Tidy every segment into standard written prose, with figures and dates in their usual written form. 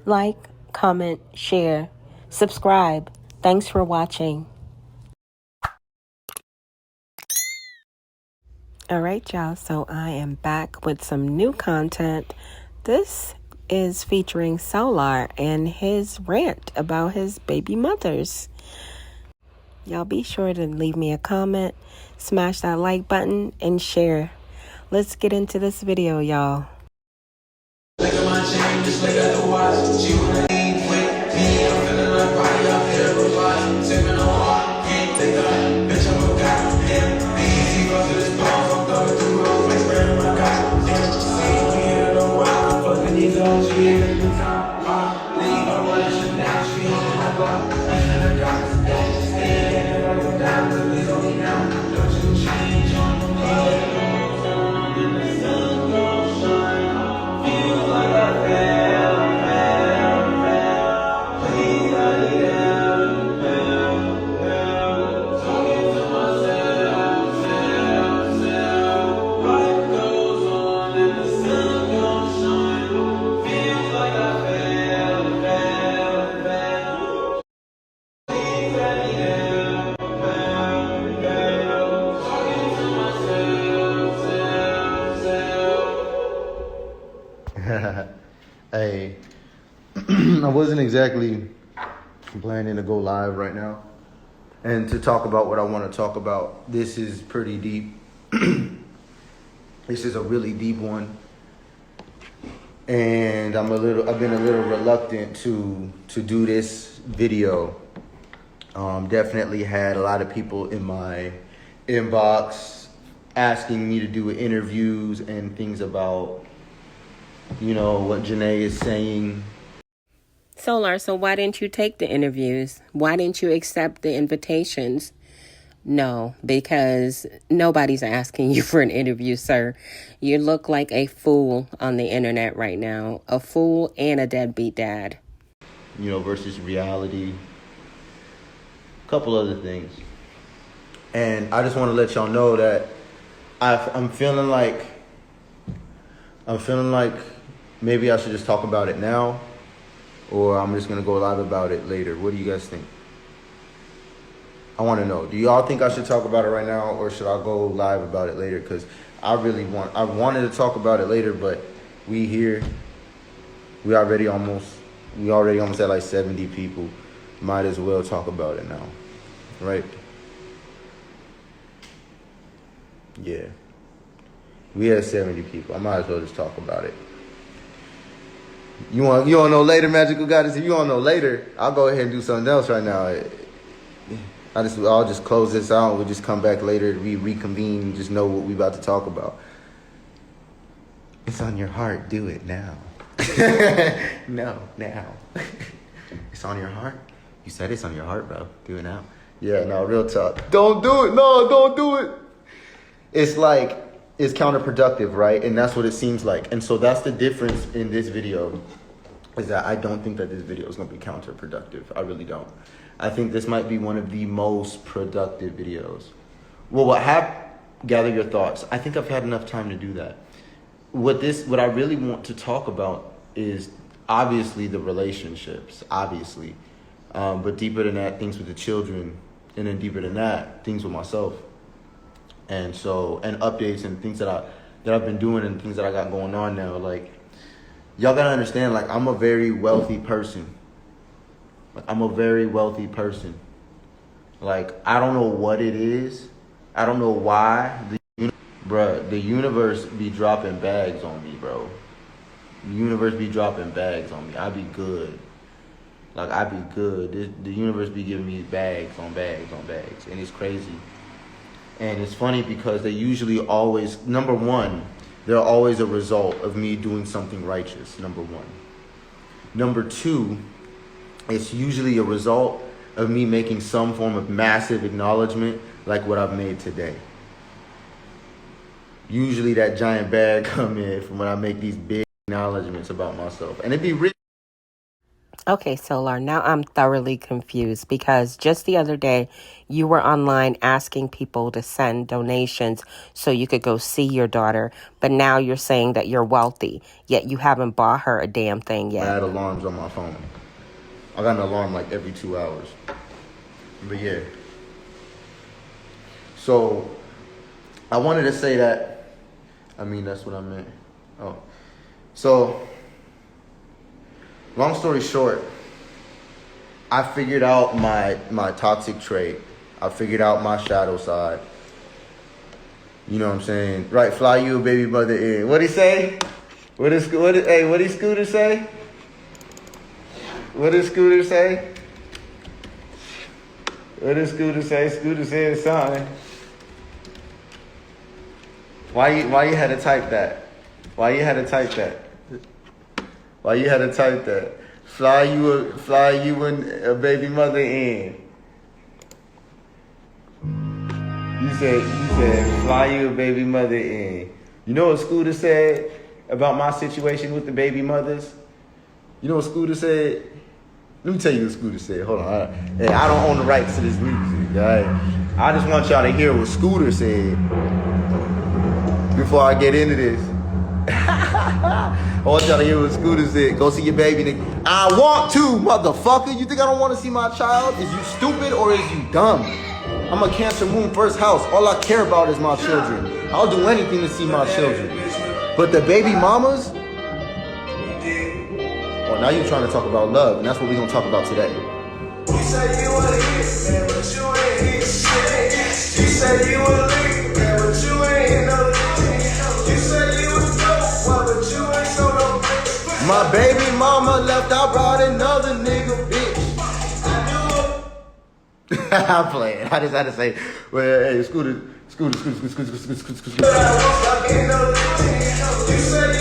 like, comment, share, subscribe. Thanks for watching. All right, y'all. So I am back with some new content. This is featuring Solar and his rant about his baby mothers. Y'all be sure to leave me a comment, smash that like button, and share. Let's get into this video, y'all. Look at my chain, just look at the watch. She wanna eat with me. I'm feeling like party out here, but sipping on hot, can't take that. Bitch, I'm a goddamn easy. Go to this pause, I'm going through roads, my spread my goddamn seat. We hit it on wild, I'm fucking these old shit at the top. Lean on what she now, she hitting the block. And I got to stay, and I go down to this only now. Don't you change on me. Hey, I wasn't exactly planning to go live right now and to talk about what I want to talk about. This is pretty deep. This is a really deep one, and I've been a little reluctant to do this video. Definitely had a lot of people in my inbox asking me to do interviews and things about, you know, what Janae is saying. Solar, so why didn't you take the interviews? Why didn't you accept the invitations? No, because nobody's asking you for an interview, sir. You look like a fool on the internet right now. A fool and a deadbeat dad. You know, versus reality. A couple other things. And I just want to let y'all know that I'm feeling like maybe I should just talk about it now, or I'm just going to go live about it later. What do you guys think? I want to know. Do y'all think I should talk about it right now, or should I go live about it later? Because I wanted to talk about it later, but we already almost at like 70 people. Might as well talk about it now, right? Yeah. We had 70 people. I might as well just talk about it. You want to know later, Magical Goddess? If you want to know later, I'll go ahead and do something else right now. I'll just close this out. We'll just come back later. We reconvene and just know what we about to talk about. It's on your heart. Do it now. No, now. It's on your heart. You said it's on your heart, bro. Do it now. Yeah, no, real talk. Don't do it. No, don't do it. It's like, it's counterproductive, right? And that's what it seems like. And so that's the difference in this video, is that I don't think that this video is going to be counterproductive. I really don't. I think this might be one of the most productive videos. Well, gather your thoughts. I think I've had enough time to do that. What I really want to talk about is obviously the relationships, obviously. But deeper than that, things with the children. And then deeper than that, things with myself. And updates and things that I've been doing and things that I got going on now. Like, y'all gotta understand, like, I'm a very wealthy person. Like, I don't know what it is. I don't know why. The universe be dropping bags on me, bro. The universe be dropping bags on me. I be good. Like, I be good. The universe be giving me bags on bags on bags. And it's crazy. And it's funny because they usually always, number one, they're always a result of me doing something righteous, number one. Number two, it's usually a result of me making some form of massive acknowledgement like what I've made today. Usually that giant bag come in from when I make these big acknowledgements about myself. And it'd be really... Okay, Solar, now I'm thoroughly confused because just the other day you were online asking people to send donations so you could go see your daughter, but now you're saying that you're wealthy, yet you haven't bought her a damn thing I yet. had alarms on my phone. I got an alarm like every 2 hours. But yeah. So I wanted to say that. I mean, that's what I meant. Oh. So, long story short, I figured out my toxic trait. I figured out my shadow side. You know what I'm saying? Right, fly you a baby mother in. What'd he say? What did Scooter say? What did Scooter say? What did Scooter say? Scooter said something. Why you had to type that? Why you had to type that? Why you had to type that? Fly you a baby mother in. You said fly you a baby mother in. You know what Scooter said about my situation with the baby mothers? You know what Scooter said? Let me tell you what Scooter said. Hold on. Hey, I don't own the rights to this music, all right? I just want y'all to hear what Scooter said before I get into this. I want y'all to hear what Scooter said. Go see your baby. I want to, motherfucker. You think I don't want to see my child? Is you stupid or is you dumb? I'm a Cancer Moon first house. All I care about is my children. I'll do anything to see my children. But the baby mamas? Oh, now you're trying to talk about love, and that's what we're going to talk about today. You say you wanna hit, man, but you ain't hit shit. You say you wanna leave, man, but you ain't hit no lick. You say you was dope, but you ain't so no bitch. My baby mama left, I brought another nigga, bitch. I'm playing. I just had to say, well, hey, Scooter. You say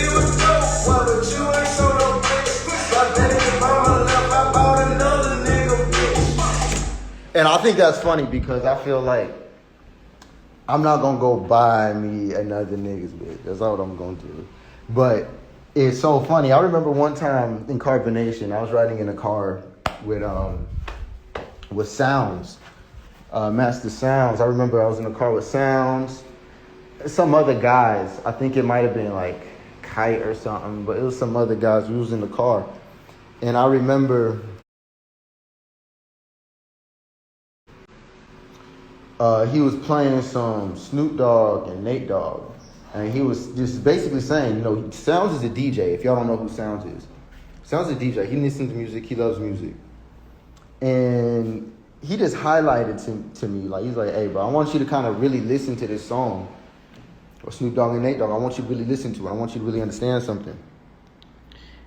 you was dope, but you ain't so no bitch. My baby mama left, I bought another nigga, bitch. And I think that's funny because I feel like I'm not gonna go buy me another nigga's bitch. That's all I'm gonna do. But it's so funny. I remember one time in Carbonation, I was riding in a car with Sounds, Master Sounds. I remember I was in a car with Sounds, some other guys. I think it might have been like Kite or something, but it was some other guys. We was in the car, and I remember he was playing some Snoop Dogg and Nate Dogg, and he was just basically saying, you know, Sounds is a DJ. If y'all don't know who Sounds is, Sounds is a DJ. He listens to music. He loves music. And he just highlighted to me, like, he's like, hey, bro, I want you to kind of really listen to this song, or Snoop Dogg and Nate Dogg. I want you to really listen to it. I want you to really understand something.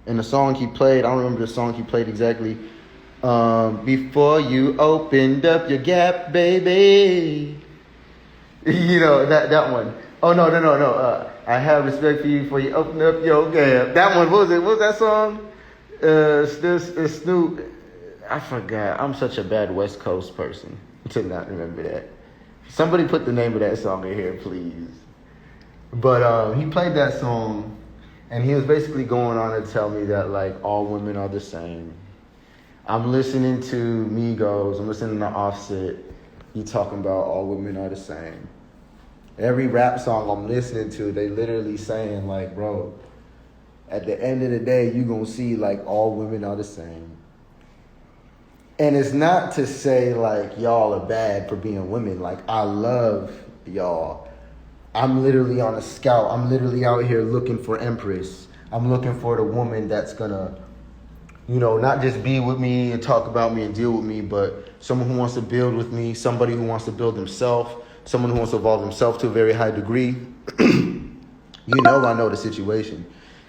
And the song he played, I don't remember the song he played exactly. Before you opened up your gap, baby. You know, that one. Oh, no. I have respect for you before you open up your gap. That one, what was it? What was that song? Snoop. I forgot. I'm such a bad West Coast person to not remember that. Somebody put the name of that song in here, please. But he played that song, and he was basically going on to tell me that, like, all women are the same. I'm listening to Migos. I'm listening to Offset. He talking about all women are the same. Every rap song I'm listening to, they literally saying, like, bro, at the end of the day, you gonna see, like, all women are the same. And it's not to say, like, y'all are bad for being women. Like, I love y'all. I'm literally on a scout. I'm literally out here looking for Empress. I'm looking for the woman that's gonna, you know, not just be with me and talk about me and deal with me, but someone who wants to build with me, somebody who wants to build himself, someone who wants to evolve himself to a very high degree. You know, I know the situation.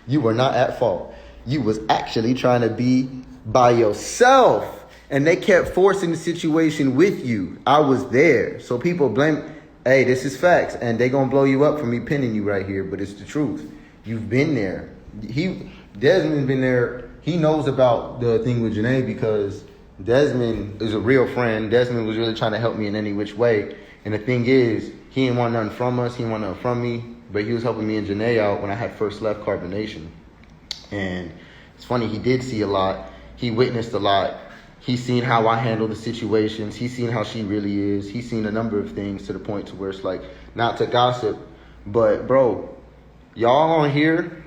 You were not at fault. You was actually trying to be by yourself. And they kept forcing the situation with you. I was there. So people blame, hey, this is facts. And they gonna blow you up for me pinning you right here, but it's the truth. You've been there. Desmond been there. He knows about the thing with Janae because Desmond is a real friend. Desmond was really trying to help me in any which way. And the thing is, he didn't want nothing from us. He didn't want nothing from me. But he was helping me and Janae out when I had first left Carbonation. And it's funny, he did see a lot. He witnessed a lot. He's seen how I handle the situations. He's seen how she really is. He's seen a number of things to the point to where it's like, not to gossip, but bro, y'all on here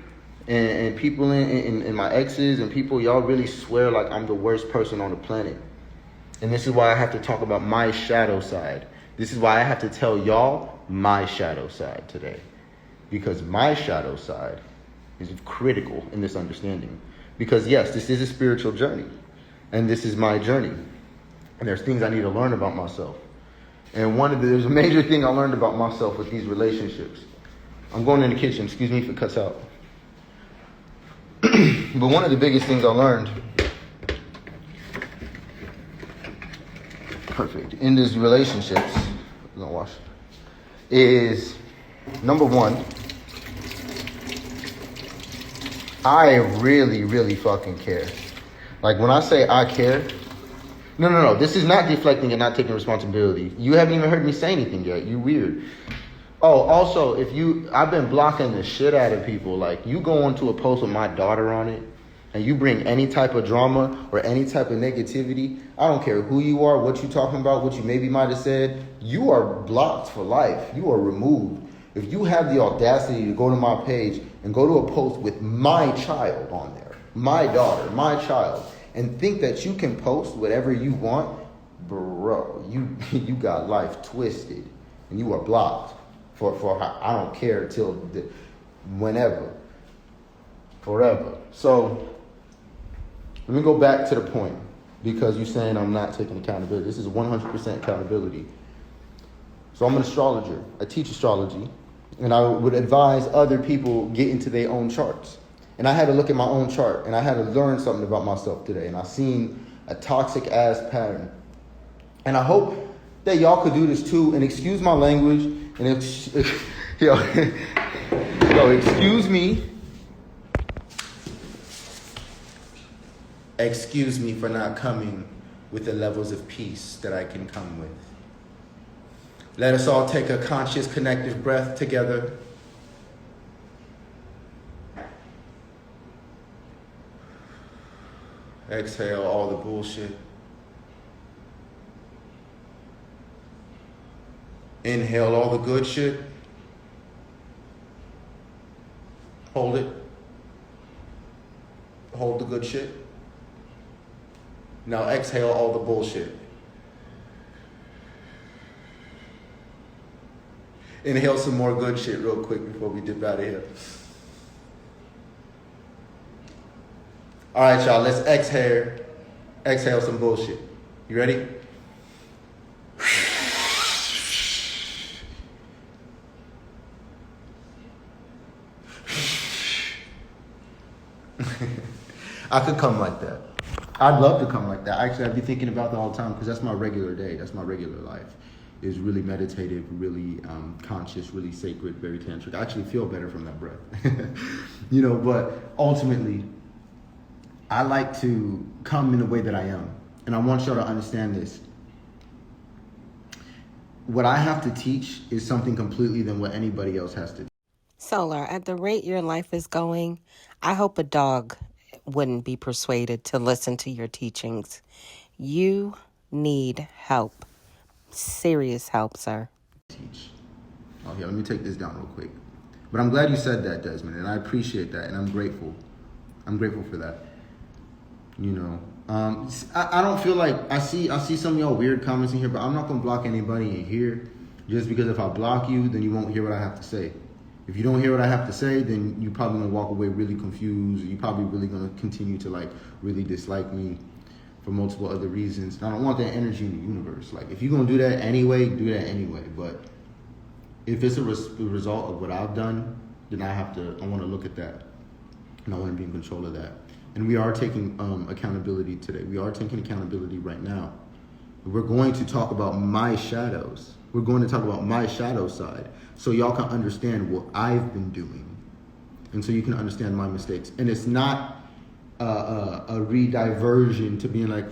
and people in my exes and people, y'all really swear like I'm the worst person on the planet. And this is why I have to talk about my shadow side. This is why I have to tell y'all my shadow side today. Because my shadow side is critical in this understanding. Because yes, this is a spiritual journey. And this is my journey. And there's things I need to learn about myself. And there's a major thing I learned about myself with these relationships. I'm going in the kitchen, excuse me if it cuts out. But one of the biggest things I learned, perfect, in these relationships, don't wash, is number one, I really, really fucking care. Like when I say I care, no. This is not deflecting and not taking responsibility. You haven't even heard me say anything yet. You weird. Oh, also, I've been blocking the shit out of people. Like you go onto a post with my daughter on it, and you bring any type of drama or any type of negativity. I don't care who you are, what you talking about, what you maybe might have said. You are blocked for life. You are removed. If you have the audacity to go to my page and go to a post with my child on there, my daughter, my child, and think that you can post whatever you want, bro, you got life twisted and you are blocked for I don't care till whenever, forever. So let me go back to the point, because you're saying I'm not taking accountability. This is 100% accountability. So I'm an astrologer. I teach astrology, and I would advise other people get into their own charts. And I had to look at my own chart, and I had to learn something about myself today. And I seen a toxic ass pattern. And I hope that y'all could do this too. And excuse my language. And excuse me. Excuse me for not coming with the levels of peace that I can come with. Let us all take a conscious, connective breath together. Exhale all the bullshit. Inhale all the good shit. Hold it. Hold the good shit. Now exhale all the bullshit. Inhale some more good shit real quick before we dip out of here. All right, y'all, let's exhale some bullshit. You ready? I could come like that. I'd love to come like that. Actually, I'd be thinking about that all the time, because that's my regular day. That's my regular life. Is really meditative, really conscious, really sacred, very tantric. I actually feel better from that breath. But ultimately, I like to come in the way that I am. And I want y'all to understand this. What I have to teach is something completely than what anybody else has to. Solar, at the rate your life is going, I hope a dog wouldn't be persuaded to listen to your teachings. You need help. Serious help, sir. Teach. Oh, here, let me take this down real quick. But I'm glad you said that, Desmond, and I appreciate that, and I'm grateful. I'm grateful for that. I don't feel like I see some of y'all weird comments in here, but I'm not gonna block anybody in here, just because if I block you, then you won't hear what I have to say. If you don't hear what I have to say, then you probably gonna walk away really confused. You're probably really gonna continue to really dislike me for multiple other reasons. And I don't want that energy in the universe. Like, if you're gonna do that anyway, do that anyway. But if it's a result of what I've done, then I want to look at that, and I want to be in control of that. And we are taking accountability today. We are taking accountability right now. We're going to talk about my shadows. We're going to talk about my shadow side, so y'all can understand what I've been doing, and so you can understand my mistakes. And it's not a rediversion to being like,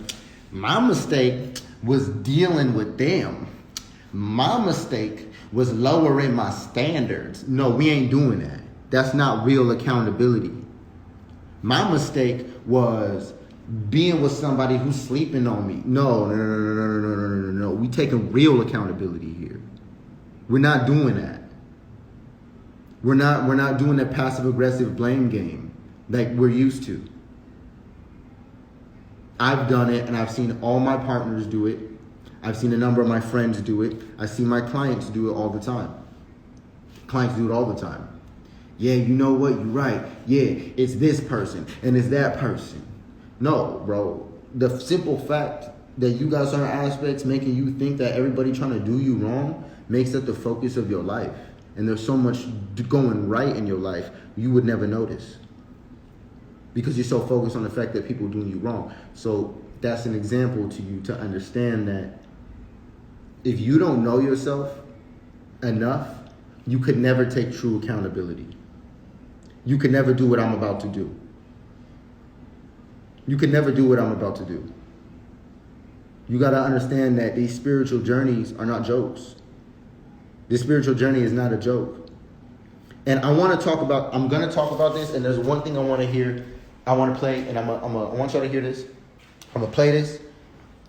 my mistake was dealing with them. My mistake was lowering my standards. No, we ain't doing that. That's not real accountability. My mistake was being with somebody who's sleeping on me. No. We taking real accountability here. We're not doing that. We're not doing that passive aggressive blame game like we're used to. I've done it, and I've seen all my partners do it. I've seen a number of my friends do it. I see my clients do it all the time. Clients do it all the time. Yeah, you know what? You're right. Yeah, it's this person and it's that person. No, bro. The simple fact that you got certain aspects making you think that everybody trying to do you wrong makes that the focus of your life. And there's so much going right in your life, you would never notice. Because you're so focused on the fact that people are doing you wrong. So that's an example to you to understand that if you don't know yourself enough, you could never take true accountability. You could never do what I'm about to do. You could never do what I'm about to do. You got to understand that these spiritual journeys are not jokes. This spiritual journey is not a joke. And I'm going to talk about this, and there's one thing I want to hear. I want to play, and I want y'all to hear this. I'm going to play this,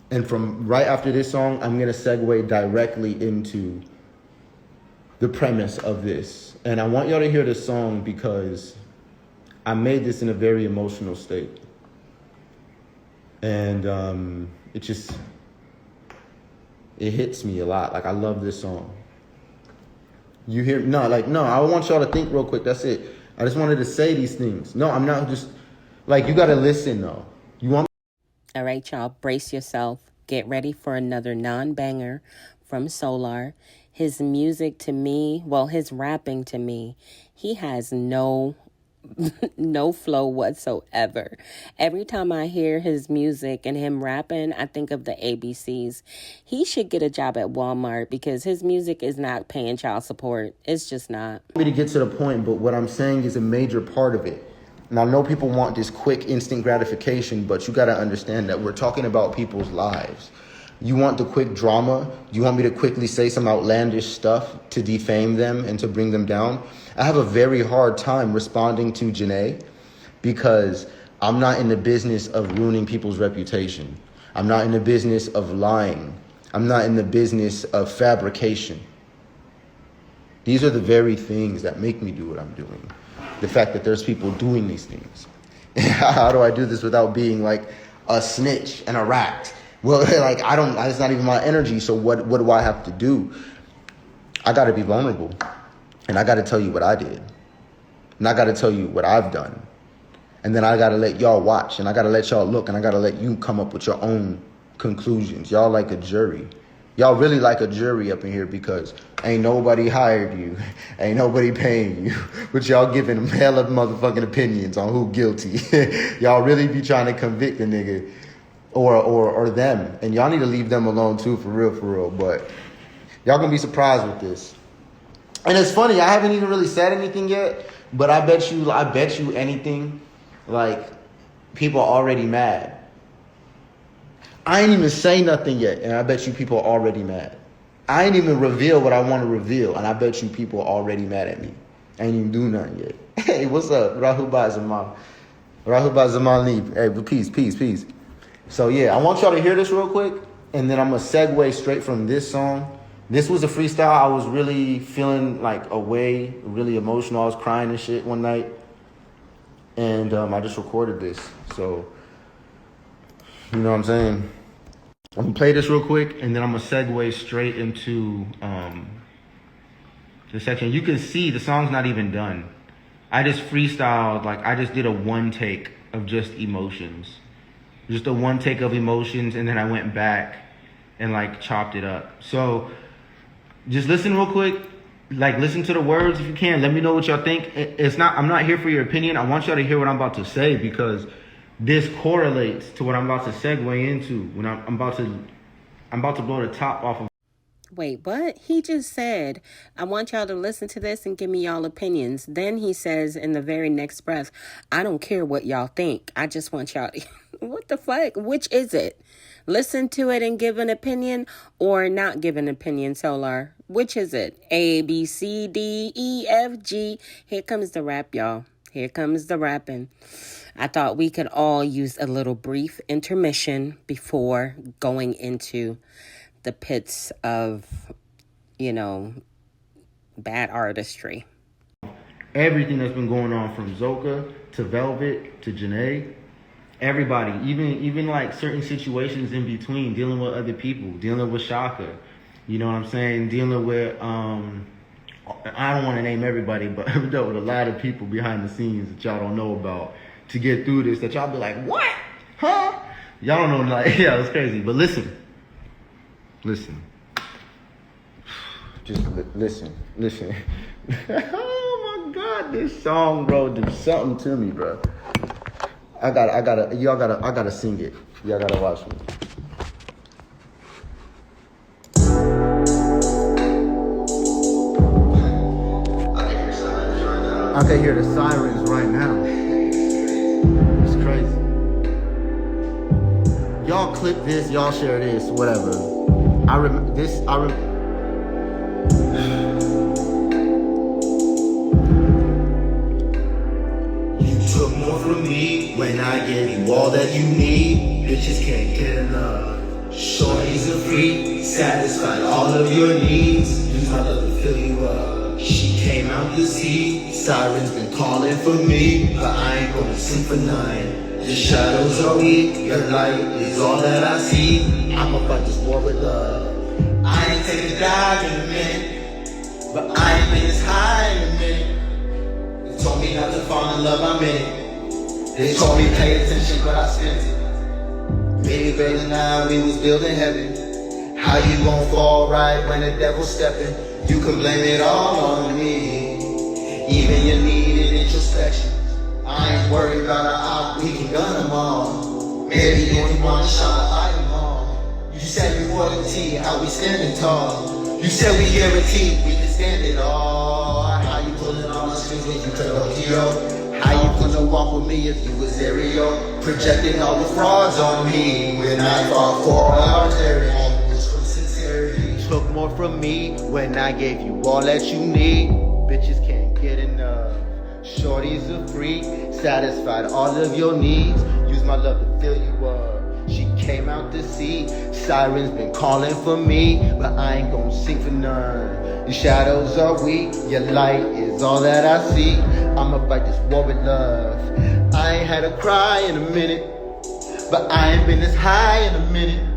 and from right after this song, I'm going to segue directly into the premise of this. And I want y'all to hear this song because I made this in a very emotional state. And it hits me a lot. Like, I love this song. You hear? No, I want y'all to think real quick. That's it. I just wanted to say these things. No, I'm not just, like, you got to listen, though. You want? All right, y'all, brace yourself. Get ready for another non-banger from Solar. His music to me, his rapping to me, he has no flow whatsoever. Every time I hear his music and him rapping, I think of the ABCs. He should get a job at Walmart because his music is not paying child support. It's just not. Me to get to the point, but what I'm saying is a major part of it. And I know people want this quick instant gratification, but you got to understand that we're talking about people's lives. You want the quick drama? Do you want me to quickly say some outlandish stuff to defame them and to bring them down? I have a very hard time responding to Janae because I'm not in the business of ruining people's reputation. I'm not in the business of lying. I'm not in the business of fabrication. These are the very things that make me do what I'm doing. The fact that there's people doing these things. How do I do this without being like a snitch and a rat? Well, like, it's not even my energy, so what do I have to do? I got to be vulnerable, and I got to tell you what I did, and I got to tell you what I've done, and then I got to let y'all watch, and I got to let y'all look, and I got to let you come up with your own conclusions. Y'all like a jury. Y'all really like a jury up in here because ain't nobody hired you, ain't nobody paying you, but y'all giving them hella motherfucking opinions on who guilty. Y'all really be trying to convict a nigga. Or them. And y'all need to leave them alone too, for real. But y'all gonna be surprised with this. And it's funny, I haven't even really said anything yet, but I bet you anything, like, people are already mad. I ain't even say nothing yet, and I bet you people are already mad. I ain't even reveal what I want to reveal, and I bet you people are already mad at me. I ain't even do nothing yet. Hey, what's up? Rahuba Zaman. Hey, peace. So yeah, I want y'all to hear this real quick, and then I'm going to segue straight from this song. This was a freestyle. I was really feeling like away, really emotional. I was crying and shit one night, and I just recorded this. So, you know what I'm saying? I'm going to play this real quick, and then I'm going to segue straight into the section. You can see the song's not even done. I just freestyled, like, I just did a one take of just emotions. Just a one take of emotions, and then I went back and like chopped it up. So just listen real quick, like listen to the words if you can. Let me know what y'all think. I'm not here for your opinion. I want y'all to hear what I'm about to say because this correlates to what I'm about to segue into when I'm about to blow the top off of. Wait, what? He just said, I want y'all to listen to this and give me y'all opinions. Then he says in the very next breath, I don't care what y'all think. I just want y'all to... What the fuck? Which is it? Listen to it and give an opinion or not give an opinion, Solar? Which is it? A, B, C, D, E, F, G. Here comes the rap, y'all. Here comes the rapping. I thought we could all use a little brief intermission before going into the pits of, bad artistry. Everything that's been going on from Zoka to Velvet to Janae, everybody, even like certain situations in between, dealing with other people, dealing with Shaka, you know what I'm saying, dealing with I don't want to name everybody, but I've dealt with a lot of people behind the scenes that y'all don't know about to get through this, that y'all be like, what? Huh? Y'all don't know, like, yeah, it's crazy. But listen. Just listen. Oh my God, this song, bro, did something to me, bro. I gotta sing it. Y'all gotta watch me. I can hear the sirens right now. It's crazy. Y'all clip this, y'all share this, whatever. You took more from me when I gave you all that you need. Bitches can't get enough. Shorty's a freak, satisfied all of your needs. Use my love to fill you up. She came out to sea, sirens been calling for me, but I ain't gonna sleep for none. The shadows are weak, your light is all that I see. I'ma fight this war with love. I ain't take a dive in a minute, but I ain't been as high in a minute. They told me not to fall in love, I'm in it. They told me pay attention, but I spent it. Baby, baby, and I, we was building heaven. How you gon' fall right when the devil's stepping? You can blame it all on me. Even you needed introspection. I ain't worried about an op, we can gun them all. Maybe you only want a shot, I am all. You said we royalty, how we standing tall. You said we guaranteed, we can stand it all. How you pulling on my strings when you play Pinocchio? How you gonna walk with me if you was Ariel? Projecting all the frauds on me when I fought for our territory. Took more from me when I gave you all that you need. Bitches can't get enough. Shorty's a freak, satisfied all of your needs. Use my love to fill you up. She came out to sea, sirens been calling for me, but I ain't gonna sing for none. The shadows are weak, your light is all that I see. I'ma fight this war with love. I ain't had a cry in a minute, but I ain't been this high in a minute.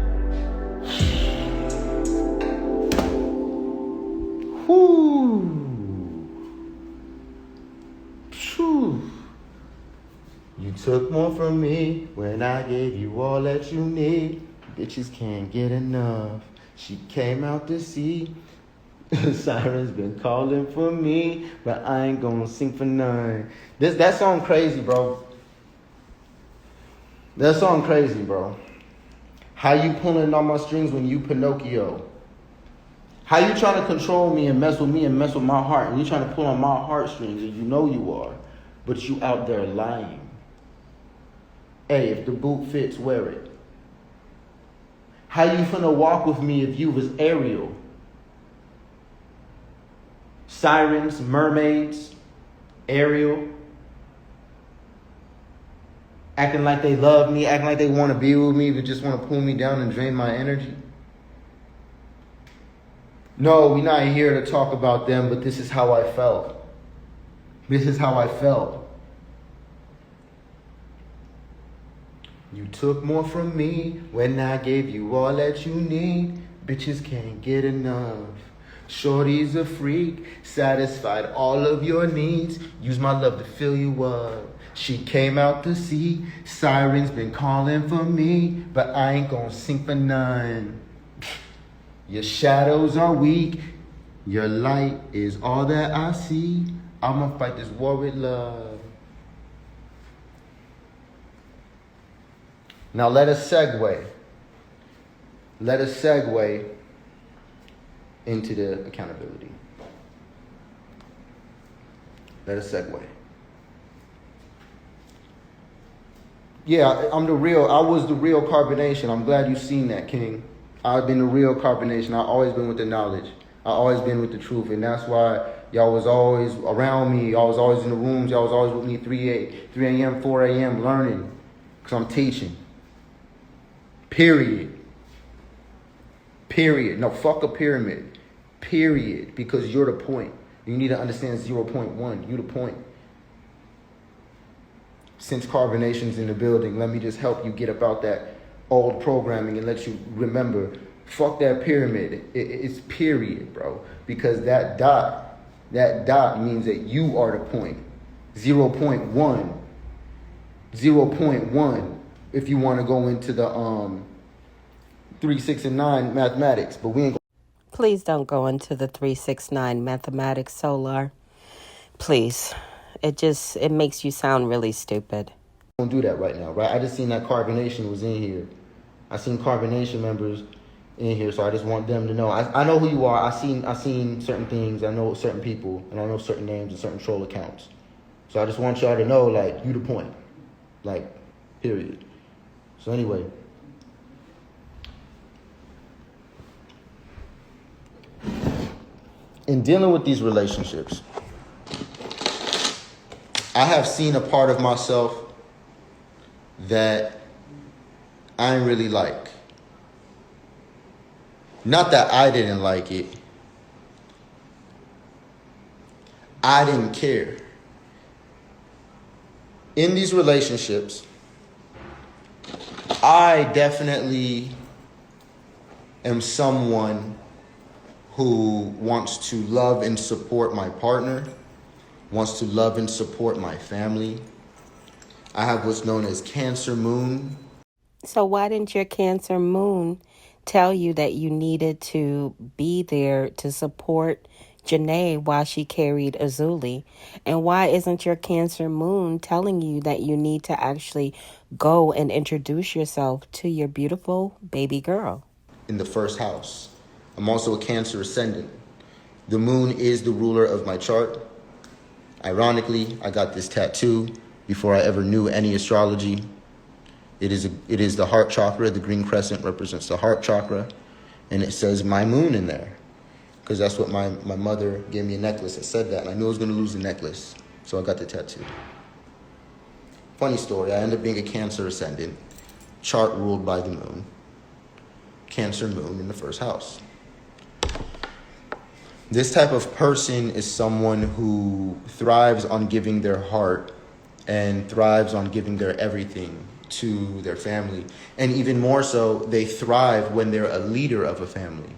You took more from me when I gave you all that you need. Bitches can't get enough. She came out to sea. Sirens been calling for me, but I ain't gonna sing for none. That song crazy, bro. That song crazy, bro. How you pulling on my strings when you Pinocchio? How you trying to control me and mess with my heart, and you trying to pull on my heartstrings, and you know you are, but you out there lying. Hey, if the boot fits, wear it. How you finna walk with me if you was Ariel? Sirens, mermaids, Ariel, acting like they love me, acting like they want to be with me, but just want to pull me down and drain my energy. No, we're not here to talk about them, but this is how I felt. This is how I felt. You took more from me when I gave you all that you need. Bitches can't get enough. Shorty's a freak, satisfied all of your needs. Use my love to fill you up. She came out to sea, sirens been calling for me, but I ain't gonna sing for none. Your shadows are weak, your light is all that I see. I'ma fight this war with love. Now let us segue. Let us segue into the accountability. Let us segue. Yeah, I was the real carbonation. I'm glad you've seen that, King. I've been the real carbonation. I've always been with the knowledge. I've always been with the truth. And that's why Y'all was always around me. Y'all was always in the rooms. Y'all was always with me 3 a.m., 4 a.m. learning. Because I'm teaching. Period. Period. No, fuck a pyramid. Period. Because you're the point. You need to understand 0.1. You the point. Since carbonation's in the building, let me just help you get about that old programming and let you remember, fuck that pyramid. It's period, bro. Because that dot means that you are the point. 0.1. 0.1 if you want to go into the 3, 6, and 9 mathematics. But we ain't. Please don't go into the 3, 6, 9 mathematics, Solar. Please. It makes you sound really stupid. Don't do that right now, right? I just seen that carbonation was in here. I seen carbonation members in here, so I just want them to know. I know who you are. I seen certain things. I know certain people, and I know certain names and certain troll accounts. So I just want y'all to know, like, you the point. Like, period. So anyway. In dealing with these relationships, I have seen a part of myself that I ain't really like. Not that I didn't like it. I didn't care. In these relationships, I definitely am someone who wants to love and support my partner, wants to love and support my family. I have what's known as Cancer Moon. So why didn't your Cancer Moon tell you that you needed to be there to support Janae while she carried Azuli? And why isn't your Cancer Moon telling you that you need to actually go and introduce yourself to your beautiful baby girl? In the first house. I'm also a Cancer ascendant. The moon is the ruler of my chart. Ironically, I got this tattoo before I ever knew any astrology. It is the heart chakra. The green crescent represents the heart chakra. And it says my moon in there. Because that's what my mother gave me a necklace that said that. And I knew I was going to lose the necklace. So I got the tattoo. Funny story. I ended up being a Cancer ascendant. Chart ruled by the moon. Cancer moon in the first house. This type of person is someone who thrives on giving their heart and thrives on giving their everything to their family. And even more so, they thrive when they're a leader of a family.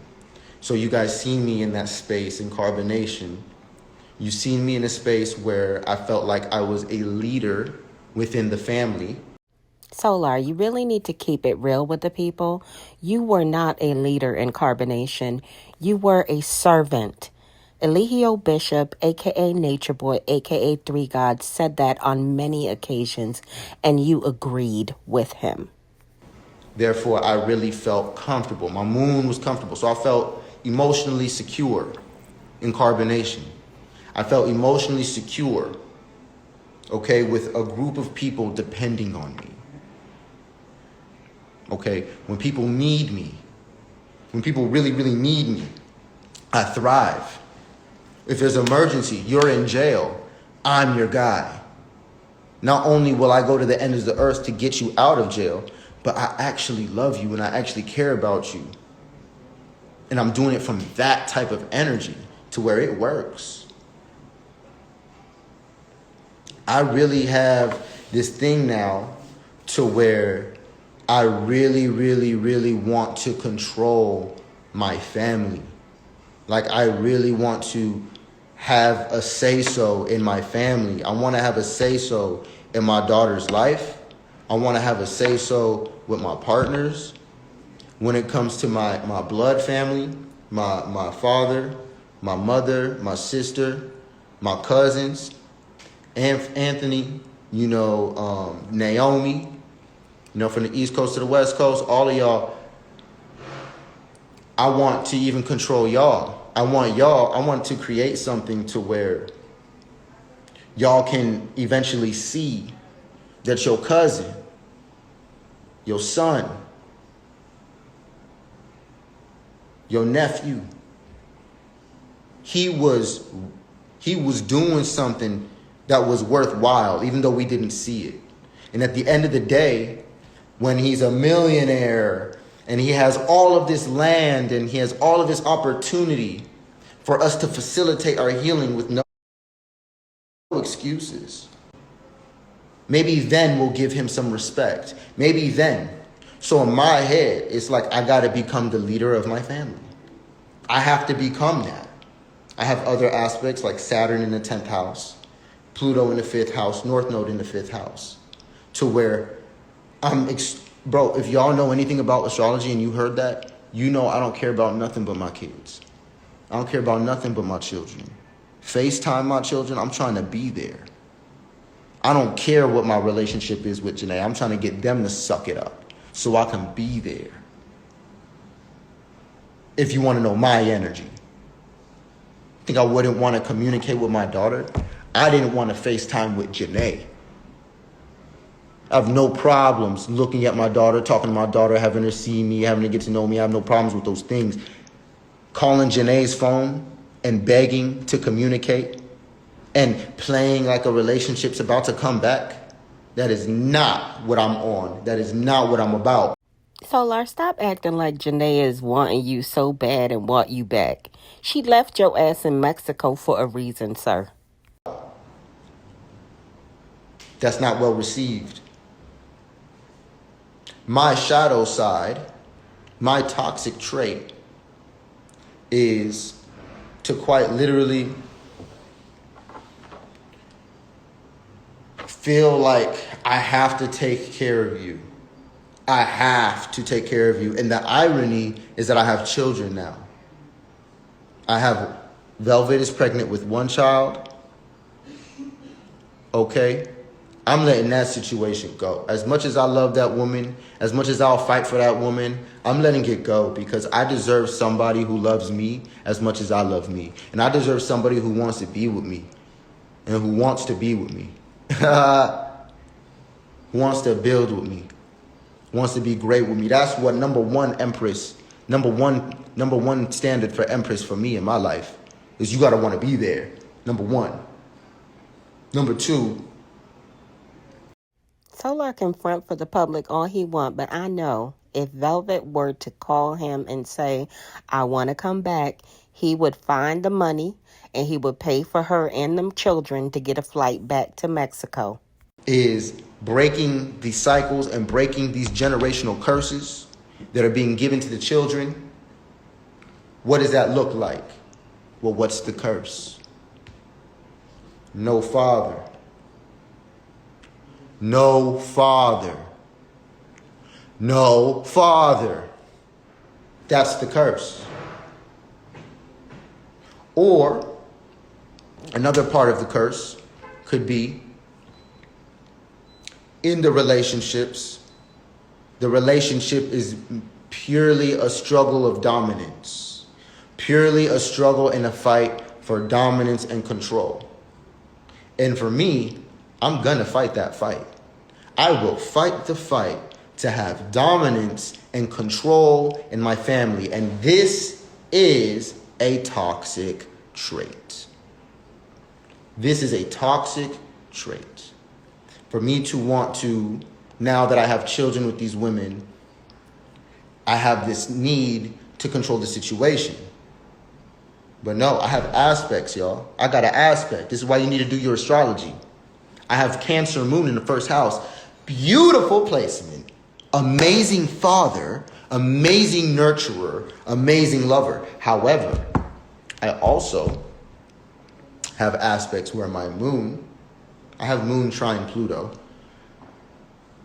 So you guys seen me in that space in carbonation. You've seen me in a space where I felt like I was a leader within the family. Solar, you really need to keep it real with the people. You were not a leader in carbonation. You were a servant. Eligio Bishop, a.k.a. Nature Boy, a.k.a. Three Gods, said that on many occasions, and you agreed with him. Therefore, I really felt comfortable. My moon was comfortable, so I felt emotionally secure in carbonation. I felt emotionally secure, okay, with a group of people depending on me. Okay, when people need me, when people really, really need me, I thrive. If there's an emergency, you're in jail, I'm your guy. Not only will I go to the ends of the earth to get you out of jail, but I actually love you and I actually care about you. And I'm doing it from that type of energy to where it works. I really have this thing now to where I really, really, really want to control my family. Like, I really want to have a say-so in my family. I want to have a say-so in my daughter's life. I want to have a say-so with my partners. When it comes to my blood family, my father, my mother, my sister, my cousins, Anthony, Naomi, from the East Coast to the West Coast, all of y'all, I want to even control y'all. I want to create something to where y'all can eventually see that your cousin, your son, your nephew, he was He was doing something that was worthwhile, even though we didn't see it. And at the end of the day, when he's a millionaire and he has all of this land and he has all of this opportunity for us to facilitate our healing with no excuses, maybe then we'll give him some respect. Maybe then. So in my head, it's like I got to become the leader of my family. I have to become that. I have other aspects like Saturn in the 10th house, Pluto in the 5th house, North Node in the 5th house, to where bro, if y'all know anything about astrology and you heard that, you know I don't care about nothing but my kids. I don't care about nothing but my children. FaceTime my children, I'm trying to be there. I don't care what my relationship is with Janae. I'm trying to get them to suck it up so I can be there. If you want to know my energy. Think I wouldn't want to communicate with my daughter? I didn't want to FaceTime with Janae. I have no problems looking at my daughter, talking to my daughter, having her see me, having her get to know me. I have no problems with those things. Calling Janae's phone and begging to communicate and playing like a relationship's about to come back, that is not what I'm on. That is not what I'm about. Solar, stop acting like Janae is wanting you so bad and want you back. She left your ass in Mexico for a reason, sir. That's not well received. My shadow side, my toxic trait is to quite literally feel like I have to take care of you. I have to take care of you. And the irony is that I have children now. Velvet is pregnant with one child. Okay. I'm letting that situation go. As much as I love that woman, as much as I'll fight for that woman, I'm letting it go because I deserve somebody who loves me as much as I love me. And I deserve somebody who wants to be with me and who wants to be with me. Who wants to build with me, wants to be great with me. That's what number one standard for Empress for me in my life is you got to want to be there. Number one. Number two. Solar can front for the public all he want, but I know if Velvet were to call him and say, I want to come back, he would find the money and he would pay for her and them children to get a flight back to Mexico. Is breaking these cycles and breaking these generational curses that are being given to the children. What does that look like? Well, what's the curse? No father. No father. No father. That's the curse. Or another part of the curse could be in the relationships, the relationship is purely a struggle of dominance, purely a struggle and a fight for dominance and control. And for me, I'm gonna fight that fight. I will fight the fight to have dominance and control in my family. And this is a toxic trait. This is a toxic trait. For me to want to, now that I have children with these women, I have this need to control the situation. But no, I have aspects, y'all. I got an aspect. This is why you need to do your astrology. I have Cancer moon in the 1st house. Beautiful placement. Amazing father. Amazing nurturer. Amazing lover. However, I also have aspects where my moon, I have moon trine Pluto.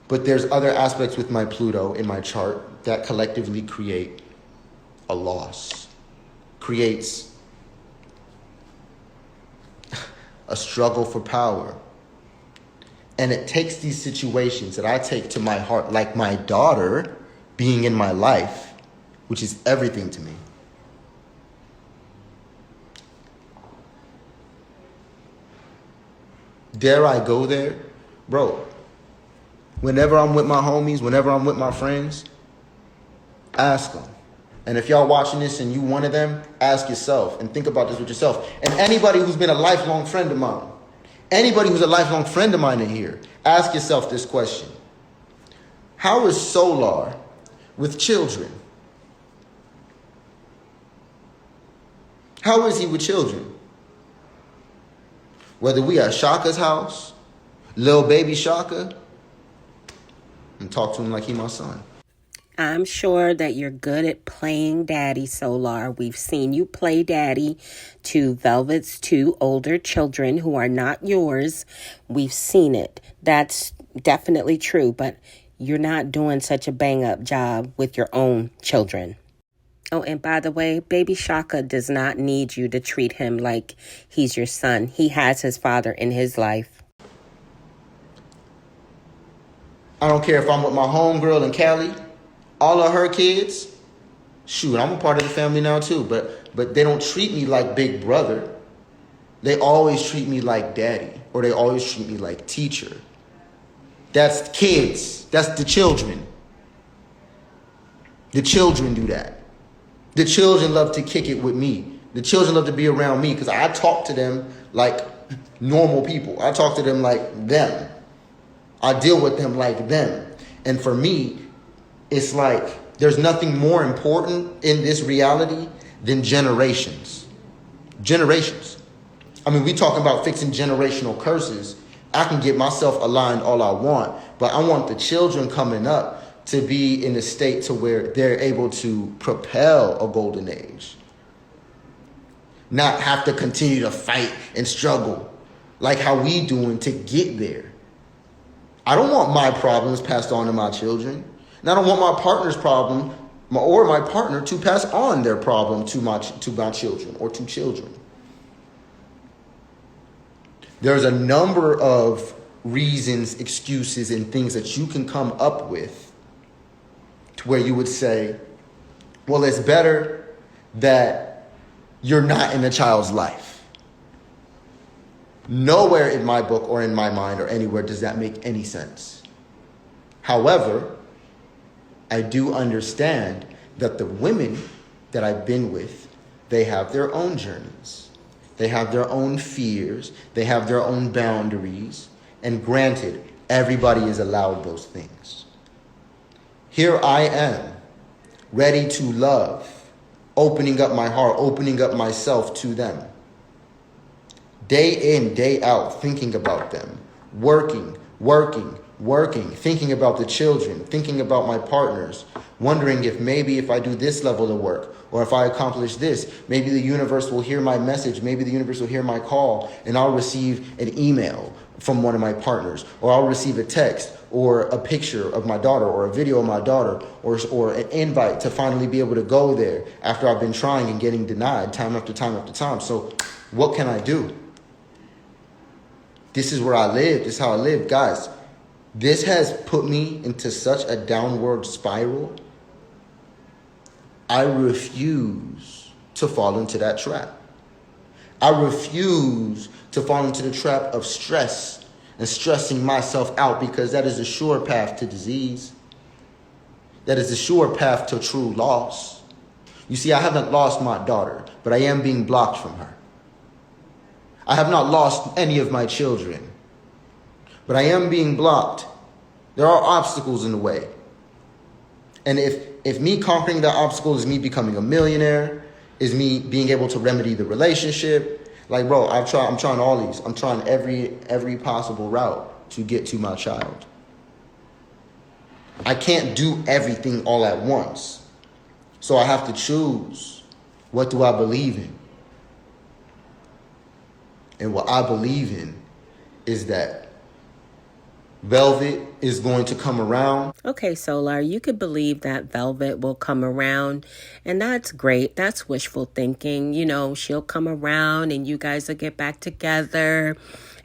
But there's other aspects with my Pluto in my chart that collectively create a loss. Creates a struggle for power. And it takes these situations that I take to my heart, like my daughter being in my life, which is everything to me. Dare I go there? Bro, whenever I'm with my homies, whenever I'm with my friends, ask them. And if y'all watching this and you one of them, ask yourself and think about this with yourself. And anybody who's been a lifelong friend of mine, anybody who's a lifelong friend of mine in here, ask yourself this question. How is Solar with children? How is he with children? Whether we at Shaka's house, little baby Shaka, and talk to him like he my son. I'm sure that you're good at playing daddy, Solar. We've seen you play daddy to Velvet's two older children who are not yours. We've seen it. That's definitely true, but you're not doing such a bang-up job with your own children. Oh, and by the way, baby Shaka does not need you to treat him like he's your son. He has his father in his life. I don't care if I'm with my homegirl in Cali, all of her kids. Shoot, I'm a part of the family now too, but they don't treat me like big brother. They always treat me like daddy, or they always treat me like teacher. That's kids. That's the children. The children do that. The children love to kick it with me. The children love to be around me because I talk to them like normal people. I talk to them like them. I deal with them like them. And for me, it's like there's nothing more important in this reality than generations. Generations. I mean, we talking about fixing generational curses. I can get myself aligned all I want, but I want the children coming up to be in a state to where they're able to propel a golden age. Not have to continue to fight and struggle like how we doing to get there. I don't want my problems passed on to my children. And I don't want my partner's problem or my partner to pass on their problem to my children or to children. There's a number of reasons, excuses, and things that you can come up with to where you would say, well, it's better that you're not in a child's life. Nowhere in my book or in my mind or anywhere does that make any sense. However, I do understand that the women that I've been with, they have their own journeys. They have their own fears. They have their own boundaries. And granted, everybody is allowed those things. Here I am, ready to love, opening up my heart, opening up myself to them. Day in, day out, thinking about them, working, thinking about the children, thinking about my partners, wondering if maybe if I do this level of work or if I accomplish this, maybe the universe will hear my message, maybe the universe will hear my call, and I'll receive an email from one of my partners, or I'll receive a text or a picture of my daughter or a video of my daughter or an invite to finally be able to go there after I've been trying and getting denied time after time after time. So what can I do? This is where I live. This is how I live. Guys, this has put me into such a downward spiral. I refuse to fall into that trap. I refuse to fall into the trap of stress and stressing myself out, because that is a sure path to disease. That is a sure path to true loss. You see, I haven't lost my daughter, but I am being blocked from her. I have not lost any of my children, but I am being blocked. There are obstacles in the way. And if me conquering that obstacle is me becoming a millionaire, is me being able to remedy the relationship, like, bro, I'm trying all these. I'm trying every possible route to get to my child. I can't do everything all at once. So I have to choose. What do I believe in? And what I believe in is that Velvet is going to come around. Okay, Solar, you could believe that Velvet will come around, and that's great. That's wishful thinking. You know, she'll come around and you guys will get back together,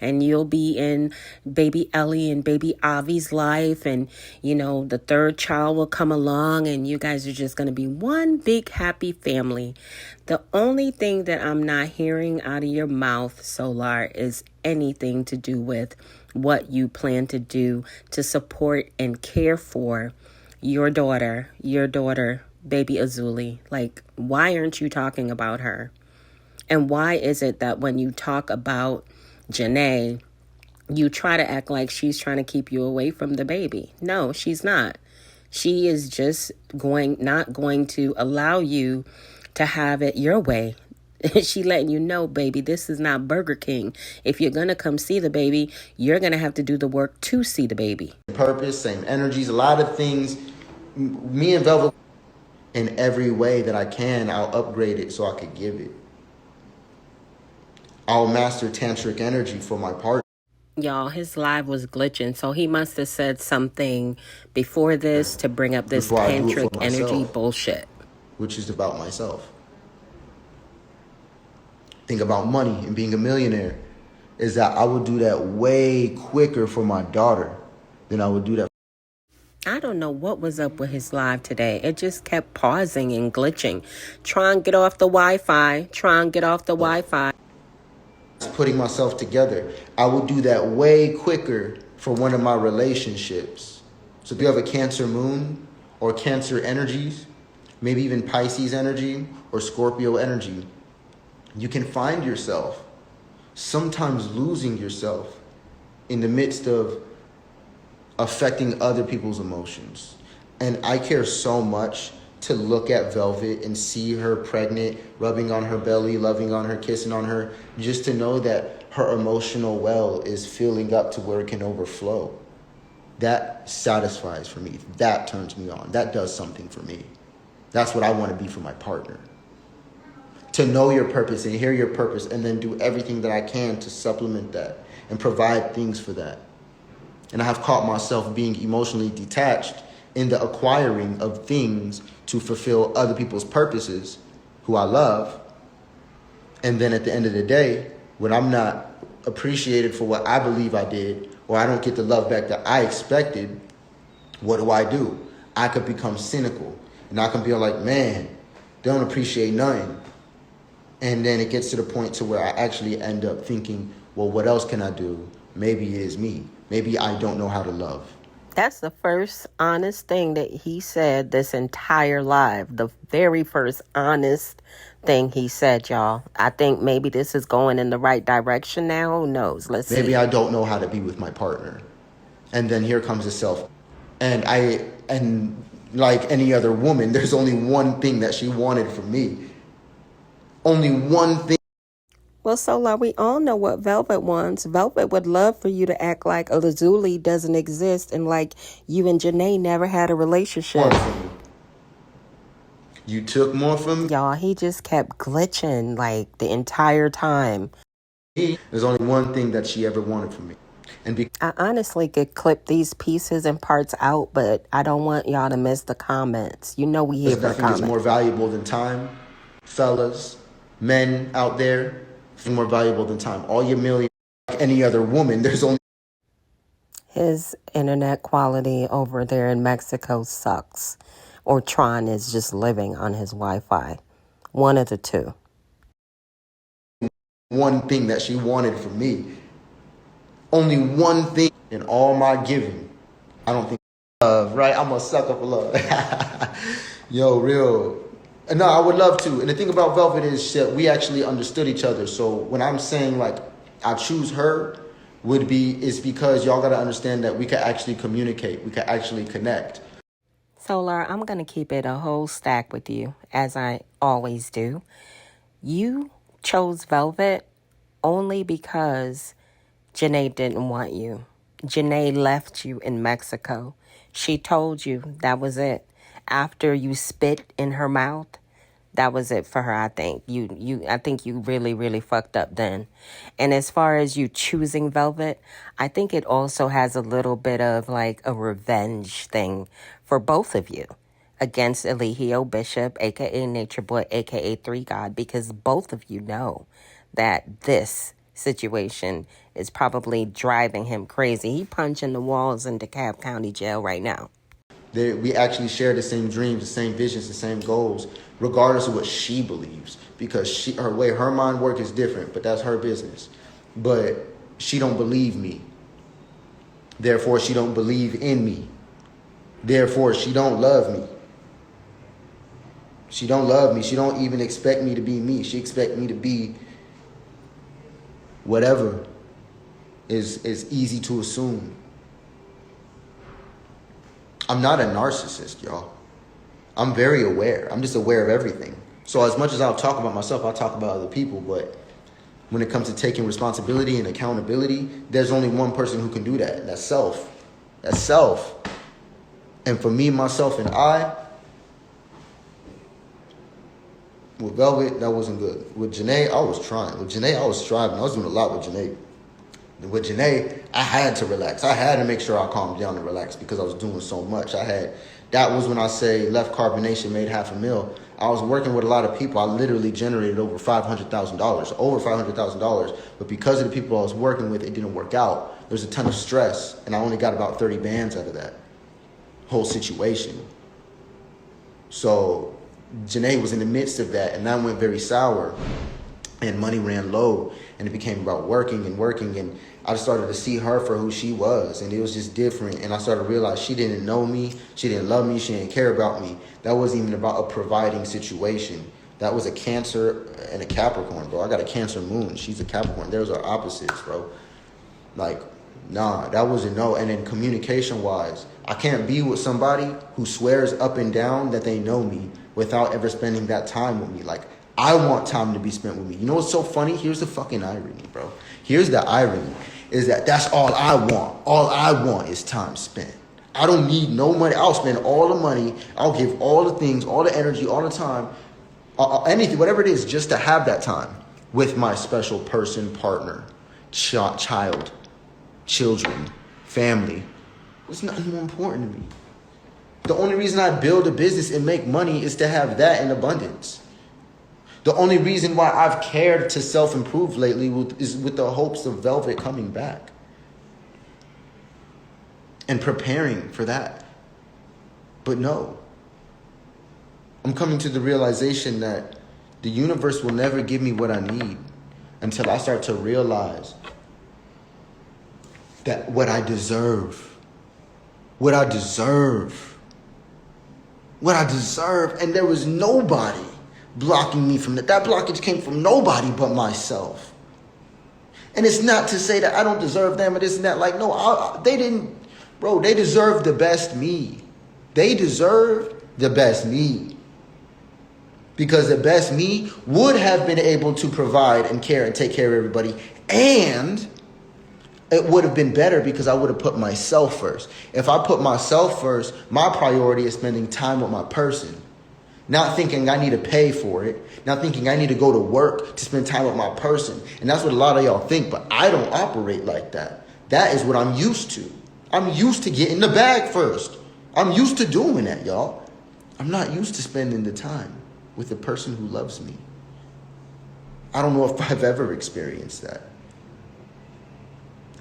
and you'll be in baby Ellie and baby Avi's life, and, you know, the third child will come along, and you guys are just going to be one big happy family. The only thing that I'm not hearing out of your mouth, Solar, is anything to do with what you plan to do to support and care for your daughter baby Azuli? Like, why aren't you talking about her? And why is it that when you talk about Janae, you try to act like she's trying to keep you away from the baby? No, she's not. She is just not going to allow you to have it your way. She letting you know, baby, this is not Burger King. If you're going to come see the baby, you're going to have to do the work to see the baby. Purpose, same energies, a lot of things. Me and Velvet, in every way that I can, I'll upgrade it so I could give it. I'll master tantric energy for my partner. Y'all, his live was glitching, so he must have said something before this to bring up this tantric energy bullshit. Which is about myself. Think about money and being a millionaire, is that I would do that way quicker for my daughter than I would do that. I don't know what was up with his live today. It just kept pausing and glitching. Try and get off the Wi-Fi. Putting myself together. I would do that way quicker for one of my relationships. So if you have a Cancer moon or Cancer energies, maybe even Pisces energy or Scorpio energy, you can find yourself sometimes losing yourself in the midst of affecting other people's emotions. And I care so much to look at Velvet and see her pregnant, rubbing on her belly, loving on her, kissing on her, just to know that her emotional well is filling up to where it can overflow. That satisfies for me. That turns me on. That does something for me. That's what I want to be for my partner. To know your purpose and hear your purpose and then do everything that I can to supplement that and provide things for that. And I have caught myself being emotionally detached in the acquiring of things to fulfill other people's purposes who I love. And then at the end of the day, when I'm not appreciated for what I believe I did, or I don't get the love back that I expected, what do? I could become cynical. And I can be like, man, they don't appreciate nothing. And then it gets to the point to where I actually end up thinking, well, what else can I do? Maybe it is me. Maybe I don't know how to love. That's the first honest thing that he said this entire live. The very first honest thing he said, y'all. I think maybe this is going in the right direction now. Who knows? Let's see. Maybe I don't know how to be with my partner. And then here comes the self. And like any other woman, there's only one thing that she wanted from me. Only one thing. Well, Solar, we all know what Velvet wants. Velvet would love for you to act like a Lazuli doesn't exist and like you and Janae never had a relationship. You took more from me. Y'all, he just kept glitching like the entire time. There's only one thing that she ever wanted from me. I honestly could clip these pieces and parts out, but I don't want y'all to miss the comments. You know we here for comments. Nothing is more valuable than time. Fellas, men out there, more valuable than time. All your millions, like any other woman, there's only... His internet quality over there in Mexico sucks. Or Tron is just living on his Wi-Fi. One of the two. One thing that she wanted from me. Only one thing in all my giving. I don't think right? I'm a sucker for love. Yo, real. No, I would love to. And the thing about Velvet is that we actually understood each other. So when I'm saying like I choose her is because y'all got to understand that we can actually communicate. We can actually connect. Solar, I'm going to keep it a whole stack with you, as I always do. You chose Velvet only because Janae didn't want you. Janae left you in Mexico. She told you that was it. After you spit in her mouth, that was it for her, I think. I think you really, really fucked up then. And as far as you choosing Velvet, I think it also has a little bit of like a revenge thing for both of you against Eligio Bishop, a.k.a. Nature Boy, a.k.a. Three God, because both of you know that this situation is probably driving him crazy. He punching the walls in DeKalb County Jail right now. We actually share the same dreams, the same visions, the same goals, regardless of what she believes. Because her way, her mind work is different, but that's her business. But she don't believe me. Therefore, she don't believe in me. Therefore, she don't love me. She don't love me. She don't even expect me to be me. She expect me to be whatever is easy to assume. I'm not a narcissist, y'all. I'm very aware. I'm just aware of everything. So as much as I'll talk about myself, I'll talk about other people. But when it comes to taking responsibility and accountability, there's only one person who can do that. That's self. That's self. And for me, myself, and I, with Velvet, that wasn't good. With Janae, I was trying. With Janae, I was striving. I was doing a lot with Janae. With Janae, I had to relax. I had to make sure I calmed down and relaxed because I was doing so much. That was when I say left carbonation made $500,000. I was working with a lot of people. I literally generated over $500,000. But because of the people I was working with, it didn't work out. There's a ton of stress, and I only got about 30 bands out of that whole situation. So Janae was in the midst of that, and that went very sour, and money ran low, and it became about working, and I started to see her for who she was, and it was just different, and I started to realize she didn't know me, she didn't love me, she didn't care about me. That wasn't even about a providing situation. That was a Cancer and a Capricorn, bro. I got a Cancer moon. She's a Capricorn. Those are opposites, bro. Like, nah, that was a no. And then communication-wise, I can't be with somebody who swears up and down that they know me without ever spending that time with me. Like, I want time to be spent with me. You know what's so funny? Here's the fucking irony, bro. Here's the irony, is that that's all I want. All I want is time spent. I don't need no money. I'll spend all the money. I'll give all the things, all the energy, all the time, anything, whatever it is, just to have that time with my special person, partner, child, children, family. It's nothing more important to me. The only reason I build a business and make money is to have that in abundance. The only reason why I've cared to self-improve lately is with the hopes of Velvet coming back and preparing for that. But no, I'm coming to the realization that the universe will never give me what I need until I start to realize that what I deserve, and there was nobody blocking me from that. That blockage came from nobody but myself. And it's not to say that I don't deserve them or this and that. Like, no, they didn't, bro, they deserve the best me. They deserve the best me. Because the best me would have been able to provide and care and take care of everybody. And it would have been better because I would have put myself first. If I put myself first, my priority is spending time with my person. Not thinking I need to pay for it. Not thinking I need to go to work to spend time with my person. And that's what a lot of y'all think, but I don't operate like that. That is what I'm used to. I'm used to getting the bag first. I'm used to doing that, y'all. I'm not used to spending the time with the person who loves me. I don't know if I've ever experienced that.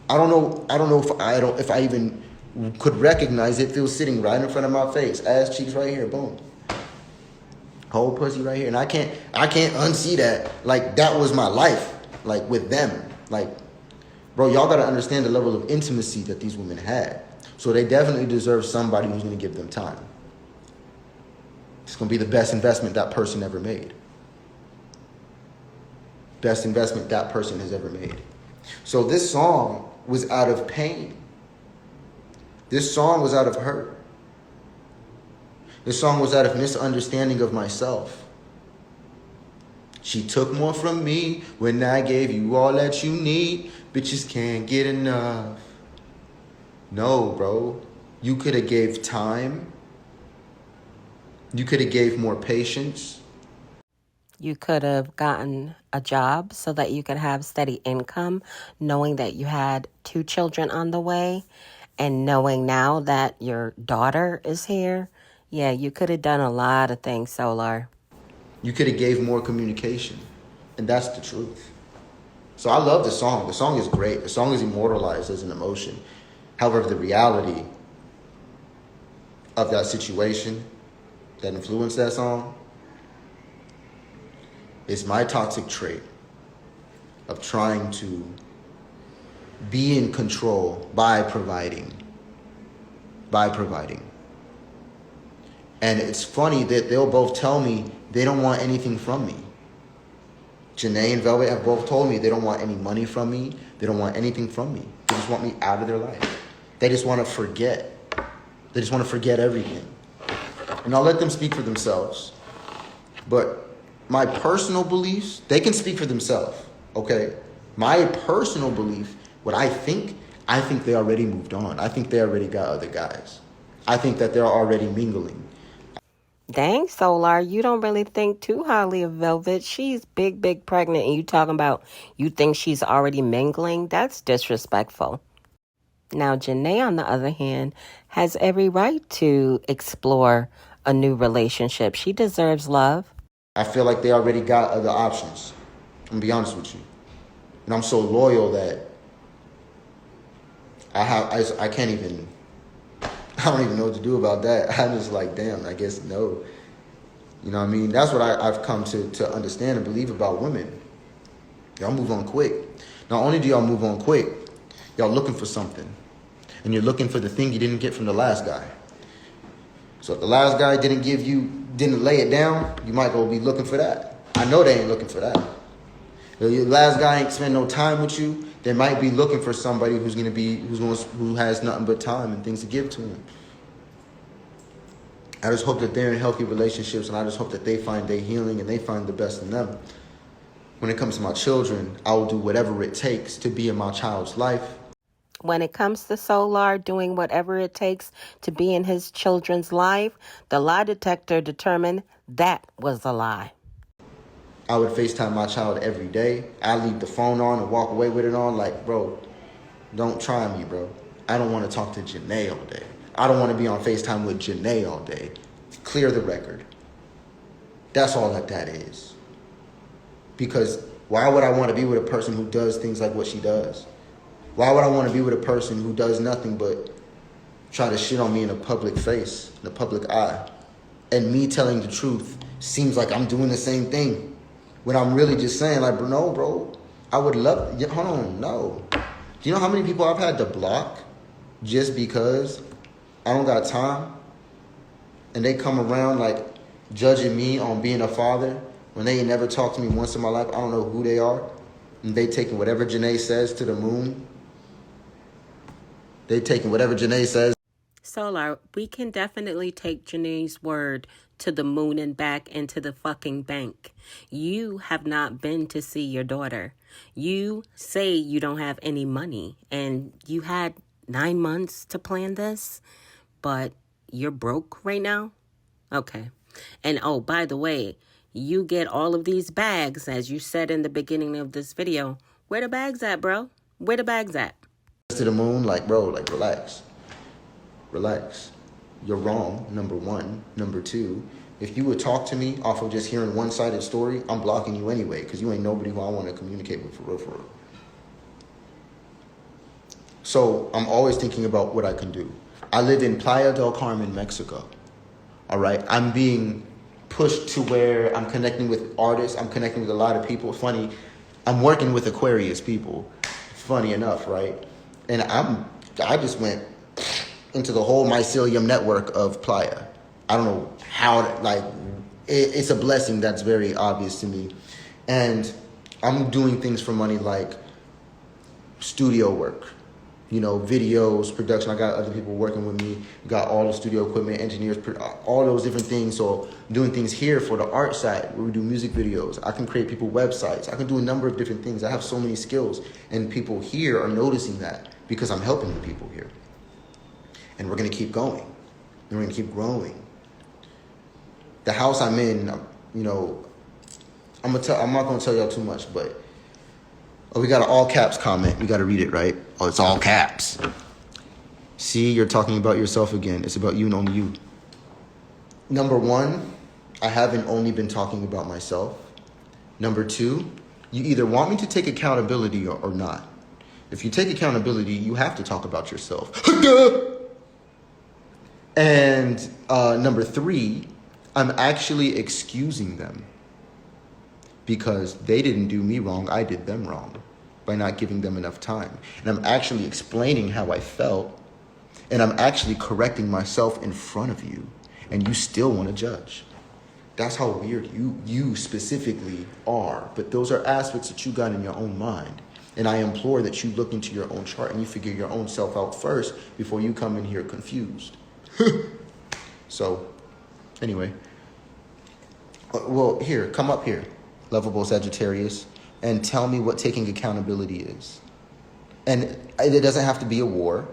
I don't know if I even could recognize it if it was sitting right in front of my face. Ass cheeks right here, boom. Whole pussy right here. And I can't unsee that. Like, that was my life. Like, with them. Like, bro, y'all gotta understand the level of intimacy that these women had. So they definitely deserve somebody who's gonna give them time. It's gonna be the best investment that person ever made. Best investment that person has ever made. So this song was out of pain. This song was out of hurt. This song was out of misunderstanding of myself. She took more from me when I gave you all that you need. Bitches can't get enough. No, bro. You could have gave time. You could have gave more patience. You could have gotten a job so that you could have steady income, knowing that you had 2 children on the way, and knowing now that your daughter is here. Yeah, you could have done a lot of things, Solar. You could have gave more communication. And that's the truth. So I love the song. The song is great. The song is immortalized as an emotion. However, the reality of that situation that influenced that song is my toxic trait of trying to be in control by providing. And it's funny that they'll both tell me they don't want anything from me. Janae and Velvet have both told me they don't want any money from me. They don't want anything from me. They just want me out of their life. They just want to forget. They just want to forget everything. And I'll let them speak for themselves. But my personal beliefs, they can speak for themselves, okay? My personal belief, what I think they already moved on. I think they already got other guys. I think that they're already mingling. Dang, Solar, you don't really think too highly of Velvet. She's big pregnant, and you talking about you think she's already mingling? That's disrespectful. Now, Janae, on the other hand, has every right to explore a new relationship. She deserves love. I feel like they already got other options. I'm gonna be honest with you. And I'm so loyal that I can't even, I don't even know what to do about that. I'm just like, damn, I guess no. You know what I mean? That's what I've come to understand and believe about women. Y'all move on quick. Not only do y'all move on quick, y'all looking for something. And you're looking for the thing you didn't get from the last guy. So if the last guy didn't lay it down, you might go be looking for that. I know they ain't looking for that. If the last guy ain't spend no time with you, they might be looking for somebody who has nothing but time and things to give to him. I just hope that they're in healthy relationships, and I just hope that they find their healing and they find the best in them. When it comes to my children, I will do whatever it takes to be in my child's life. When it comes to Solar doing whatever it takes to be in his children's life, the lie detector determined that was a lie. I would FaceTime my child every day. I leave the phone on and walk away with it on. Like, bro, don't try me, bro. I don't want to talk to Janae all day. I don't want to be on FaceTime with Janae all day. Clear the record. That's all that is. Because why would I want to be with a person who does things like what she does? Why would I want to be with a person who does nothing but try to shit on me in a public face, in a public eye? And me telling the truth seems like I'm doing the same thing. When I'm really just saying, like, no, bro, I would love, hold on, no. Do you know how many people I've had to block just because I don't got time? And they come around, like, judging me on being a father when they ain't never talked to me once in my life. I don't know who they are. And they taking whatever Janae says to the moon. They taking whatever Janae says. Solar, we can definitely take Janae's word to the moon and back and to the fucking bank. You have not been to see your daughter. You say you don't have any money, and you had 9 months to plan this, but you're broke right now? Okay. And oh, by the way, you get all of these bags, as you said in the beginning of this video. Where the bags at, bro? Where the bags at? To the moon, like, bro, like, relax. Relax. You're wrong, number one. Number two, if you would talk to me off of just hearing one-sided story, I'm blocking you anyway, because you ain't nobody who I want to communicate with for real. So I'm always thinking about what I can do. I live in Playa del Carmen, Mexico. All right? I'm being pushed to where I'm connecting with artists. I'm connecting with a lot of people. Funny, I'm working with Aquarius people. Funny enough, right? And I just went into the whole mycelium network of Playa. I don't know how, like, it's a blessing that's very obvious to me. And I'm doing things for money like studio work, you know, videos, production. I got other people working with me, got all the studio equipment, engineers, all those different things. So doing things here for the art side, where we do music videos. I can create people websites. I can do a number of different things. I have so many skills, and people here are noticing that because I'm helping the people here. And we're going to keep going. And we're going to keep growing. The house I'm in, you know, I'm not going to tell y'all too much, but we got an all caps comment. We got to read it, right? Oh, it's all caps. See, you're talking about yourself again. It's about you and only you. Number one, I haven't only been talking about myself. Number two, you either want me to take accountability or not. If you take accountability, you have to talk about yourself. And number three, I'm actually excusing them because they didn't do me wrong. I did them wrong by not giving them enough time. And I'm actually explaining how I felt, and I'm actually correcting myself in front of you. and you still want to judge. That's how weird you specifically are. But those are aspects that you got in your own mind. And I implore that you look into your own chart and you figure your own self out first before you come in here confused. So, anyway. Well, here, come up here, lovable Sagittarius, and tell me what taking accountability is. And it doesn't have to be a war.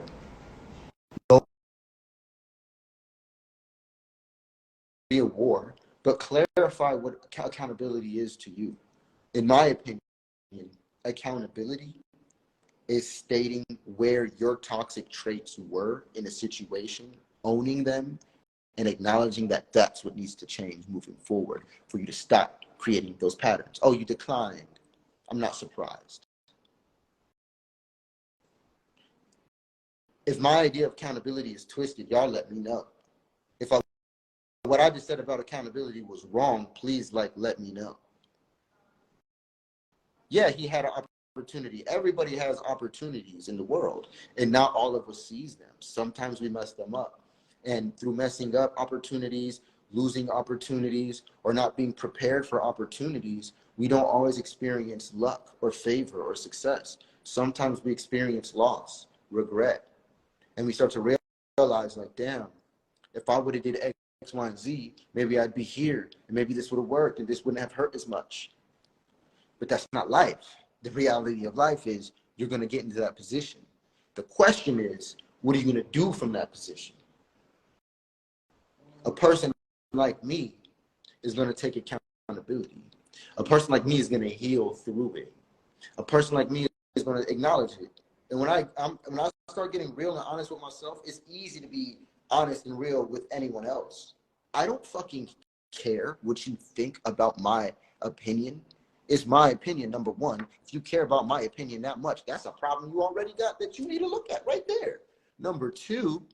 Be a war, but clarify what accountability is to you. In my opinion, accountability is stating where your toxic traits were in a situation, owning them, and acknowledging that that's what needs to change moving forward for you to stop creating those patterns. Oh, you declined. I'm not surprised. If my idea of accountability is twisted, y'all let me know. If what I just said about accountability was wrong, please let me know. Yeah, he had an opportunity. Everybody has opportunities in the world, and not all of us sees them. Sometimes we mess them up. And through messing up opportunities, losing opportunities, or not being prepared for opportunities, we don't always experience luck or favor or success. Sometimes we experience loss, regret, and we start to realize like, damn, if I would have did X, Y, and Z, maybe I'd be here, and maybe this would have worked, and this wouldn't have hurt as much. But that's not life. The reality of life is you're going to get into that position. The question is, what are you going to do from that position? A person like me is going to take accountability. A person like me is going to heal through it. A person like me is going to acknowledge it. And when I start getting real and honest with myself, it's easy to be honest and real with anyone else. I don't fucking care what you think about my opinion. It's my opinion, number one. If you care about my opinion that much, that's a problem you already got that you need to look at right there. Number two,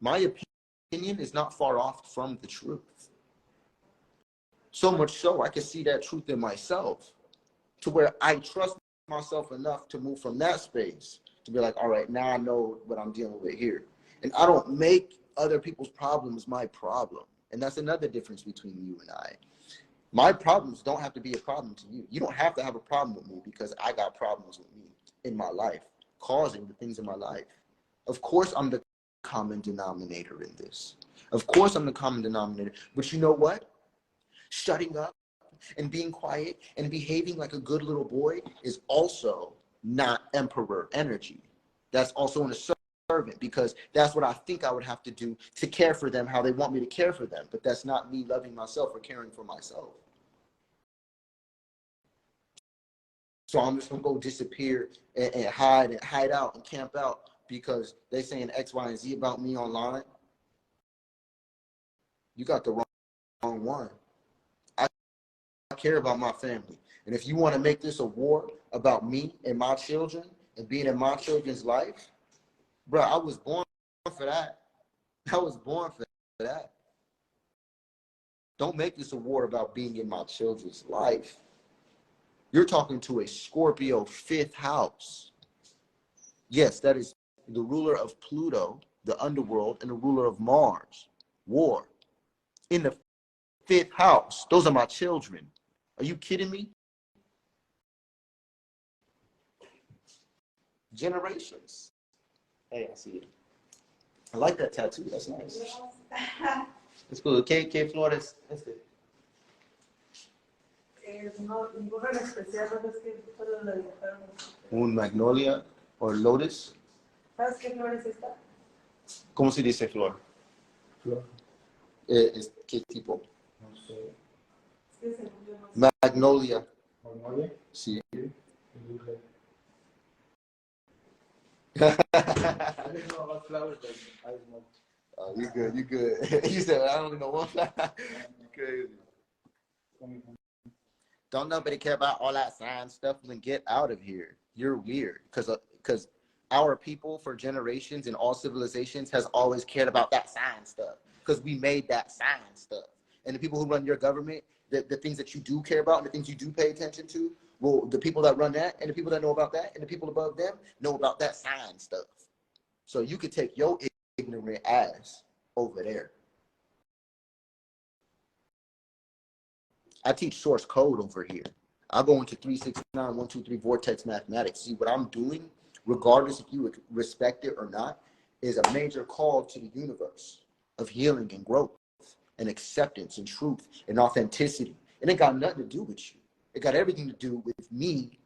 my opinion is not far off from the truth. So much so, I can see that truth in myself to where I trust myself enough to move from that space to be like, all right, now I know what I'm dealing with here. And I don't make other people's problems my problem. And that's another difference between you and I. My problems don't have to be a problem to you. You don't have to have a problem with me because I got problems with me in my life, causing the things in my life. Of course, I'm the common denominator in this. Of course, I'm the common denominator. But you know what? Shutting up and being quiet and behaving like a good little boy is also not emperor energy. That's also an servant, because that's what I think I would have to do to care for them how they want me to care for them. But that's not me loving myself or caring for myself. So I'm just gonna go disappear and hide out and camp out because they saying X, Y, and Z about me online. You got the wrong one. I care about my family. And if you want to make this a war about me and my children and being in my children's life, bro, I was born for that. I was born for that. Don't make this a war about being in my children's life. You're talking to a Scorpio 5th house. Yes, that is the ruler of Pluto, the underworld, and the ruler of Mars. War. In the 5th house. Those are my children. Are you kidding me? Generations. Hey, I see it. I like that tattoo. That's nice. It's cool. ¿Qué flores? Ninguno en especial, ¿no? Es que solo lo dibujaron. Un magnolia o lotus. ¿Sabes qué flor es esta? ¿Cómo se dice flor? Flor. ¿Qué tipo? No sé. Es que según yo no sé. Magnolia. ¿Magnolia? Sí. Dulce. I don't know about flowers, but I smoke. Oh, you good. You good. You said I only know one flower. You crazy. Don't nobody care about all that science stuff and get out of here. You're weird because our people for generations in all civilizations has always cared about that science stuff because we made that science stuff. And the people who run your government, the things that you do care about and the things you do pay attention to, well, the people that run that and the people that know about that and the people above them know about that science stuff. So you could take your ignorant ass over there. I teach source code over here. I go into 369, 1, 2, 3 vortex mathematics. See, what I'm doing, regardless if you respect it or not, is a major call to the universe of healing and growth and acceptance and truth and authenticity. And it got nothing to do with you. It got everything to do with me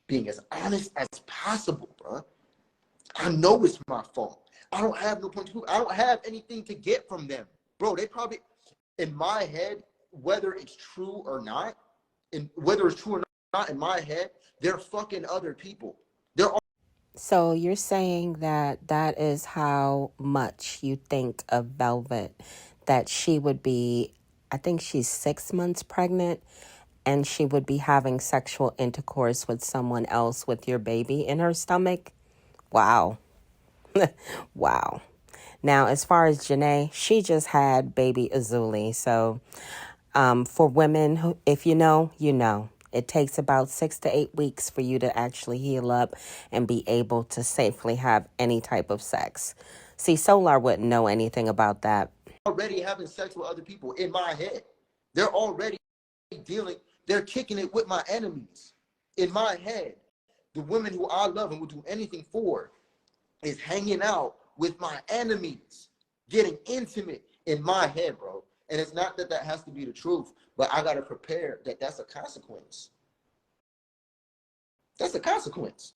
being as honest as possible, bro. I know it's my fault. I don't have no point to prove. I don't have anything to get from them. Bro, they probably, in my head, whether it's true or not, in my head, they're fucking other people. They're all. So you're saying that that is how much you think of Velvet, that she would be, I think she's 6 months pregnant, and she would be having sexual intercourse with someone else with your baby in her stomach? Wow. Wow. Now, as far as Janae, she just had baby Azuli. So for women, who, if you know, you know. It takes about 6 to 8 weeks for you to actually heal up and be able to safely have any type of sex. See, Solar wouldn't know anything about that. Already having sex with other people in my head. They're already they're kicking it with my enemies in my head. The women who I love and would do anything for is hanging out with my enemies, getting intimate in my head, bro. And it's not that that has to be the truth, but I got to prepare that that's a consequence. That's a consequence.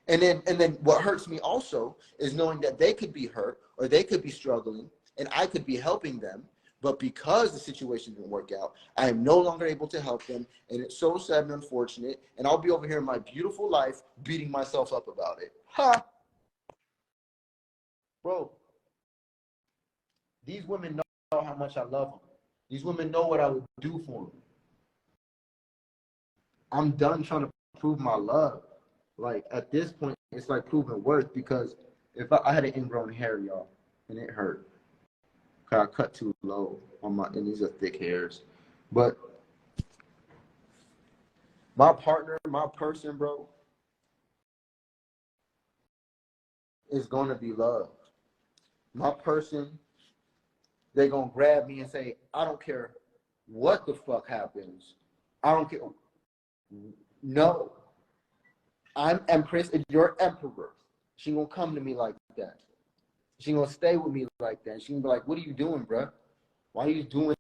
And then what hurts me also is knowing that they could be hurt or they could be struggling and I could be helping them. But because the situation didn't work out, I am no longer able to help them. And it's so sad and unfortunate. And I'll be over here in my beautiful life beating myself up about it. Ha! Bro, these women know how much I love them. These women know what I would do for them. I'm done trying to prove my love. Like, at this point, it's like proving worth, because if I had an ingrown hair, y'all, and it hurt. I cut too low on my, and these are thick hairs. But my partner, my person, bro, is going to be loved. My person, they're going to grab me and say, I don't care what the fuck happens. I don't care. No. I'm Empress and you're Emperor. She gonna come to me like that. She gonna stay with me like that. She gonna be like, what are you doing, bro? Why are you doing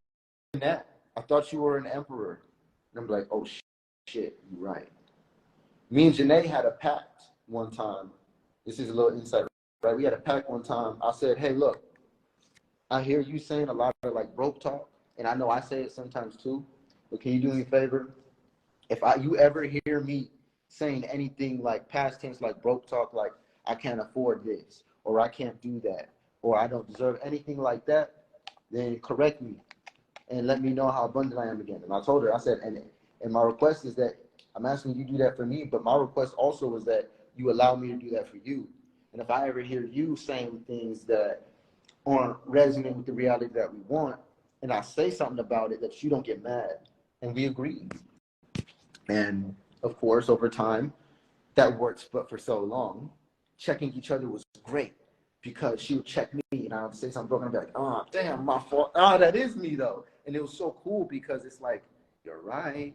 that? I thought you were an emperor. And I'm like, oh shit, you're right. Me and Janae had a pact one time. This is a little insight, right? We had a pact one time. I said, hey, look, I hear you saying a lot of like broke talk, and I know I say it sometimes too, but can you do me a favor? If you ever hear me saying anything like past tense, like broke talk, like I can't afford this, or I can't do that, or I don't deserve anything like that, then correct me and let me know how abundant I am again. And I told her, I said, and my request is that I'm asking you to do that for me, but my request also is that you allow me to do that for you. And if I ever hear you saying things that aren't resonant with the reality that we want, and I say something about it, that you don't get mad. And we agree. And of course, over time, that works, but for so long, checking each other was great, because she would check me and I would say something broken. I'd be like, oh, damn, my fault. Oh, that is me though. And it was so cool because it's like, you're right.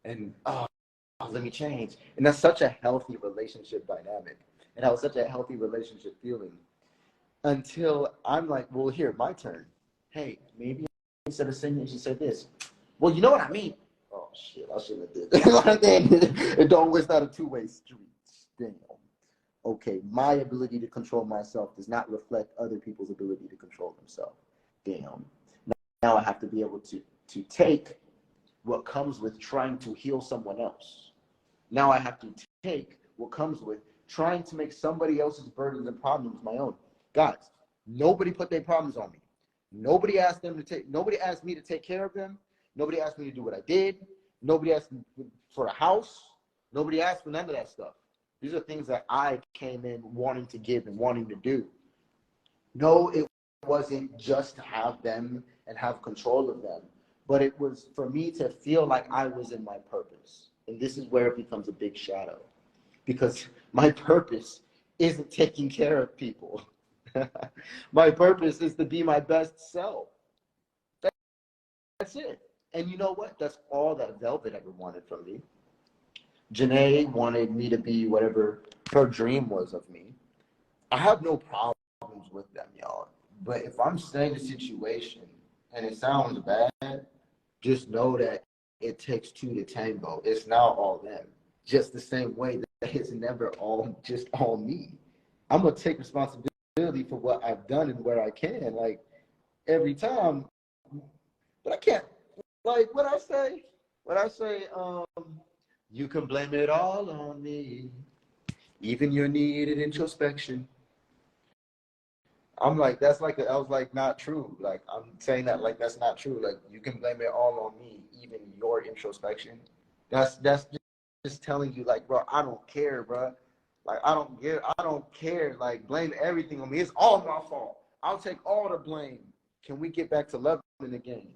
And oh, let me change. And that's such a healthy relationship dynamic. And that was such a healthy relationship feeling, until I'm like, well, here, my turn. Hey, maybe instead of saying it, she said this. Well, you know what I mean? Oh, shit, I shouldn't have did that. It don't, it's not a two-way street. Damn. Okay, my ability to control myself does not reflect other people's ability to control themselves. Damn. Now I have to be able to take what comes with trying to heal someone else. Now I have to take what comes with trying to make somebody else's burdens and problems my own. Guys, nobody put their problems on me. Nobody asked me to take care of them. Nobody asked me to do what I did. Nobody asked me for a house. Nobody asked for none of that stuff. These are things that I came in wanting to give and wanting to do. No, it wasn't just to have them and have control of them, but it was for me to feel like I was in my purpose. And this is where it becomes a big shadow, because my purpose isn't taking care of people. My purpose is to be my best self. that's it. And you know what? That's all that Velvet ever wanted from me. Janae wanted me to be whatever her dream was of me. I have no problems with them, y'all. But if I'm saying a situation and it sounds bad, just know that it takes two to tango. It's now all them. Just the same way that it's never all just all me. I'm gonna take responsibility for what I've done and where I can, like every time. But I can't. Like what I say, you can blame it all on me, even your needed introspection. I'm like, I was like, not true. Like, I'm saying that like that's not true. Like, you can blame it all on me, even your introspection. That's just telling you, like, bro, I don't care, bro. Like, I don't care. Like, blame everything on me. It's all my fault. I'll take all the blame. Can we get back to loving again?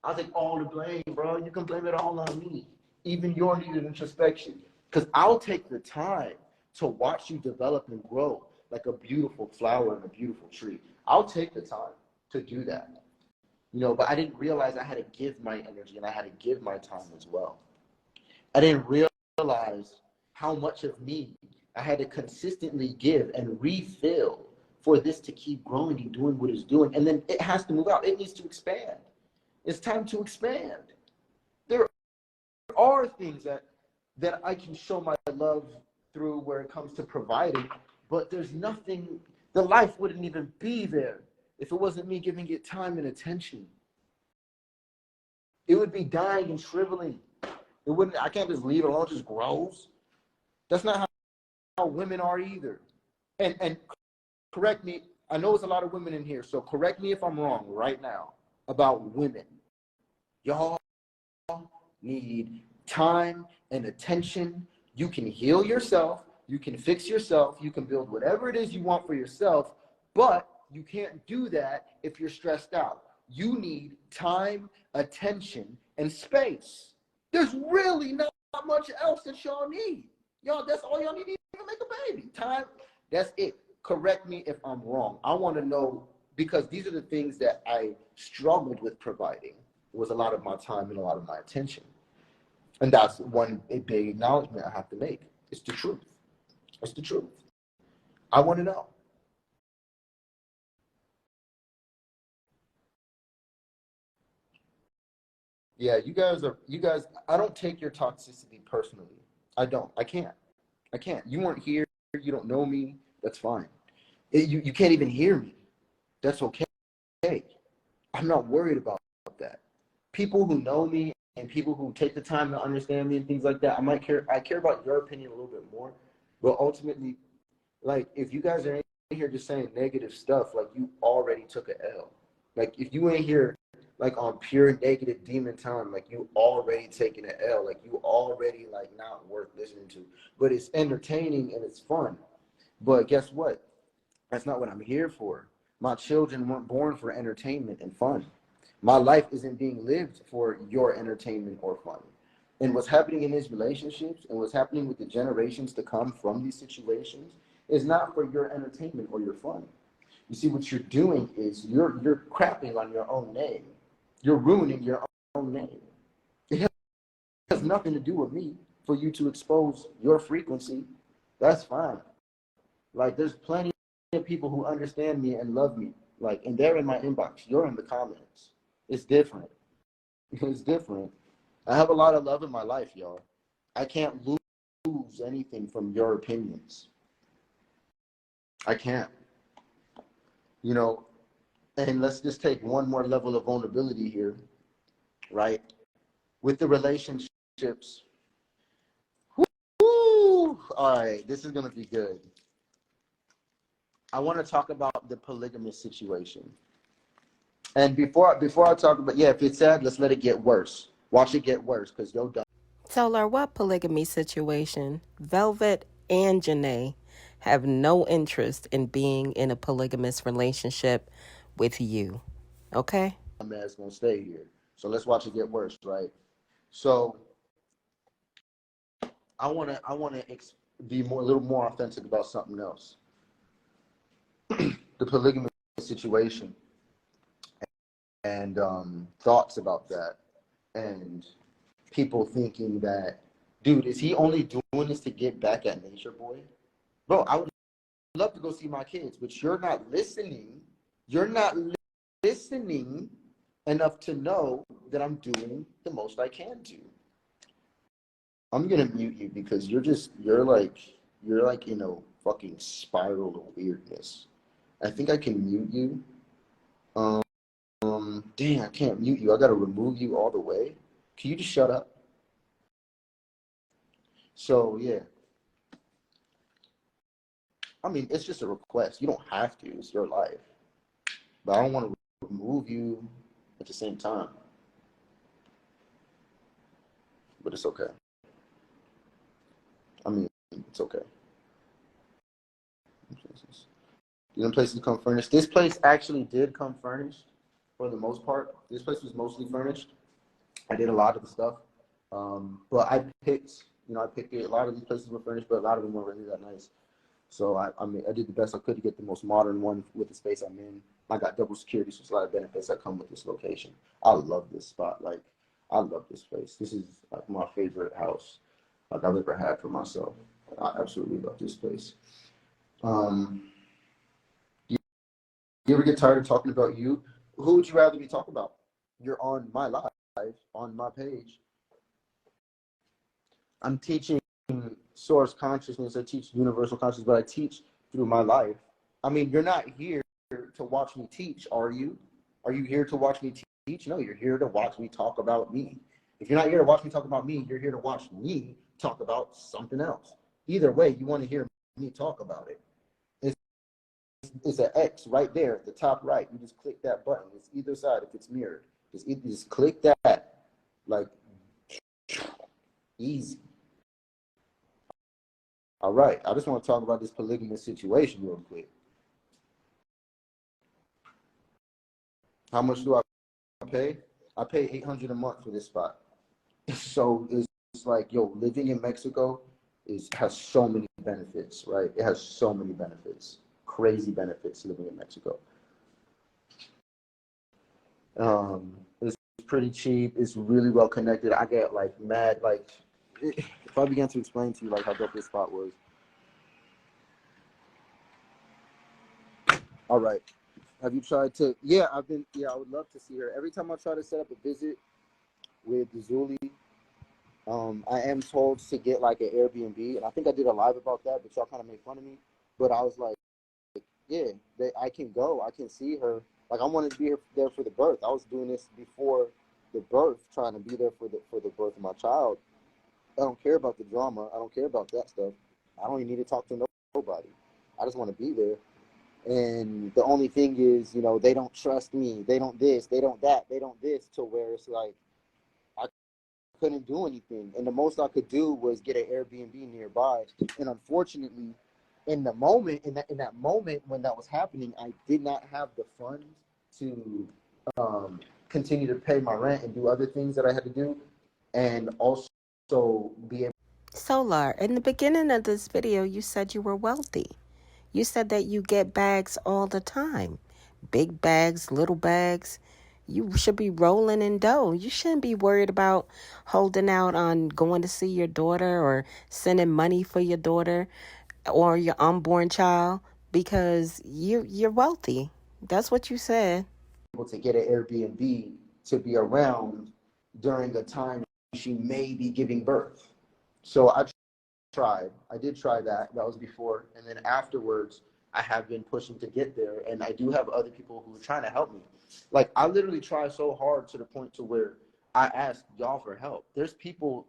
I'll take all the blame, bro. You can blame it all on me, even your needed introspection. Because I'll take the time to watch you develop and grow like a beautiful flower and a beautiful tree. I'll take the time to do that. But I didn't realize I had to give my energy and I had to give my time as well. I didn't realize how much of me I had to consistently give and refill for this to keep growing and doing what it's doing. And then it has to move out. It needs to expand. It's time to expand. There are things that I can show my love through where it comes to providing, but there's nothing, the life wouldn't even be there if it wasn't me giving it time and attention. It would be dying and shriveling. I can't just leave it alone, it just grows. That's not how women are either. And correct me, I know there's a lot of women in here, so correct me if I'm wrong right now about women. Y'all need time and attention. You can heal yourself. You can fix yourself. You can build whatever it is you want for yourself, but you can't do that if you're stressed out. You need time, attention, and space. There's really not much else that y'all need. Y'all, that's all y'all need to make a baby. Time, that's it. Correct me if I'm wrong. I want to know, because these are the things that I struggled with providing. It was a lot of my time and a lot of my attention. And that's a big acknowledgement I have to make. It's the truth. It's the truth. I want to know. Yeah, you guys, I don't take your toxicity personally. I don't. I can't. You weren't here. You don't know me. That's fine. You can't even hear me. That's okay. I'm not worried about that. People who know me and people who take the time to understand me and things like that, I care about your opinion a little bit more. But ultimately, like, if you guys are in here just saying negative stuff, like, you already took a L. Like, if you ain't here like on pure negative demon time, like, you already taking an L. Like, you already like not worth listening to. But it's entertaining and it's fun. But guess what? That's not what I'm here for. My children weren't born for entertainment and fun. My life isn't being lived for your entertainment or fun. And what's happening in these relationships and what's happening with the generations to come from these situations is not for your entertainment or your fun. You see, what you're doing is you're crapping on your own name. You're ruining your own name. It has nothing to do with me. For you to expose your frequency, that's fine. Like, there's plenty of people who understand me and love me. Like, and they're in my inbox. You're in the comments. It's different. It's different. I have a lot of love in my life, y'all. I can't lose anything from your opinions. I can't. And let's just take one more level of vulnerability here, right? With the relationships. Woo! All right, this is going to be good. I want to talk about the polygamous situation. And before I talk about, if it's sad, let's let it get worse. Watch it get worse, because you're done. Solar, what polygamy situation? Velvet and Janae have no interest in being in a polygamous relationship with you. Okay? My man's going to stay here. So let's watch it get worse, right? So I want to be a little more authentic about something else. The polygamous situation. and thoughts about that, and people thinking that, dude, is he only doing this to get back at Nature Boy? Bro, I would love to go see my kids, but you're not listening. You're not listening enough to know that I'm doing the most I can do. I'm gonna mute you because you're like in a fucking spiral of weirdness. I think I can mute you. Dang, I can't mute you. I gotta remove you all the way. Can you just shut up? So yeah, I mean, it's just a request. You don't have to. It's your life. But I don't want to remove you at the same time. But it's okay. I mean, it's okay. The places come furnished. This place actually did come furnished for the most part. This place was mostly furnished. I did a lot of the stuff. But I picked it. A lot of these places were furnished, but a lot of them weren't really that nice. So I mean, I did the best I could to get the most modern one with the space I'm in. I got double security, so there's a lot of benefits that come with this location. I love this spot. Like, I love this place. This is like my favorite house like I've ever had for myself. I absolutely love this place. You ever get tired of talking about you? Who would you rather be talking about? You're on my live, on my page. I'm teaching source consciousness. I teach universal consciousness, but I teach through my life. I mean, you're not here to watch me teach, are you? Are you here to watch me teach? No, you're here to watch me talk about me. If you're not here to watch me talk about me, you're here to watch me talk about something else. Either way, you want to hear me talk about it. It's an X right there at the top right. You just click that button. It's either side if it's mirrored. Just click that. Like, easy. All right. I just want to talk about this polygamous situation real quick. How much do I pay? I pay $800 a month for this spot. So it's like, yo, living in Mexico has so many benefits, right? It has so many benefits. Crazy benefits living in Mexico. It's pretty cheap. It's really well connected. I get like mad, like if I began to explain to you like how dope this spot was. All right. Have you tried to? Yeah, I would love to see her. Every time I try to set up a visit with Zuli, I am told to get like an Airbnb, and I think I did a live about that, but y'all kind of made fun of me. But I was like, yeah, I can go. I can see her. Like, I wanted to be there for the birth. I was doing this before the birth, trying to be there for the birth of my child. I don't care about the drama. I don't care about that stuff. I don't even need to talk to nobody. I just want to be there. And the only thing is, they don't trust me. They don't this. They don't that. They don't this. To where it's like, I couldn't do anything. And the most I could do was get an Airbnb nearby. And unfortunately, in that moment when that was happening, I did not have the funds to continue to pay my rent and do other things that I had to do, and also be able. Solar, in the beginning of this video, you said you were wealthy. You said that you get bags all the time. Big bags, little bags. You should be rolling in dough. You shouldn't be worried about holding out on going to see your daughter or sending money for your daughter or your unborn child because you're wealthy. That's what you said. Able to get an Airbnb to be around during a time she may be giving birth. So I did try that. That was before. And then afterwards, I have been pushing to get there. And I do have other people who are trying to help me. Like, I literally try so hard to the point to where I ask y'all for help. There's people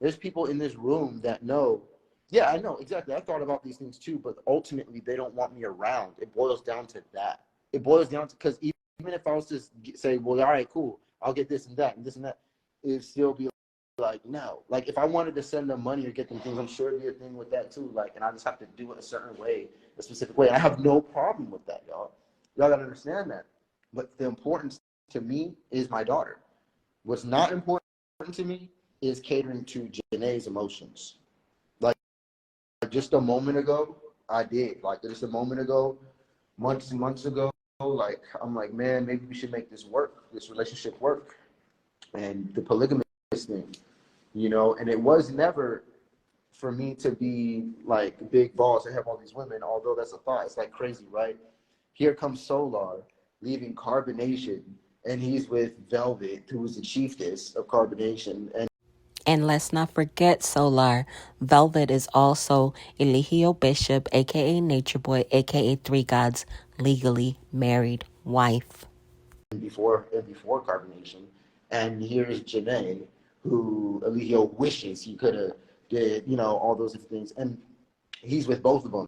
in this room that know. Yeah, I know, exactly. I thought about these things too, but ultimately they don't want me around. It boils down to that. It boils down to, because even if I was to say, well, all right, cool, I'll get this and that and this and that, it'd still be like, no. Like, if I wanted to send them money or get them things, I'm sure it'd be a thing with that too. Like, and I just have to do it a certain way, a specific way. And I have no problem with that, y'all. Y'all gotta understand that. But the importance to me is my daughter. What's not important to me is catering to Janae's emotions. Like just a moment ago, I did. Like just a moment ago, months ago, like I'm like, man, maybe we should make this work, this relationship work, and the polygamous thing, and it was never for me to be like big boss and have all these women, although that's a thought. It's like crazy, right? Here comes Solar leaving Carbonation, and he's with Velvet, who is the chiefess of Carbonation. And let's not forget Solar. Velvet is also Eligio Bishop, aka Nature Boy, aka Three Gods, legally married wife. Before Carbonation. And here's Janae, who Eligio wishes he could have did, all those things. And he's with both of them.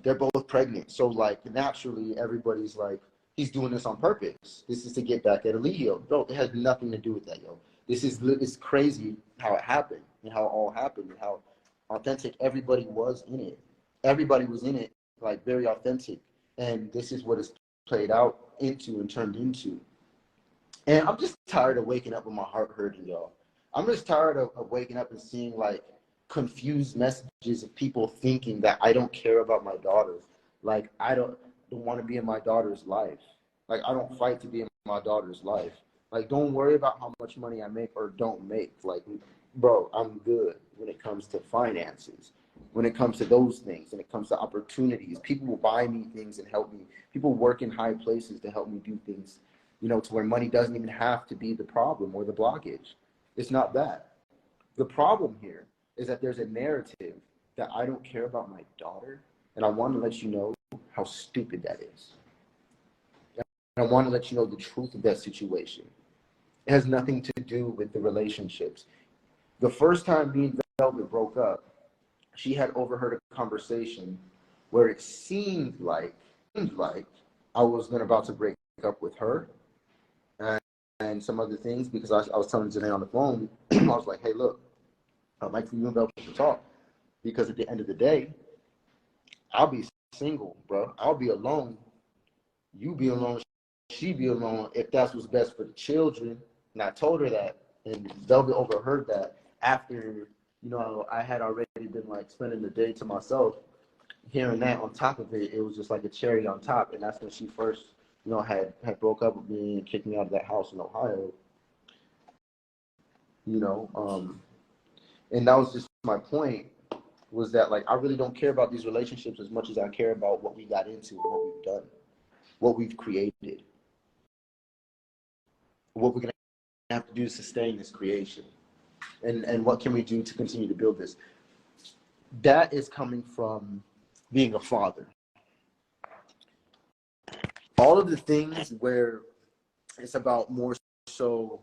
They're both pregnant. So like naturally everybody's like, he's doing this on purpose. This is to get back at Eligio. No, it has nothing to do with that, yo. It's crazy how it happened and how it all happened and how authentic everybody was in it. Everybody was in it, like very authentic. And this is what it's played out into and turned into. And I'm just tired of waking up with my heart hurting, y'all. I'm just tired of waking up and seeing like confused messages of people thinking that I don't care about my daughters. Like I don't want to be in my daughter's life. Like I don't fight to be in my daughter's life. Like don't worry about how much money I make or don't make. Like, bro, I'm good when it comes to finances. When it comes to those things, when it comes to opportunities, people will buy me things and help me. People work in high places to help me do things, to where money doesn't even have to be the problem or the blockage. It's not that. The problem here is that there's a narrative that I don't care about my daughter, and I want to let you know how stupid that is. And I want to let you know the truth of that situation. It has nothing to do with the relationships. The first time me and Velvet broke up, she had overheard a conversation where it seemed like I was about to break up with her and some other things, because I was telling Janae on the phone, I was like, hey, look, I'd like for you and Velvet to talk, because at the end of the day, I'll be single, bro. I'll be alone. You be alone. She be alone, if that's what's best for the children. And I told her that, and Velvet overheard that after, I had already been like spending the day to myself. Hearing that on top of it, it was just like a cherry on top. And that's when she first, had broke up with me and kicked me out of that house in Ohio. And that was just my point, was that like I really don't care about these relationships as much as I care about what we got into and what we've done, what we've created, what we're gonna have to do to sustain this creation, and what can we do to continue to build this. That is coming from being a father. All of the things where it's about more so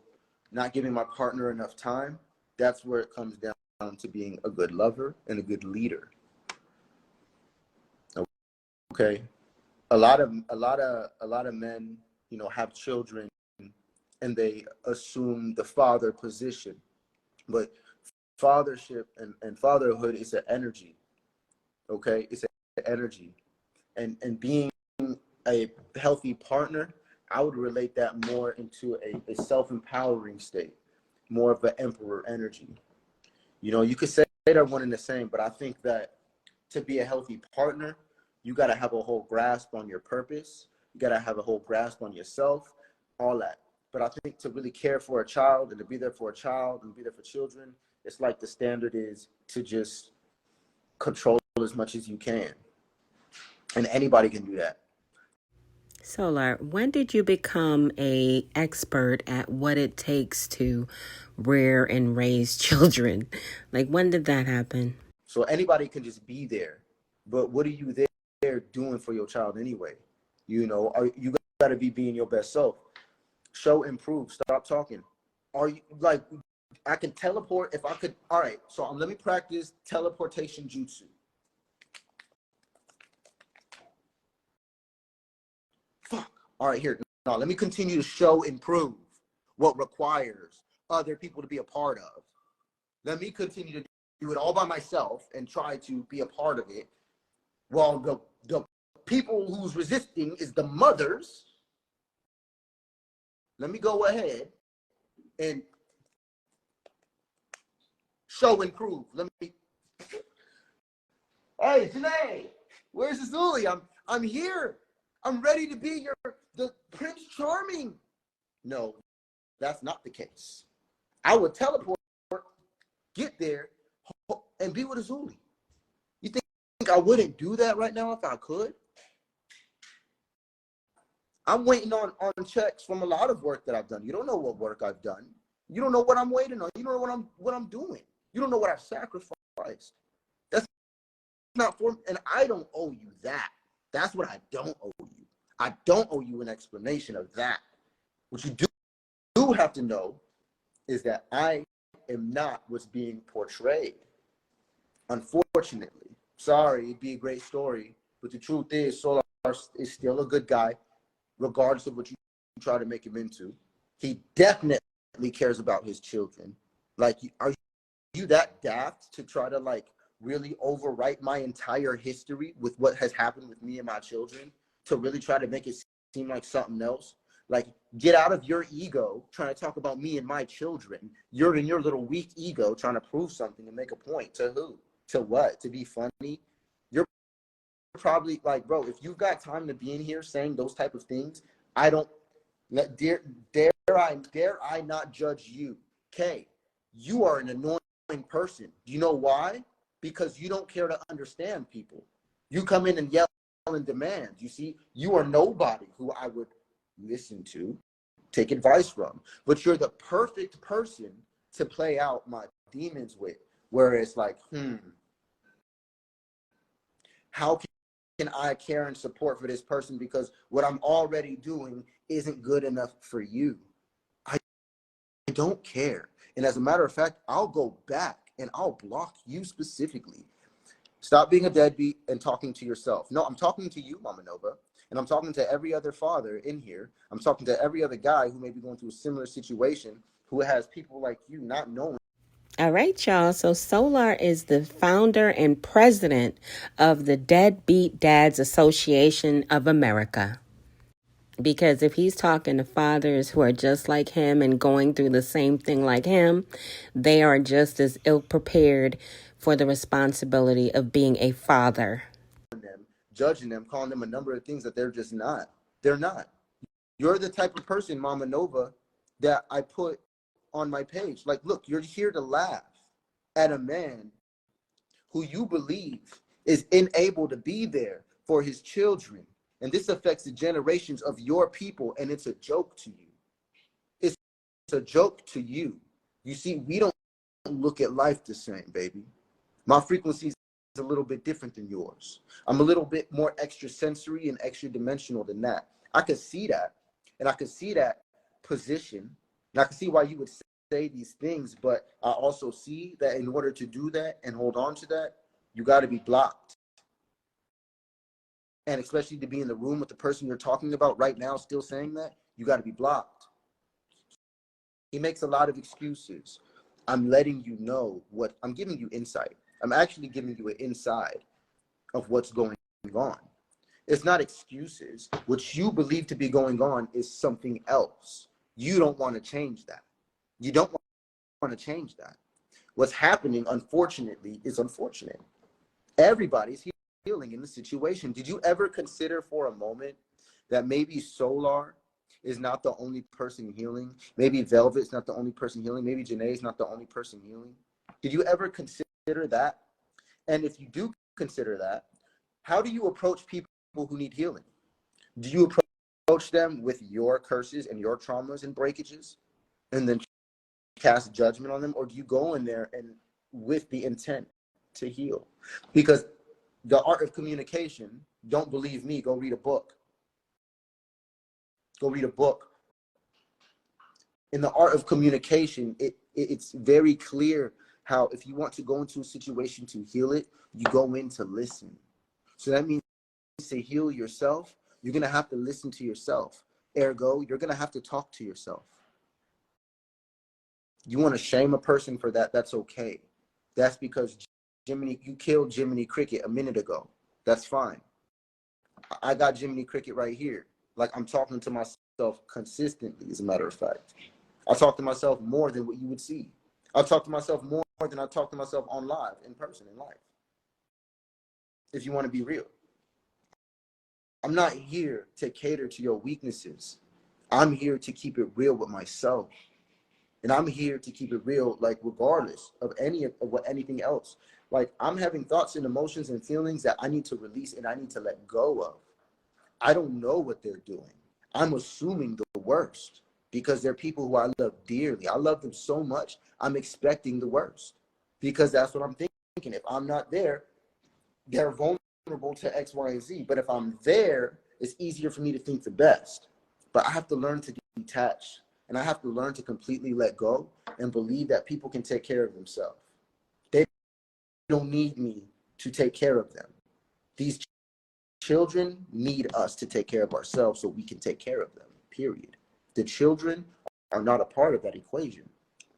not giving my partner enough time, that's where it comes down to being a good lover and a good leader. Okay, a lot of men, have children and they assume the father position, but fathership and fatherhood is an energy. Okay, it's an energy, and being a healthy partner, I would relate that more into a self-empowering state, more of an emperor energy. You could say they're one and the same, but I think that to be a healthy partner, you got to have a whole grasp on your purpose. You got to have a whole grasp on yourself, all that. But I think to really care for a child and to be there for a child and be there for children, it's like the standard is to just control as much as you can. And anybody can do that. Solar, when did you become an expert at what it takes to rear and raise children? Like, when did that happen? So anybody can just be there. But what are you there doing for your child anyway? You got to be being your best self. Show, improve, stop talking. Are you like, I can teleport if I could. All right, so let me practice teleportation jutsu. Fuck. All right, here. No, let me continue to show, improve what requires other people to be a part of. Let me continue to do it all by myself and try to be a part of it, while the people who's resisting is the mothers. Let me go ahead and show and prove. Let me. Hey, Janae, where's Azuli? I'm here. I'm ready to be the Prince Charming. No, that's not the case. I would teleport, get there, and be with Azuli. You think I wouldn't do that right now if I could? I'm waiting on checks from a lot of work that I've done. You don't know what work I've done. You don't know what I'm waiting on. You don't know what I'm doing. You don't know what I've sacrificed. That's not for me, and I don't owe you that. That's what I don't owe you. I don't owe you an explanation of that. What you do have to know is that I am not what's being portrayed. Unfortunately, sorry, it'd be a great story, but the truth is, Solar is still a good guy, regardless of what you try to make him into. He definitely cares about his children. Like, are you that daft to try to like really overwrite my entire history with what has happened with me and my children to really try to make it seem like something else? Like, get out of your ego trying to talk about me and my children. You're in your little weak ego trying to prove something and make a point. To who? To what? To be funny? You're probably like, bro, if you've got time to be in here saying those type of things, I don't dare I not judge you. Okay, you are an annoying person. Do you know why? Because you don't care to understand people. You come in and yell and demand. You see, you are nobody who I would listen to, take advice from. But you're the perfect person to play out my demons with, where it's like, how can I care and support for this person because what I'm already doing isn't good enough for you? I don't care. And as a matter of fact, I'll go back and I'll block you specifically. Stop being a deadbeat and talking to yourself. No, I'm talking to you, Mama Nova. And I'm talking to every other father in here. I'm talking to every other guy who may be going through a similar situation, who has people like you not knowing. All right, y'all. So Solar is the founder and president of the Deadbeat Dads Association of America. Because if he's talking to fathers who are just like him and going through the same thing like him, they are just as ill-prepared for the responsibility of being a father. Judging them, calling them a number of things that they're just not. They're not. You're the type of person, Mama Nova, that I put on my page. Like, look, you're here to laugh at a man who you believe is unable to be there for his children. And this affects the generations of your people, and it's a joke to you. It's a joke to you. You see, we don't look at life the same, baby. My frequency is a little bit different than yours. I'm a little bit more extrasensory and extra dimensional than that. I could see that, and I could see that position, and I could see why you would say these things, but I also see that in order to do that and hold on to that, you got to be blocked. And especially to be in the room with the person you're talking about right now still saying that, you got to be blocked. He makes a lot of excuses. I'm letting you know what, I'm giving you insight. I'm actually giving you an inside of what's going on. It's not excuses. What you believe to be going on is something else. You don't want to change that. You don't want to change that. What's happening, unfortunately, is unfortunate. Everybody's healing in the situation. Did you ever consider for a moment that maybe Solar is not the only person healing? Maybe Velvet's not the only person healing. Maybe Janae's not the only person healing. Did you ever consider that? And if you do consider that, how do you approach people who need healing? Do you approach them with your curses and your traumas and breakages and then cast judgment on them? Or do you go in there and with the intent to heal? Because the art of communication, don't believe me, go read a book. Go read a book. In the art of communication, it's very clear how if you want to go into a situation to heal it, you go in to listen. So that means to heal yourself, you're going to have to listen to yourself. Ergo, you're going to have to talk to yourself. You want to shame a person for that, that's okay. That's because you killed Jiminy Cricket a minute ago. That's fine. I got Jiminy Cricket right here. Like, I'm talking to myself consistently, as a matter of fact. I talk to myself more than what you would see. I talk to myself more than I talk to myself on live, in person, in life. If you want to be real. I'm not here to cater to your weaknesses. I'm here to keep it real with myself. And I'm here to keep it real, like regardless of anything else. Like I'm having thoughts and emotions and feelings that I need to release and I need to let go of. I don't know what they're doing. I'm assuming the worst because they're people who I love dearly. I love them so much. I'm expecting the worst because that's what I'm thinking. If I'm not there, they're vulnerable to X, Y, and Z. But if I'm there, it's easier for me to think the best. But I have to learn to detach, and I have to learn to completely let go and believe that people can take care of themselves. They don't need me to take care of them. These children need us to take care of ourselves so we can take care of them, period. The children are not a part of that equation.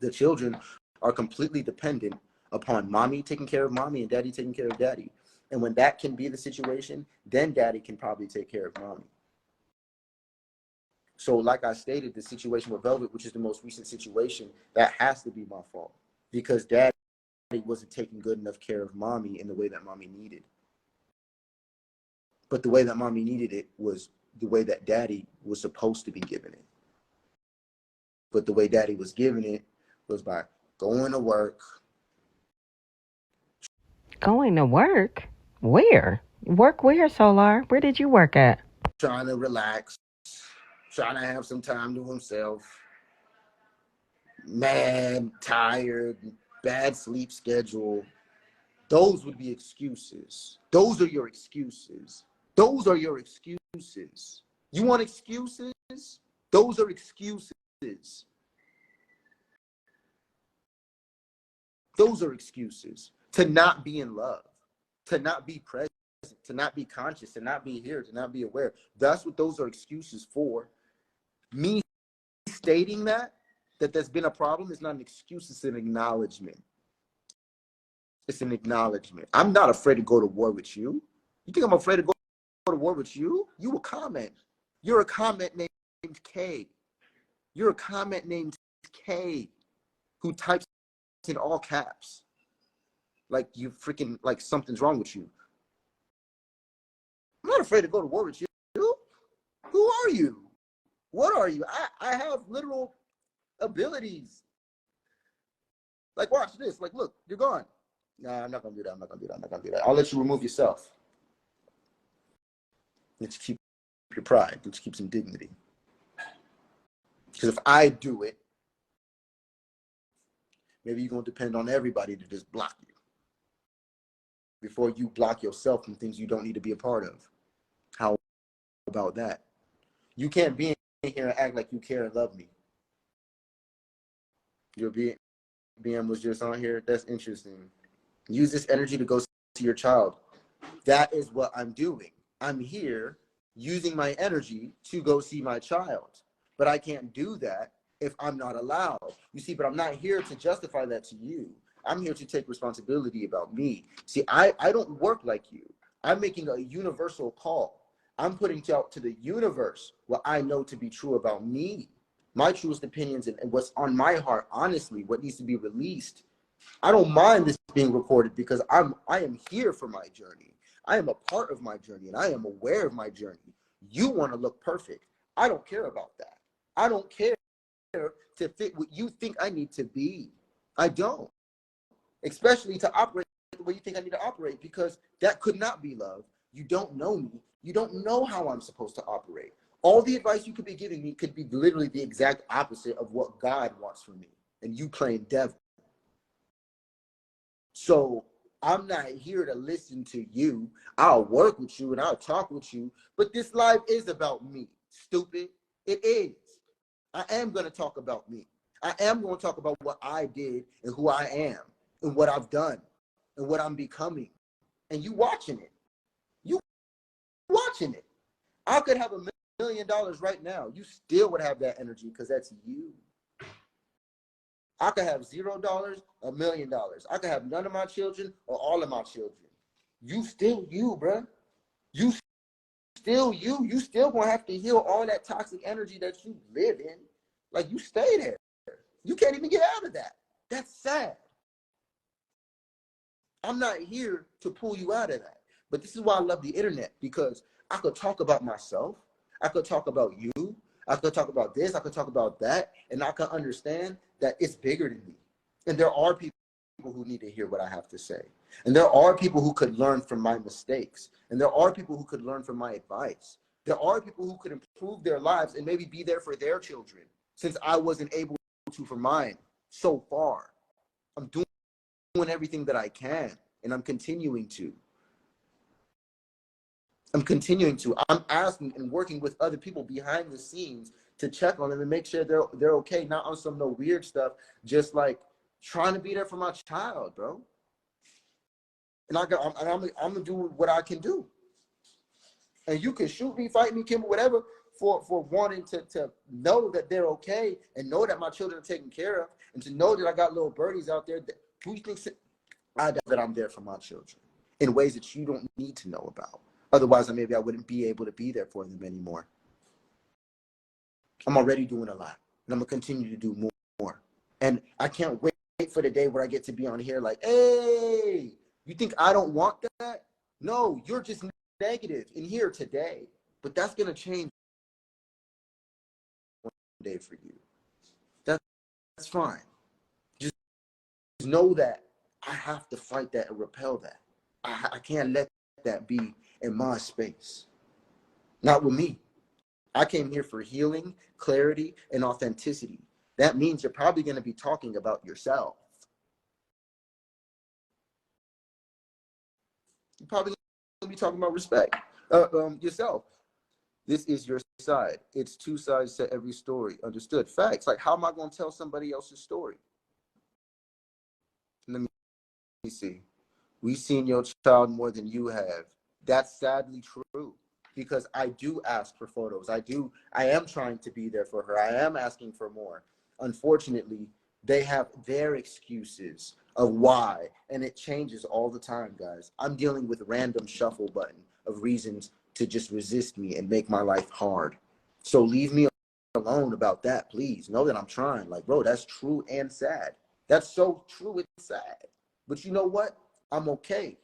The children are completely dependent upon mommy taking care of mommy and daddy taking care of daddy. And when that can be the situation, then daddy can probably take care of mommy. So like I stated, the situation with Velvet, which is the most recent situation, that has to be my fault because daddy wasn't taking good enough care of mommy in the way that mommy needed. But the way that mommy needed it was the way that daddy was supposed to be giving it. But the way daddy was giving it was by going to work. Going to work? Where? Work where, Solar? Where did you work at? Trying to relax, trying to have some time to himself. Mad, tired, bad sleep schedule. Those would be excuses. Those are your excuses. Those are your excuses. You want excuses? Those are excuses. Those are excuses to not be in love, to not be present, to not be conscious, to not be here, to not be aware. That's what those are excuses for. Me stating that there's been a problem is not an excuse, it's an acknowledgement. It's an acknowledgement. I'm not afraid to go to war with you. You think I'm afraid to go to war with you? You a comment. You're a comment named K. You're a comment named K who types in all caps. Like you freaking, like something's wrong with you. I'm not afraid to go to war with you. Who are you? What are you? I have literal abilities. Like, watch this. Like, look, you're gone. Nah, I'm not gonna do that. I'm not gonna do that. I'm not gonna do that. I'll let you remove yourself. Let's keep your pride. Let's keep some dignity. Because if I do it, maybe you're gonna depend on everybody to just block you before you block yourself from things you don't need to be a part of. How about that? You can't be in here and act like you care and love me. Your BM was just on here. That's interesting. Use this energy to go see your child. That is what I'm doing. I'm here using my energy to go see my child. But I can't do that if I'm not allowed. You see, but I'm not here to justify that to you. I'm here to take responsibility about me. See, I don't work like you. I'm making a universal call. I'm putting out to the universe what I know to be true about me, my truest opinions and what's on my heart, honestly, what needs to be released. I don't mind this being recorded because I am here for my journey. I am a part of my journey and I am aware of my journey. You want to look perfect. I don't care about that. I don't care to fit what you think I need to be. I don't. Especially to operate the way you think I need to operate, because that could not be love. You don't know me. You don't know how I'm supposed to operate. All the advice you could be giving me could be literally the exact opposite of what God wants from me. And you playing devil. So I'm not here to listen to you. I'll work with you and I'll talk with you. But this live is about me, stupid. It is. I am going to talk about me. I am going to talk about what I did and who I am and what I've done and what I'm becoming. And you watching it. You watching it. I could have $1 million right now. You still would have that energy because that's you. I could have $0, $1 million. I could have none of my children or all of my children. You still you, bro. You still you. You still gonna have to heal all that toxic energy that you live in. Like, you stay there. You can't even get out of that. That's sad. I'm not here to pull you out of that. But this is why I love the internet, because I could talk about myself. I could talk about you. I could talk about this. I could talk about that. And I could understand that it's bigger than me. And there are people who need to hear what I have to say. And there are people who could learn from my mistakes. And there are people who could learn from my advice. There are people who could improve their lives and maybe be there for their children, since I wasn't able to for mine so far. I'm doing everything that I can, and I'm continuing to. I'm asking and working with other people behind the scenes to check on them and make sure they're okay, not on some no weird stuff, just like trying to be there for my child, bro. And I'm gonna do what I can do. And you can shoot me, fight me, kill me, whatever, for wanting to know that they're okay and know that my children are taken care of, and to know that I got little birdies out there that who thinks that I'm there for my children in ways that you don't need to know about. Otherwise, maybe I wouldn't be able to be there for them anymore. I'm already doing a lot, and I'm gonna continue to do more. And I can't wait for the day where I get to be on here like, hey, you think I don't want that? No, you're just negative in here today, but that's gonna change one day for you. That's fine. Just know that I have to fight that and repel that. I can't let that be in my space. Not with me. I came here for healing, clarity, and authenticity. That means you're probably going to be talking about yourself. You're probably going to be talking about respect, yourself. This is your side. It's two sides to every story. Understood? Facts. Like, how am I going to tell somebody else's story? Let me see. We've seen your child more than you have. That's sadly true, because I do ask for photos. I am trying to be there for her. I am asking for more. Unfortunately, they have their excuses of why, and it changes all the time, guys. I'm dealing with random shuffle button of reasons to just resist me and make my life hard. So leave me alone about that, please. Know that I'm trying. Like, bro, that's true and sad. That's so true and sad. But you know what? I'm okay,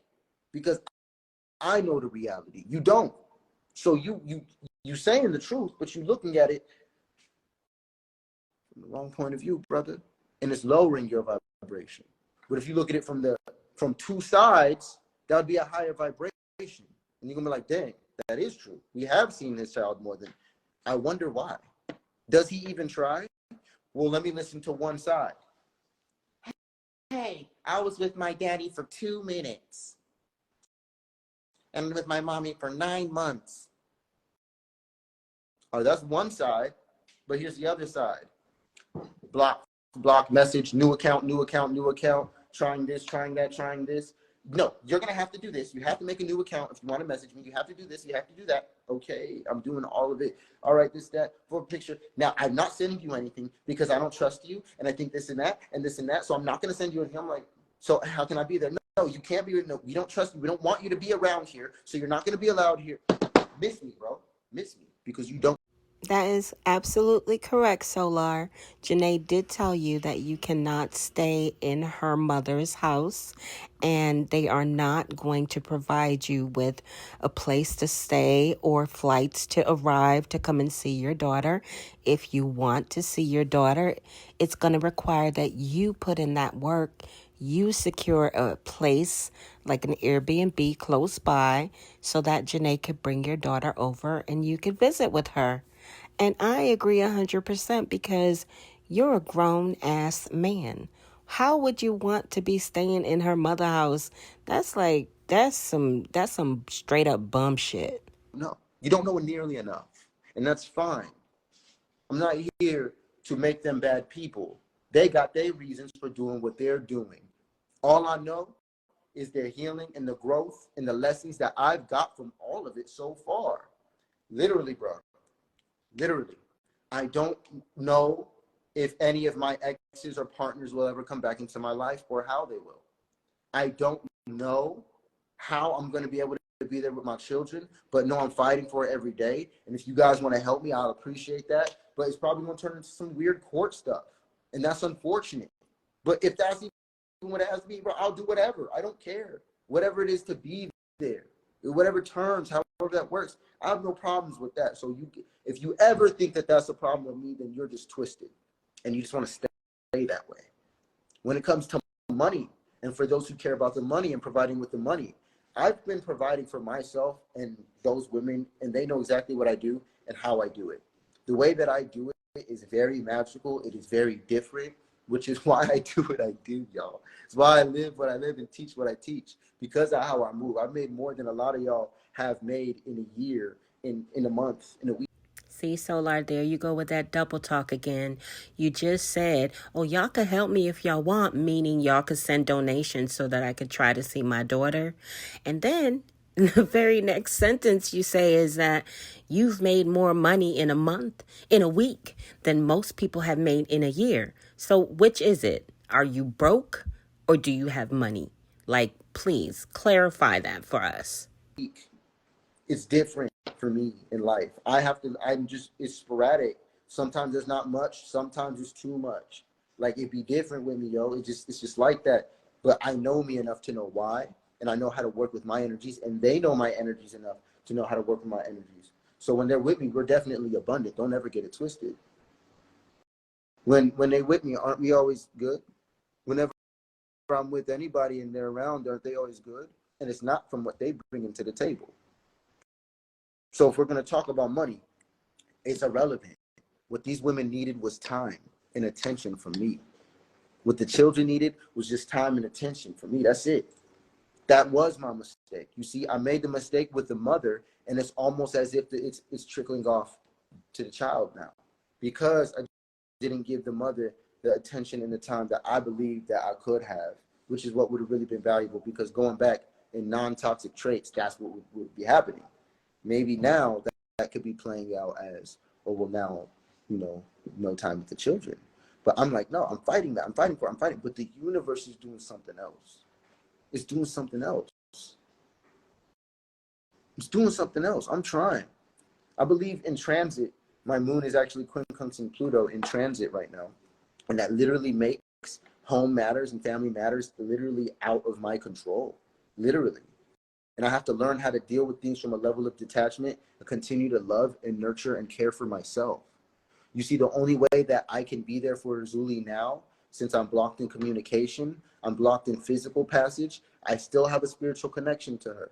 because I know the reality. You don't. So you saying the truth, but you looking at it from the wrong point of view, brother. And it's lowering your vibration. But if you look at it from two sides, that would be a higher vibration. And you're gonna be like, dang, that is true. We have seen his child more than. I wonder why. Does he even try? Well, let me listen to one side. Hey, I was with my daddy for 2 minutes. And with my mommy for 9 months. Oh, that's one side. But here's the other side. Block message, new account, trying this, trying that, trying this. No, you're going to have to do this. You have to make a new account if you want to message me. You have to do this. You have to do that. Okay, I'm doing all of it. All right, this, that, for a picture. Now, I'm not sending you anything because I don't trust you, and I think this and that, and this and that. So I'm not going to send you anything. I'm like, so how can I be there? No, you can't be. No, we don't trust you. We don't want you to be around here, so you're not going to be allowed here. Miss me, bro. Miss me, because you don't. That is absolutely correct, Solar. Janae did tell you that you cannot stay in her mother's house, and they are not going to provide you with a place to stay or flights to arrive to come and see your daughter. If you want to see your daughter, it's going to require that you put in that work. You secure a place like an Airbnb close by so that Janae could bring your daughter over and you could visit with her. And I agree 100% because you're a grown ass man. How would you want to be staying in her mother house? That's some straight up bum shit. No, you don't know it nearly enough, and that's fine. I'm not here to make them bad people. They got their reasons for doing what they're doing. All I know is their healing and the growth and the lessons that I've got from all of it so far. Literally, bro. Literally. I don't know if any of my exes or partners will ever come back into my life or how they will. I don't know how I'm going to be able to be there with my children, but no, I'm fighting for it every day. And if you guys want to help me, I'll appreciate that. But it's probably going to turn into some weird court stuff. And that's unfortunate. But if that's even what it has to be, bro, I'll do whatever. I don't care. Whatever it is to be there. whatever terms, however that works. I have no problems with that. So if you ever think that that's a problem with me, then you're just twisted, and you just want to stay that way. When it comes to money, and for those who care about the money and providing with the money, I've been providing for myself and those women, and they know exactly what I do and how I do it. The way that I do it is very magical. It is very different, which is why I do what I do, y'all. It's why I live what I live and teach what I teach, because of how I move. I've made more than a lot of y'all have made in a year, in a month, in a week. See, Solar, there you go with that double talk again. You just said, oh, y'all could help me if y'all want, meaning y'all could send donations so that I could try to see my daughter. And then the very next sentence you say is that you've made more money in a month, in a week, than most people have made in a year. So which is it? Are you broke or do you have money? Like, please clarify that for us. It's different for me in life. It's sporadic. Sometimes there's not much. Sometimes it's too much. Like, it'd be different with me, yo. It's just like that. But I know me enough to know why, and I know how to work with my energies, and they know my energies enough to know how to work with my energies. So when they're with me, we're definitely abundant. Don't ever get it twisted. When they with me, aren't we always good? Whenever I'm with anybody and they're around, aren't they always good? And it's not from what they bring into the table. So if we're going to talk about money, it's irrelevant. What these women needed was time and attention from me. What the children needed was just time and attention from me. That's it. That was my mistake. You see, I made the mistake with the mother, and it's almost as if it's trickling off to the child now, because I didn't give the mother the attention and the time that I believed that I could have, which is what would have really been valuable, because going back in non-toxic traits, that's what would be happening. Maybe now that could be playing out as, oh, well, now, no time with the children. But I'm like, no, I'm fighting that. I'm fighting. But the universe is doing something else. It's doing something else. It's doing something else. I'm trying. I believe in transit. My moon is actually quincunxing Pluto in transit right now. And that literally makes home matters and family matters literally out of my control. Literally. And I have to learn how to deal with things from a level of detachment and continue to love and nurture and care for myself. You see, the only way that I can be there for Zuli now, since I'm blocked in communication, I'm blocked in physical passage, I still have a spiritual connection to her.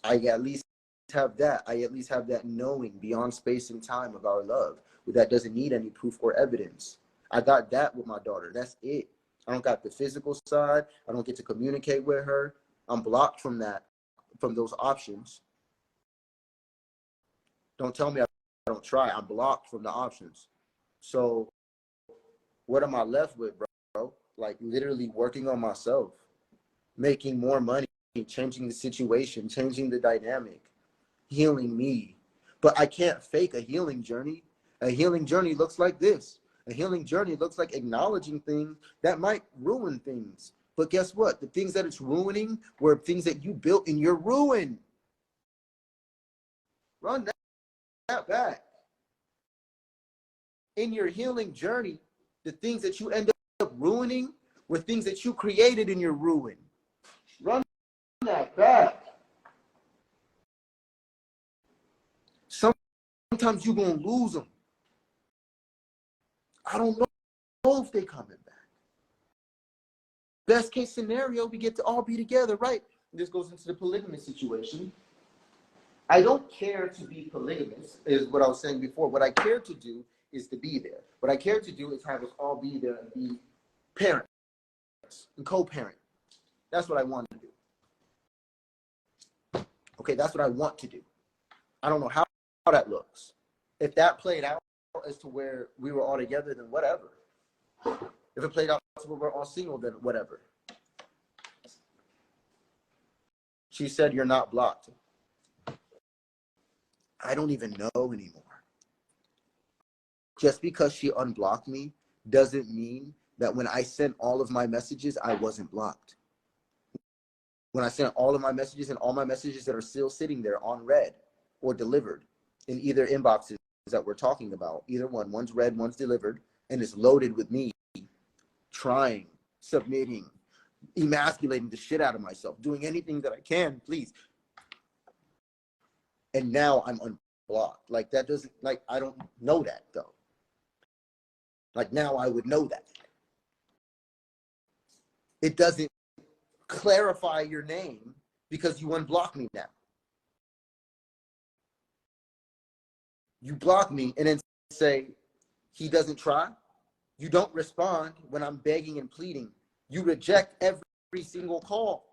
I at least have that. I at least have that knowing beyond space and time of our love that doesn't need any proof or evidence. I got that with my daughter. That's it. I don't got the physical side. I don't get to communicate with her. I'm blocked from that, from those options. Don't tell me I don't try. I'm blocked from the options. So what am I left with, bro? Like, literally working on myself, making more money, changing the situation, changing the dynamic, healing me. But I can't fake a healing journey. A healing journey looks like this. A healing journey looks like acknowledging things that might ruin things. But guess what? The things that it's ruining were things that you built in your ruin. Run that back. In your healing journey, the things that you end up ruining were things that you created in your ruin. Run that back. Sometimes you're going to lose them. I don't know if they're coming back. Best case scenario, we get to all be together, right? This goes into the polygamous situation. I don't care to be polygamous, is what I was saying before. What I care to do is to be there. What I care to do is have us all be there and be parents and co-parent. That's what I want to do. Okay, that's what I want to do. I don't know how that looks. If that played out as to where we were all together, then whatever. If it played out to where we're all single, then whatever. She said, you're not blocked. I don't even know anymore. Just because she unblocked me doesn't mean that when I sent all of my messages, I wasn't blocked. When I sent all of my messages and all my messages that are still sitting there on read or delivered in either inboxes that we're talking about, either one's read, one's delivered, and it's loaded with me trying, submitting, emasculating the shit out of myself, doing anything that I can, please. And now I'm unblocked. Like, that doesn't, like, I don't know that, though. Like, now I would know that. It doesn't clarify your name because you unblock me now. You block me and then say, he doesn't try. You don't respond when I'm begging and pleading. You reject every single call.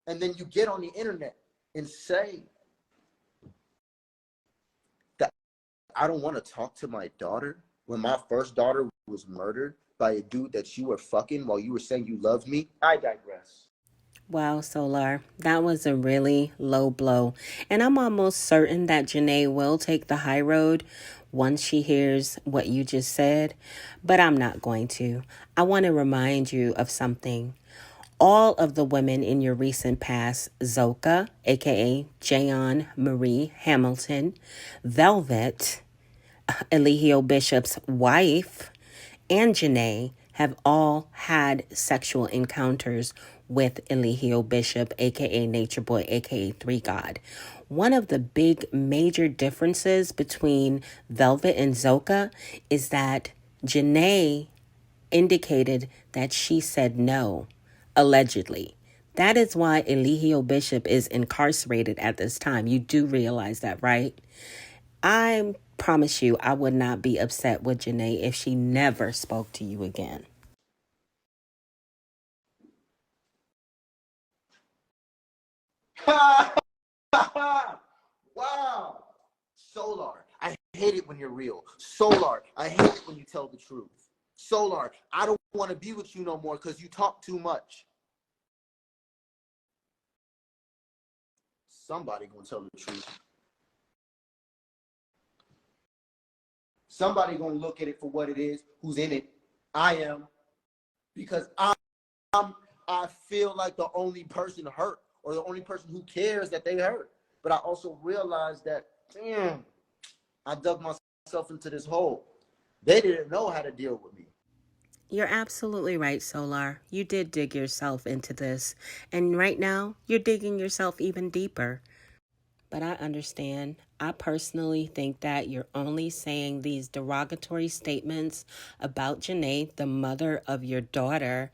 And then you get on the internet and say that I don't want to talk to my daughter when my first daughter was murdered by a dude that you were fucking while you were saying you loved me. I digress. Wow, Solar, that was a really low blow. And I'm almost certain that Janae will take the high road once she hears what you just said, but I'm not going to. I want to remind you of something. All of the women in your recent past, Zoka, aka Jayon Marie Hamilton, Velvet, Eligio Bishop's wife, and Janae have all had sexual encounters with Eligio Bishop, aka Nature Boy, aka Three God. One of the big major differences between Velvet and Zoka is that Janae indicated that she said no, allegedly. That is why Eligio Bishop is incarcerated at this time. You do realize that, right? I promise you, I would not be upset with Janae if she never spoke to you again. Wow. Solar, I hate it when you're real. Solar, I hate it when you tell the truth. Solar, I don't want to be with you no more because you talk too much. Somebody gonna tell the truth. Somebody gonna look at it for what it is, who's in it. I am. Because I feel like the only person hurt or the only person who cares that they hurt. But I also realized that, damn, I dug myself into this hole. They didn't know how to deal with me. You're absolutely right, Solar. You did dig yourself into this. And right now, you're digging yourself even deeper. But I understand. I personally think that you're only saying these derogatory statements about Janae, the mother of your daughter,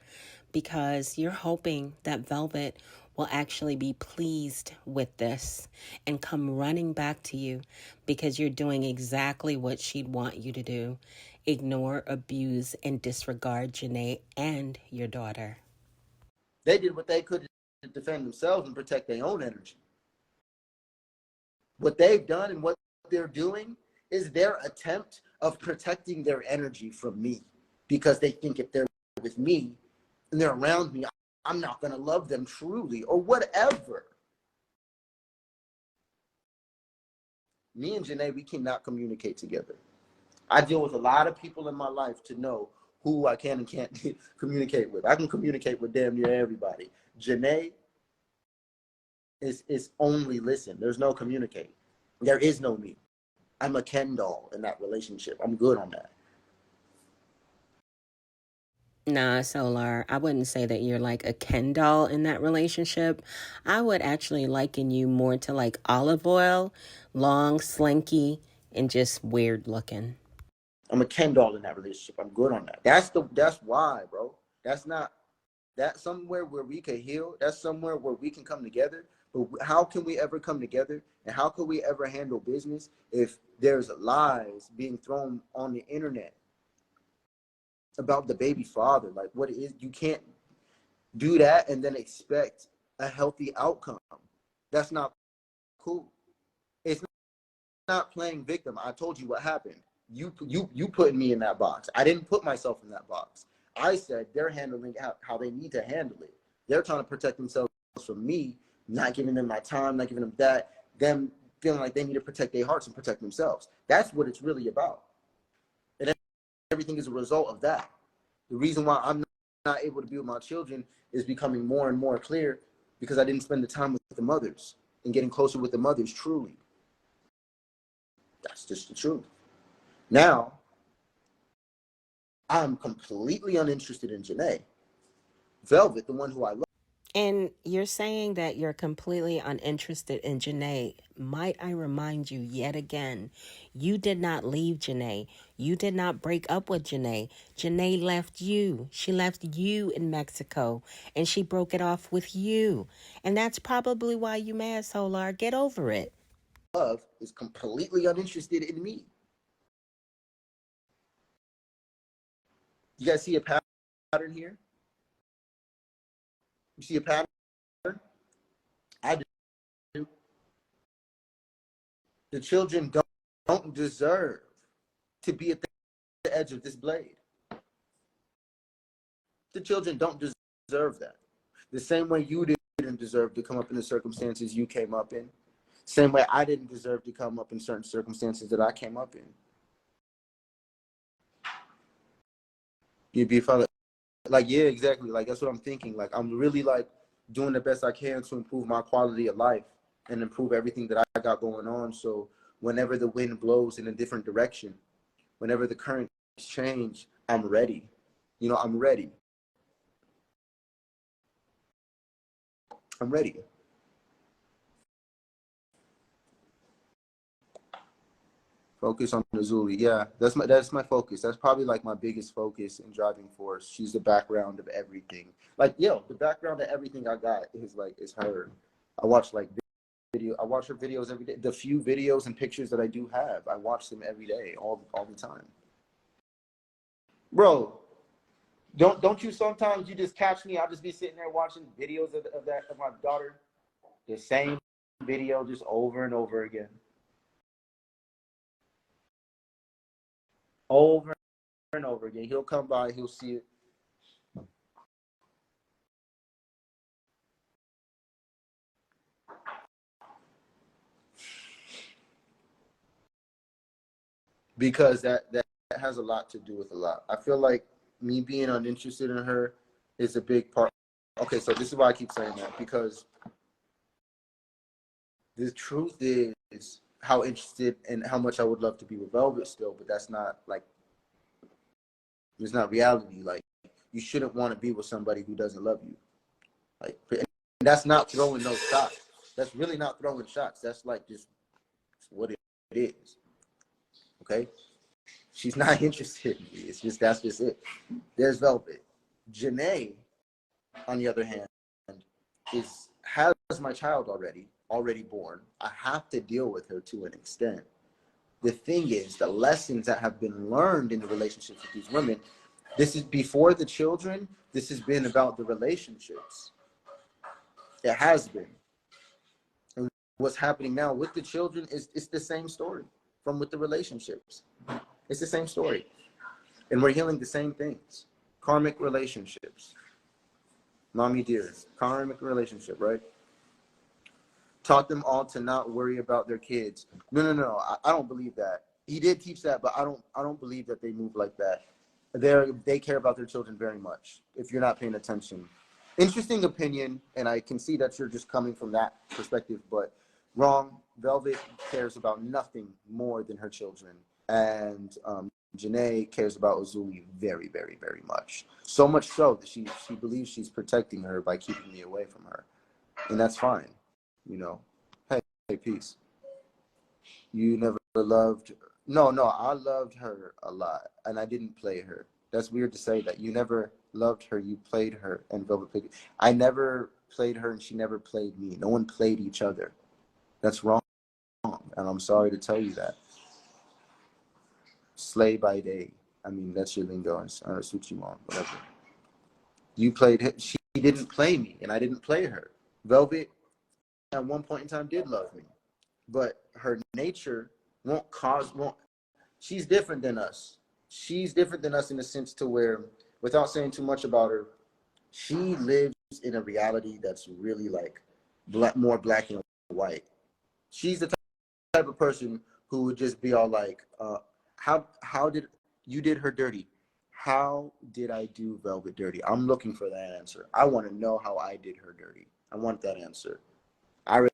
because you're hoping that Velvet will actually be pleased with this and come running back to you because you're doing exactly what she'd want you to do. Ignore, abuse, and disregard Janae and your daughter. They did what they could to defend themselves and protect their own energy. What they've done and what they're doing is their attempt of protecting their energy from me because they think if they're with me and they're around me, I'm not going to love them truly or whatever. Me and Janae, we cannot communicate together. I deal with a lot of people in my life to know who I can and can't communicate with. I can communicate with damn near everybody. Janae is only listen. There's no communicate. There is no me. I'm a Ken doll in that relationship. I'm good on that. Nah, Solar, I wouldn't say that you're like a Ken doll in that relationship. I would actually liken you more to like Olive Oil, long, slinky, and just weird looking. I'm a Ken doll in that relationship. I'm good on that. That's why, bro. That's somewhere where we can heal. That's somewhere where we can come together. But how can we ever come together? And how can we ever handle business if there's lies being thrown on the internet about the baby father? Like, what it is, you can't do that and then expect a healthy outcome. That's not cool. It's not playing victim. I told you what happened. You put me in that box. I didn't put myself in that box. I said they're handling how they need to handle it. They're trying to protect themselves from me, not giving them my time, not giving them that, them feeling like they need to protect their hearts and protect themselves. That's what it's really about. And everything is a result of that. The reason why I'm not able to be with my children is becoming more and more clear because I didn't spend the time with the mothers and getting closer with the mothers truly. That's just the truth. Now, I'm completely uninterested in Janae. Velvet, the one who I love. And you're saying that you're completely uninterested in Janae. Might I remind you yet again, you did not leave Janae. You did not break up with Janae. Janae left you. She left you in Mexico and she broke it off with you. And that's probably why you mad, Solar. Get over it. Love is completely uninterested in me. You guys see a pattern here? You see a pattern? I do. The children don't deserve to be at the edge of this blade. The children don't deserve that. The same way you didn't deserve to come up in the circumstances you came up in. Same way I didn't deserve to come up in certain circumstances that I came up in. You'd be fine. Like, yeah, exactly. Like, that's what I'm thinking. Like, I'm really, like, doing the best I can to improve my quality of life and improve everything that I got going on. So whenever the wind blows in a different direction, whenever the currents change, I'm ready. You know, I'm ready. I'm ready. Focus on Azuli. Yeah, that's my focus. That's probably like my biggest focus and driving force. She's the background of everything. Like, yo, the background of everything I got is her. I watch like I watch her videos every day. The few videos and pictures that I do have, I watch them every day, all the time. Bro, don't you sometimes you just catch me? I'll just be sitting there watching videos of my daughter, the same video just over and over again. Over and over again. He'll come by, he'll see it. Because that has a lot to do with a lot. I feel like me being uninterested in her is a big part. Okay, so this is why I keep saying that, because the truth is how interested and how much I would love to be with Velvet still, but that's not like, it's not reality. Like, you shouldn't want to be with somebody who doesn't love you. Like, and that's not throwing no shots. That's really not throwing shots. That's like just what it is. Okay? She's not interested in me. It's just, that's just it. There's Velvet. Janae, on the other hand, has my child already born. I have to deal with her to an extent. The thing is, the lessons that have been learned in the relationships with these women, this is before the children, this has been about the relationships. It has been. And what's happening now with the children is it's the same story from with the relationships. It's the same story. And we're healing the same things. Karmic relationships. Mommy dear, karmic relationship, right? Taught them all to not worry about their kids. No. I don't believe that. He did teach that, but I don't believe that they move like that. They care about their children very much, if you're not paying attention. Interesting opinion, and I can see that you're just coming from that perspective, but wrong. Velvet cares about nothing more than her children. And Janae cares about Azuli very, very, very much. So much so that she believes she's protecting her by keeping me away from her. And that's fine, you know. Hey, peace. You never loved... No, I loved her a lot, and I didn't play her. That's weird to say that. You never loved her, you played her, and Velvet played... I never played her, and she never played me. No one played each other. That's wrong, and I'm sorry to tell you that. Slay by day. I mean, that's your lingo. That's what you want, whatever. You played her. She didn't play me, and I didn't play her. Velvet, at one point in time, did love me, but her nature won't. She's different than us. She's different than us in the sense to where, without saying too much about her, she lives in a reality that's really like more black and white. She's the type of person who would just be all like, how did you did her dirty? How did I do Velvet dirty? I'm looking for that answer. I want to know how I did her dirty. I want that answer. I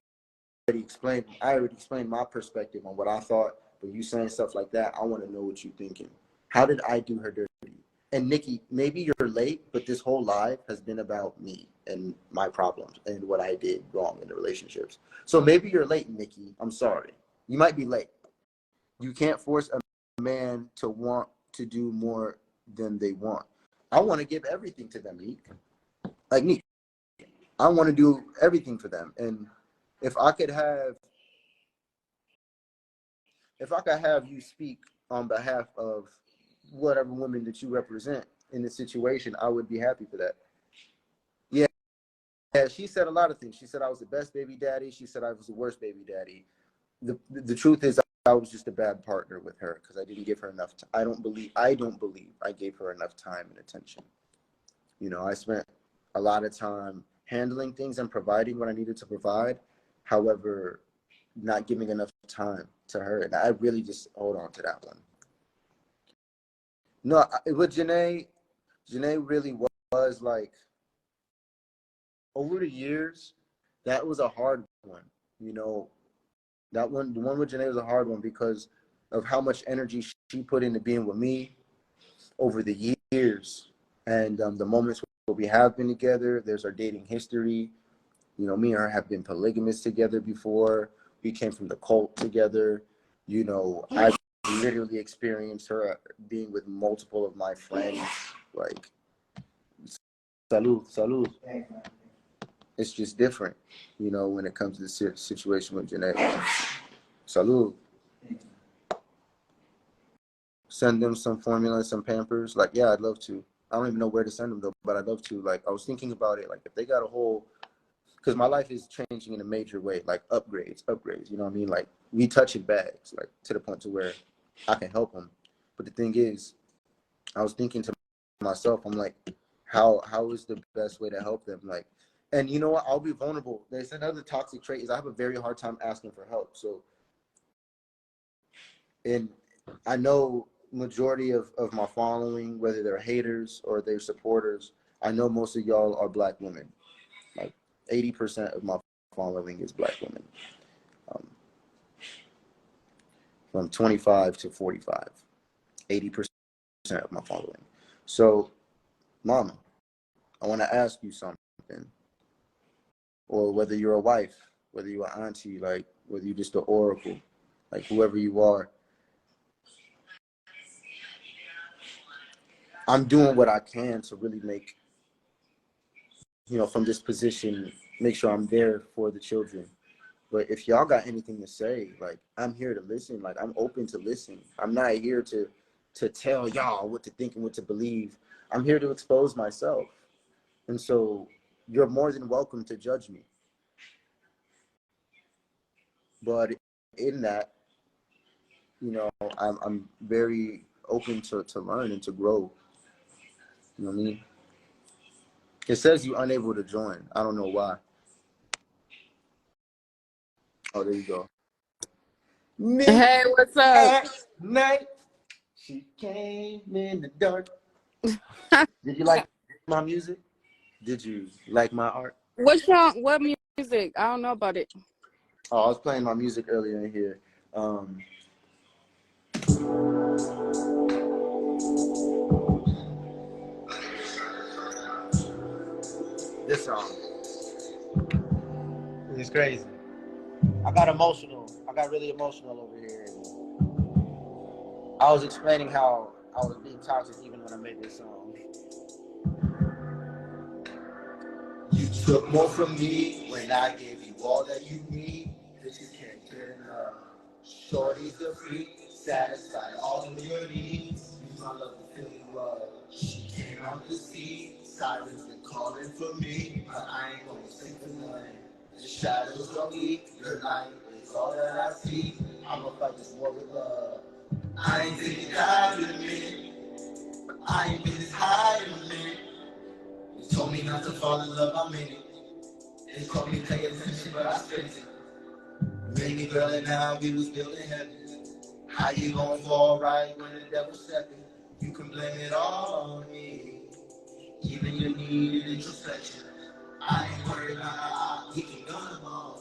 already explained my perspective on what I thought, but you saying stuff like that, I want to know what you're thinking. How did I do her dirty? And Nikki, maybe you're late, but this whole live has been about me and my problems and what I did wrong in the relationships. So maybe you're late, Nikki. I'm sorry. You might be late. You can't force a man to want to do more than they want. I want to give everything to them, Nick. Like Nick, I want to do everything for them. And if I could have you speak on behalf of whatever woman that you represent in this situation, I would be happy for that. Yeah, she said a lot of things. She said I was the best baby daddy. She said I was the worst baby daddy. The truth is I was just a bad partner with her because I didn't give her enough time. I don't believe I gave her enough time and attention. You know, I spent a lot of time handling things and providing what I needed to provide. However, not giving enough time to her. And I really just hold on to that one. No, with Janae really was like, over the years, that was a hard one. You know, the one with Janae was a hard one because of how much energy she put into being with me over the years. And the moments where we have been together, there's our dating history. You know, me and her have been polygamous together before. We came from the cult together. You know, I've literally experienced her being with multiple of my friends. Like, salud. It's just different, you know, when it comes to the situation with Janae. Salud. Send them some formula, some Pampers. Like, yeah, I'd love to. I don't even know where to send them though, but I'd love to. Like, I was thinking about it. Like, if they got a whole, because my life is changing in a major way, like upgrades. You know what I mean? Like, we touching bags, like to the point to where I can help them. But the thing is, I was thinking to myself, I'm like, how is the best way to help them? Like, and you know what? I'll be vulnerable. There's another toxic trait is I have a very hard time asking for help. So, and I know majority of my following, whether they're haters or they're supporters, I know most of y'all are Black women. Like 80% of my following is Black women, from 25 to 45, 80% of my following. So, Mama, I want to ask you something, or whether you're a wife, whether you're an auntie, like whether you're just an oracle, like whoever you are. I'm doing what I can to really make, you know, from this position, make sure I'm there for the children. But if y'all got anything to say, like, I'm here to listen. Like, I'm open to listen. I'm not here to tell y'all what to think and what to believe. I'm here to expose myself. And so you're more than welcome to judge me. But in that, you know, I'm very open to learn and to grow. You know what I mean? It says you're unable to join. I don't know why. Oh, there you go. Hey, what's up? At night, she came in the dark. Did you like my music? Did you like my art? What song? What music? I don't know about it. Oh, I was playing my music earlier in here. This song. It's crazy. I got emotional. I got really emotional over here. I was explaining how I was being toxic even when I made this song. You took more from me when I gave you all that you need. Cause you can't get enough. Shorty's a freak, satisfy all of your needs. Use my love to fill you up. She came out the sea. Sirens been calling for me, but I ain't gonna sing for nothing. The shadows are weak, your light is all that I see. I'ma fight this war with love. I ain't taking down in a minute, but I ain't been this high in a minute. You told me not to fall in love, I'm in it. They told me to pay attention, but I spent it. Made me girl, and now we was building heaven. How you gonna fall right when the devil's stepping? You can blame it all on me. Even your need and introspection. I ain't worried about we can go them all.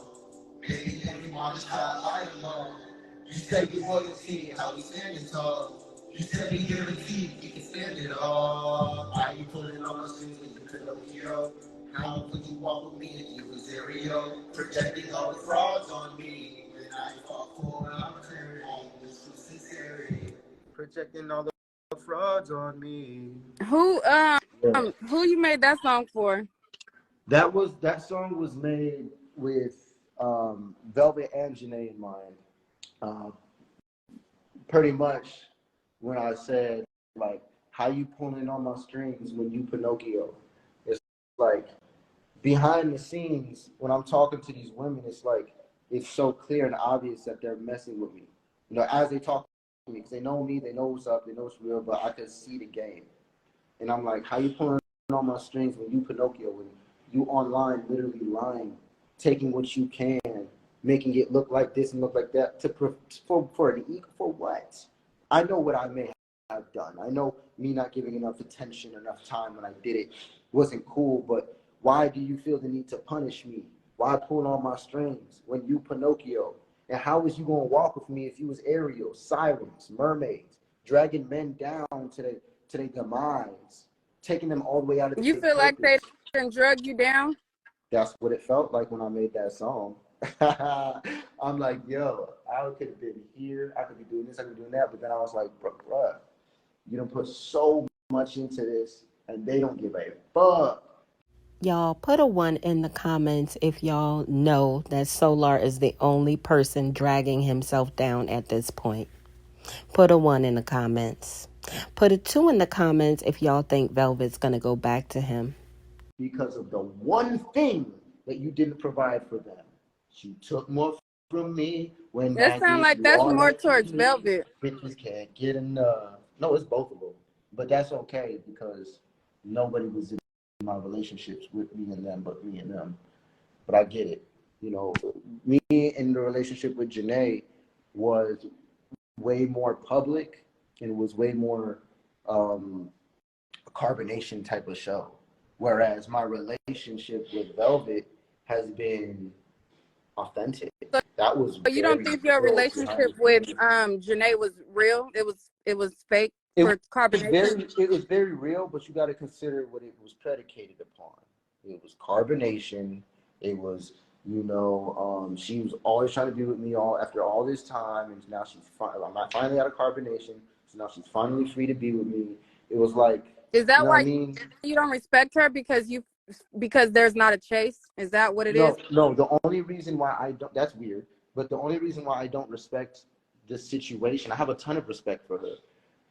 Maybe everyone is how I am all. You say your royalty, how we standing tall. You said me guaranteed you can stand it all. Why you pulling on my strings when you could have hero? How could you walk with me if you was Ariel? Projecting all the frauds on me. When I fought for our clarity, this was sincerity. Projecting all the frauds on me. Who Yeah. who you made that song for? That song was made with Velvet and Janae in mind. Uh, Pretty much when I said like, how you pulling on my strings when you Pinocchio? It's like behind the scenes when I'm talking to these women, it's like it's so clear and obvious that they're messing with me. You know, as they talk to me, because they know me, they know what's up, they know it's real, but I can see the game. And I'm like, how you pulling on my strings when you Pinocchio, when you online literally lying, taking what you can, making it look like this and look like that for an equal for what? I know what I may have done. I know me not giving enough attention, enough time when I did it wasn't cool, but why do you feel the need to punish me? Why pull on my strings when you Pinocchio? And how was you gonna walk with me if you was Ariel, sirens, mermaids, dragging men down to their demise, taking them all the way out of You their feel like they purpose? done drug you down? That's what it felt like when I made that song. I'm like, yo, I could have been here. I could be doing this. I could be doing that. But then I was like, bruh, you don't put so much into this, and they don't give a fuck. Y'all put a 1 in the comments if y'all know that Solar is the only person dragging himself down at this point. Put a 1 in the comments. Put a 2 in the comments if y'all think Velvet's gonna go back to him. Because of the one thing that you didn't provide for them. You took more from me when That I sound gave like you that's all more that you towards need. Velvet. Bitches can't get enough. No, it's both of them. But that's okay because nobody was in my relationships with me and them but me and them. But I get it. You know, me in the relationship with Janae was way more public and was way more um, carbonation type of show. Whereas my relationship with Velvet has been authentic. That was But you don't very think your real behind relationship the with scenes. Janae was real? It was fake It for carbonation? it was very real, but you got to consider what it was predicated upon. It was carbonation. It was, she was always trying to be with me all after all this time, and now I'm not finally out of carbonation, so now she's finally free to be with me. It was like, Is you that know what I why mean? you don't respect her because there's not a chase? Is that what it is? No. The only reason why I don't, that's weird, but the only reason why I don't respect the situation, I have a ton of respect for her.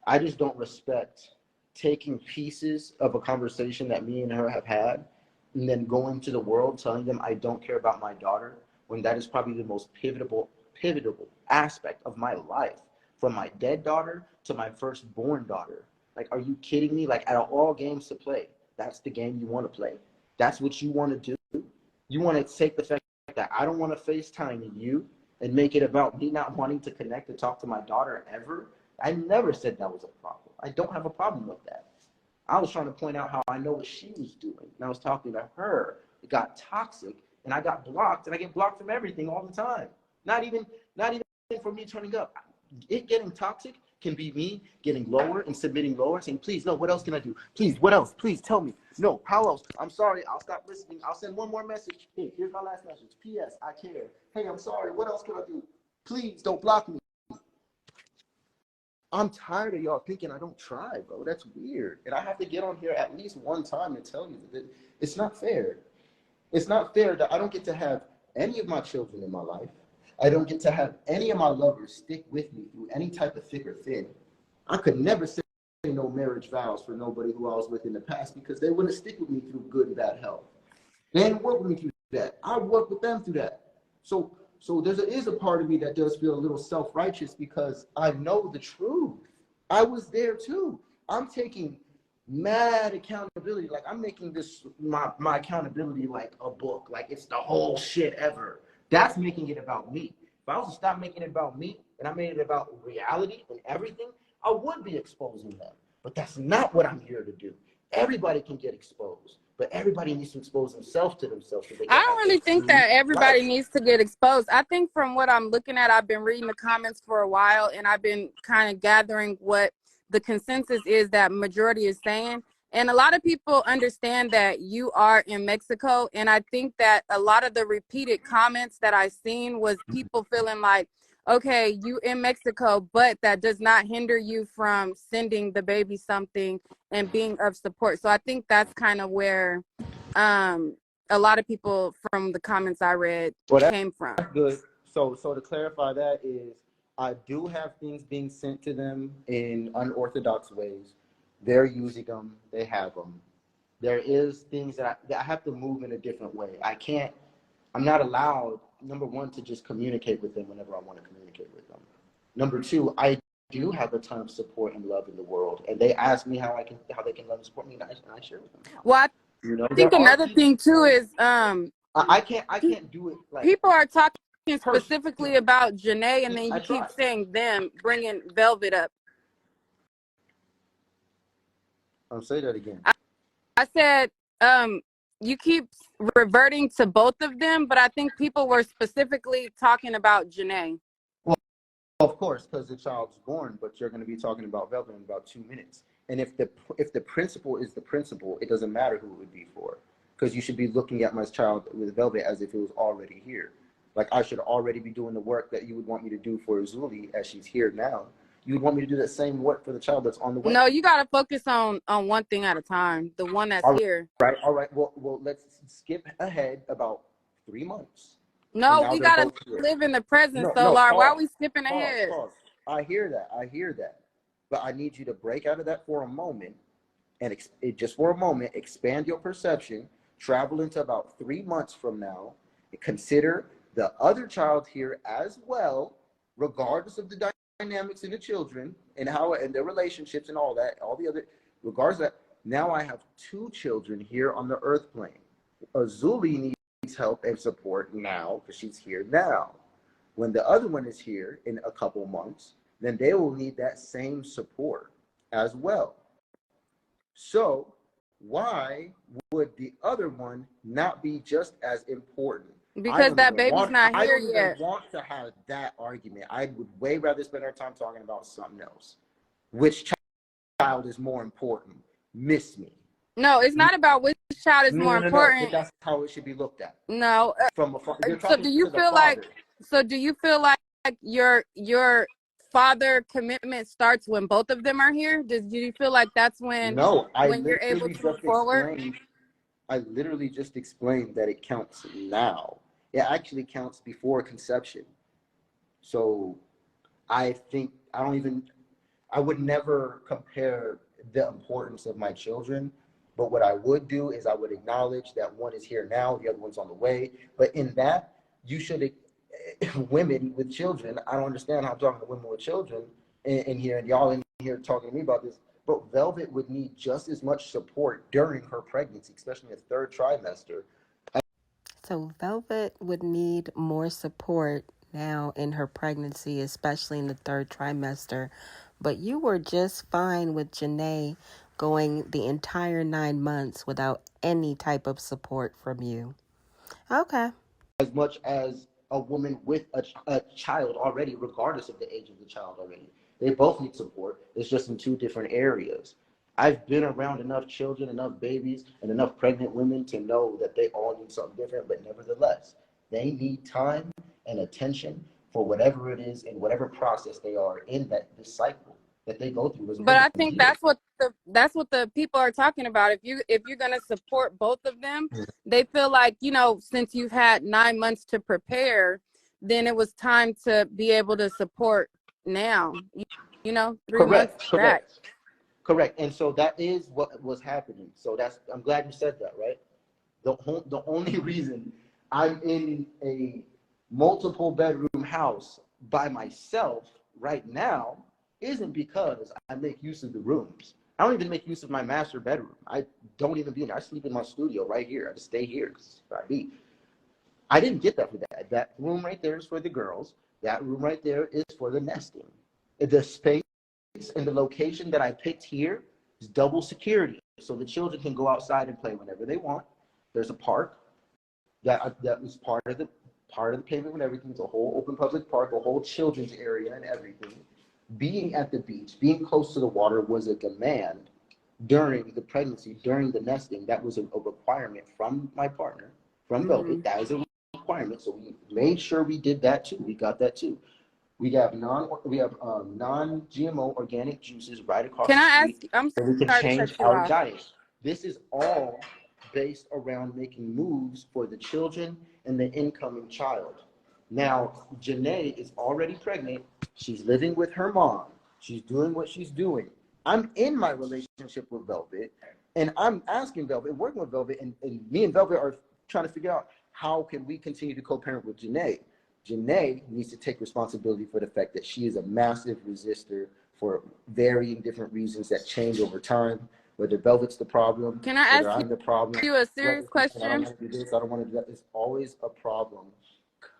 I just don't respect taking pieces of a conversation that me and her have had and then going to the world telling them I don't care about my daughter when that is probably the most pivotal aspect of my life, from my dead daughter to my firstborn daughter. Like, are you kidding me? Like, out of all games to play, that's the game you want to play. That's what you want to do. You want to take the fact that I don't want to FaceTime you and make it about me not wanting to connect and talk to my daughter ever. I never said that was a problem. I don't have a problem with that. I was trying to point out how I know what she was doing. And I was talking to her. It got toxic and I got blocked, and I get blocked from everything all the time. Not even for me turning up. It getting toxic can be me getting lower and submitting lower, saying, please, no, what else can I do? Please, what else? Please tell me. No, how else? I'm sorry, I'll stop listening. I'll send one more message. Hey, here's my last message. P.S. I care. Hey, I'm sorry. What else can I do? Please don't block me. I'm tired of y'all thinking I don't try, bro. That's weird. And I have to get on here at least one time to tell you that it's not fair. It's not fair that I don't get to have any of my children in my life. I don't get to have any of my lovers stick with me through any type of thick or thin. I could never say no marriage vows for nobody who I was with in the past because they wouldn't stick with me through good and bad health. They didn't work with me through that. I worked with them through that. So there is a part of me that does feel a little self-righteous because I know the truth. I was there too. I'm taking mad accountability. Like, I'm making this my accountability like a book. Like, it's the whole shit ever. That's making it about me. If I was to stop making it about me and I made it about reality and everything, I would be exposing them. But that's not what I'm here to do. Everybody can get exposed, but everybody needs to expose themselves to themselves so they I can have don't their really think true that everybody life. needs to get exposed. I think from what I'm looking at, I've been reading the comments for a while, and I've been kind of gathering what the consensus is that majority is saying. And a lot of people understand that you are in Mexico. And I think that a lot of the repeated comments that I seen was people feeling like, okay, you in Mexico, but that does not hinder you from sending the baby something and being of support. So I think that's kind of where a lot of people from the comments I read came from. That's good. So to clarify that is, I do have things being sent to them in unorthodox ways. They're using them. They have them. There is things that I have to move in a different way. I'm not allowed, number one, to just communicate with them whenever I want to communicate with them. Number two, I do have a ton of support and love in the world, and they ask me how they can love and support me, and I share with them. Well, I think another thing too is I can't do it like people are talking specifically about Janae, and then you keep saying them, bringing Velvet up. I'll say that again. I said you keep reverting to both of them, but I think people were specifically talking about Janae. Well, of course, because the child's born, but you're going to be talking about Velvet in about 2 minutes. And if the principle is the principle, it doesn't matter who it would be for, because you should be looking at my child with Velvet as if it was already here. Like, I should already be doing the work that you would want me to do for Zuli as she's here now. You would want me to do that same work for the child that's on the way. No, you got to focus on one thing at a time. The one that's here. Right. All right. Well, let's skip ahead about 3 months. No, we got to live in the present, Solar. Why are we skipping ahead? Pause. I hear that. But I need you to break out of that for a moment and just for a moment, expand your perception, travel into about 3 months from now, and consider the other child here as well, regardless of the dynamics in the children and their relationships and all that, all the other, regardless of that. Now I have 2 children here on the earth plane. Azuli needs help and support now because she's here now. When the other one is here in a couple months, then they will need that same support as well. So why would the other one not be just as important? Because that baby's not here yet. I don't even want to have that argument. I would way rather spend our time talking about something else. Which child is more important? Miss me. No, it's not about which child is more important. But that's how it should be looked at. No. From a so do you feel like? So do you feel like your father commitment starts when both of them are here? Do you feel like that's when? No, when you're able to move forward. I literally just explained that it counts now. It actually counts before conception. So I think I would never compare the importance of my children, but what I would do is I would acknowledge that one is here now, the other one's on the way. But in that, you should, women with children, I don't understand how I'm talking to women with children in here, and y'all in here talking to me about this, but Velvet would need just as much support during her pregnancy, especially in the 3rd trimester. So Velvet would need more support now in her pregnancy, especially in the 3rd trimester. But you were just fine with Janae going the entire 9 months without any type of support from you. Okay. As much as a woman with a child already, regardless of the age of the child already. They both need support. It's just in 2 different areas. I've been around enough children, enough babies, and enough pregnant women to know that they all need something different, but nevertheless, they need time and attention for whatever it is and whatever process they are in this cycle that they go through. But I think that's what the people are talking about. If you're gonna support both of them, they feel like, since you've had 9 months to prepare, then it was time to be able to support now. 3 months back. Correct. And so that is what was happening. So I'm glad you said that, right? The only reason I'm in a multiple bedroom house by myself right now isn't because I make use of the rooms. I don't even make use of my master bedroom. I don't even be in there. I sleep in my studio right here. I just stay here because I didn't get that for that. That room right there is for the girls. That room right there is for the nesting. The space and the location that I picked here is double security, so the children can go outside and play whenever they want. There's a park that was part of the payment and everything. It's a whole open public park, a whole children's area and everything. being at the beach, being close to the water was a demand during the pregnancy, during the nesting. That was a requirement from my partner, from Velvet. That is a requirement. So we made sure we did that too. We got that too. We have non-GMO organic juices right across Can the I ask? street, I'm and we can sorry to cut change you our off. diet. This is all based around making moves for the children and the incoming child. Now, Janae is already pregnant. She's living with her mom. She's doing what she's doing. I'm in my relationship with Velvet, and I'm asking Velvet, working with Velvet, and me and Velvet are trying to figure out how can we continue to co-parent with Janae. Janae needs to take responsibility for the fact that she is a massive resistor for varying different reasons that change over time. Whether Velvet's the problem, Can I whether ask I'm the problem, you a whether serious she's saying, I don't question? want to do this, I don't want to do that. It's always a problem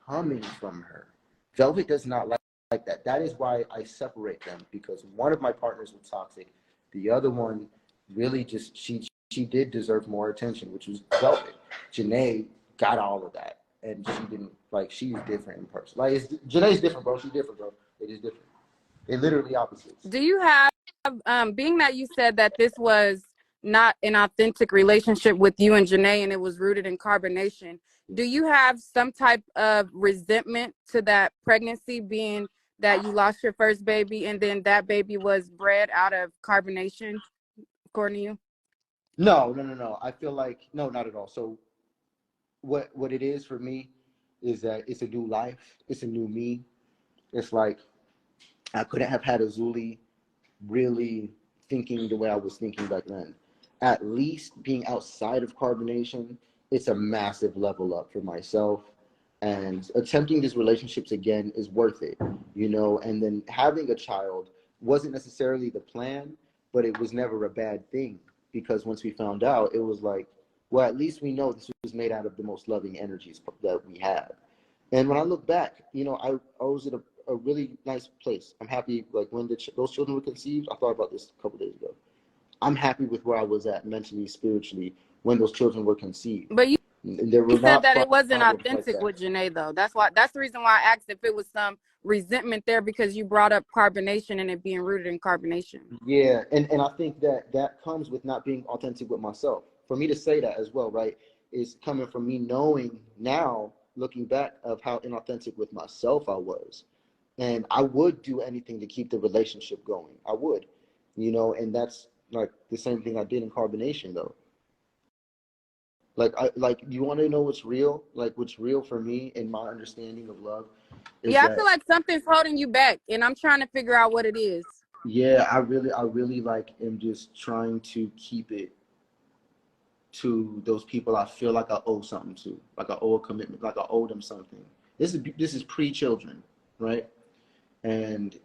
coming from her. Velvet does not like that. That is why I separate them, because one of my partners was toxic. The other one really just she did deserve more attention, which was Velvet. Janae got all of that, and she didn't like. She's different in person. Like Janae's different, bro. She's different, bro. It is different. They're literally opposites. Do you have, being that you said that this was not an authentic relationship with you and Janae and it was rooted in carbonation, do you have some type of resentment to that pregnancy, being that you lost your first baby and then that baby was bred out of carbonation, according to you? No. I feel like no, not at all. So what it is for me is that it's a new life. It's a new me. It's like I couldn't have had a Zuli really thinking the way I was thinking back then. At least being outside of carbonation, it's a massive level up for myself. And attempting these relationships again is worth it, you know. And then having a child wasn't necessarily the plan, but it was never a bad thing, because once we found out, it was like, well, at least we know this was made out of the most loving energies that we have. And when I look back, you know, I was at a really nice place. I'm happy, like when those children were conceived. I thought about this a couple days ago. I'm happy with where I was at mentally, spiritually, when those children were conceived. But you There were said not that it wasn't problems like authentic that. with Janae, though. That's the reason why I asked if it was some resentment there, because you brought up carbonation and it being rooted in carbonation. Yeah, and I think that comes with not being authentic with myself. For me to say that as well, right, is coming from me knowing now, looking back, of how inauthentic with myself I was. And I would do anything to keep the relationship going. I would, you know, and that's like the same thing I did in carbonation though. Like you want to know what's real? Like what's real for me in my understanding of love is Yeah, I feel that like something's holding you back, and I'm trying to figure out what it is. yeah, I really like am just trying to keep it to those people I feel like I owe something to, like I owe a commitment, like I owe them something. This is pre-children, right? And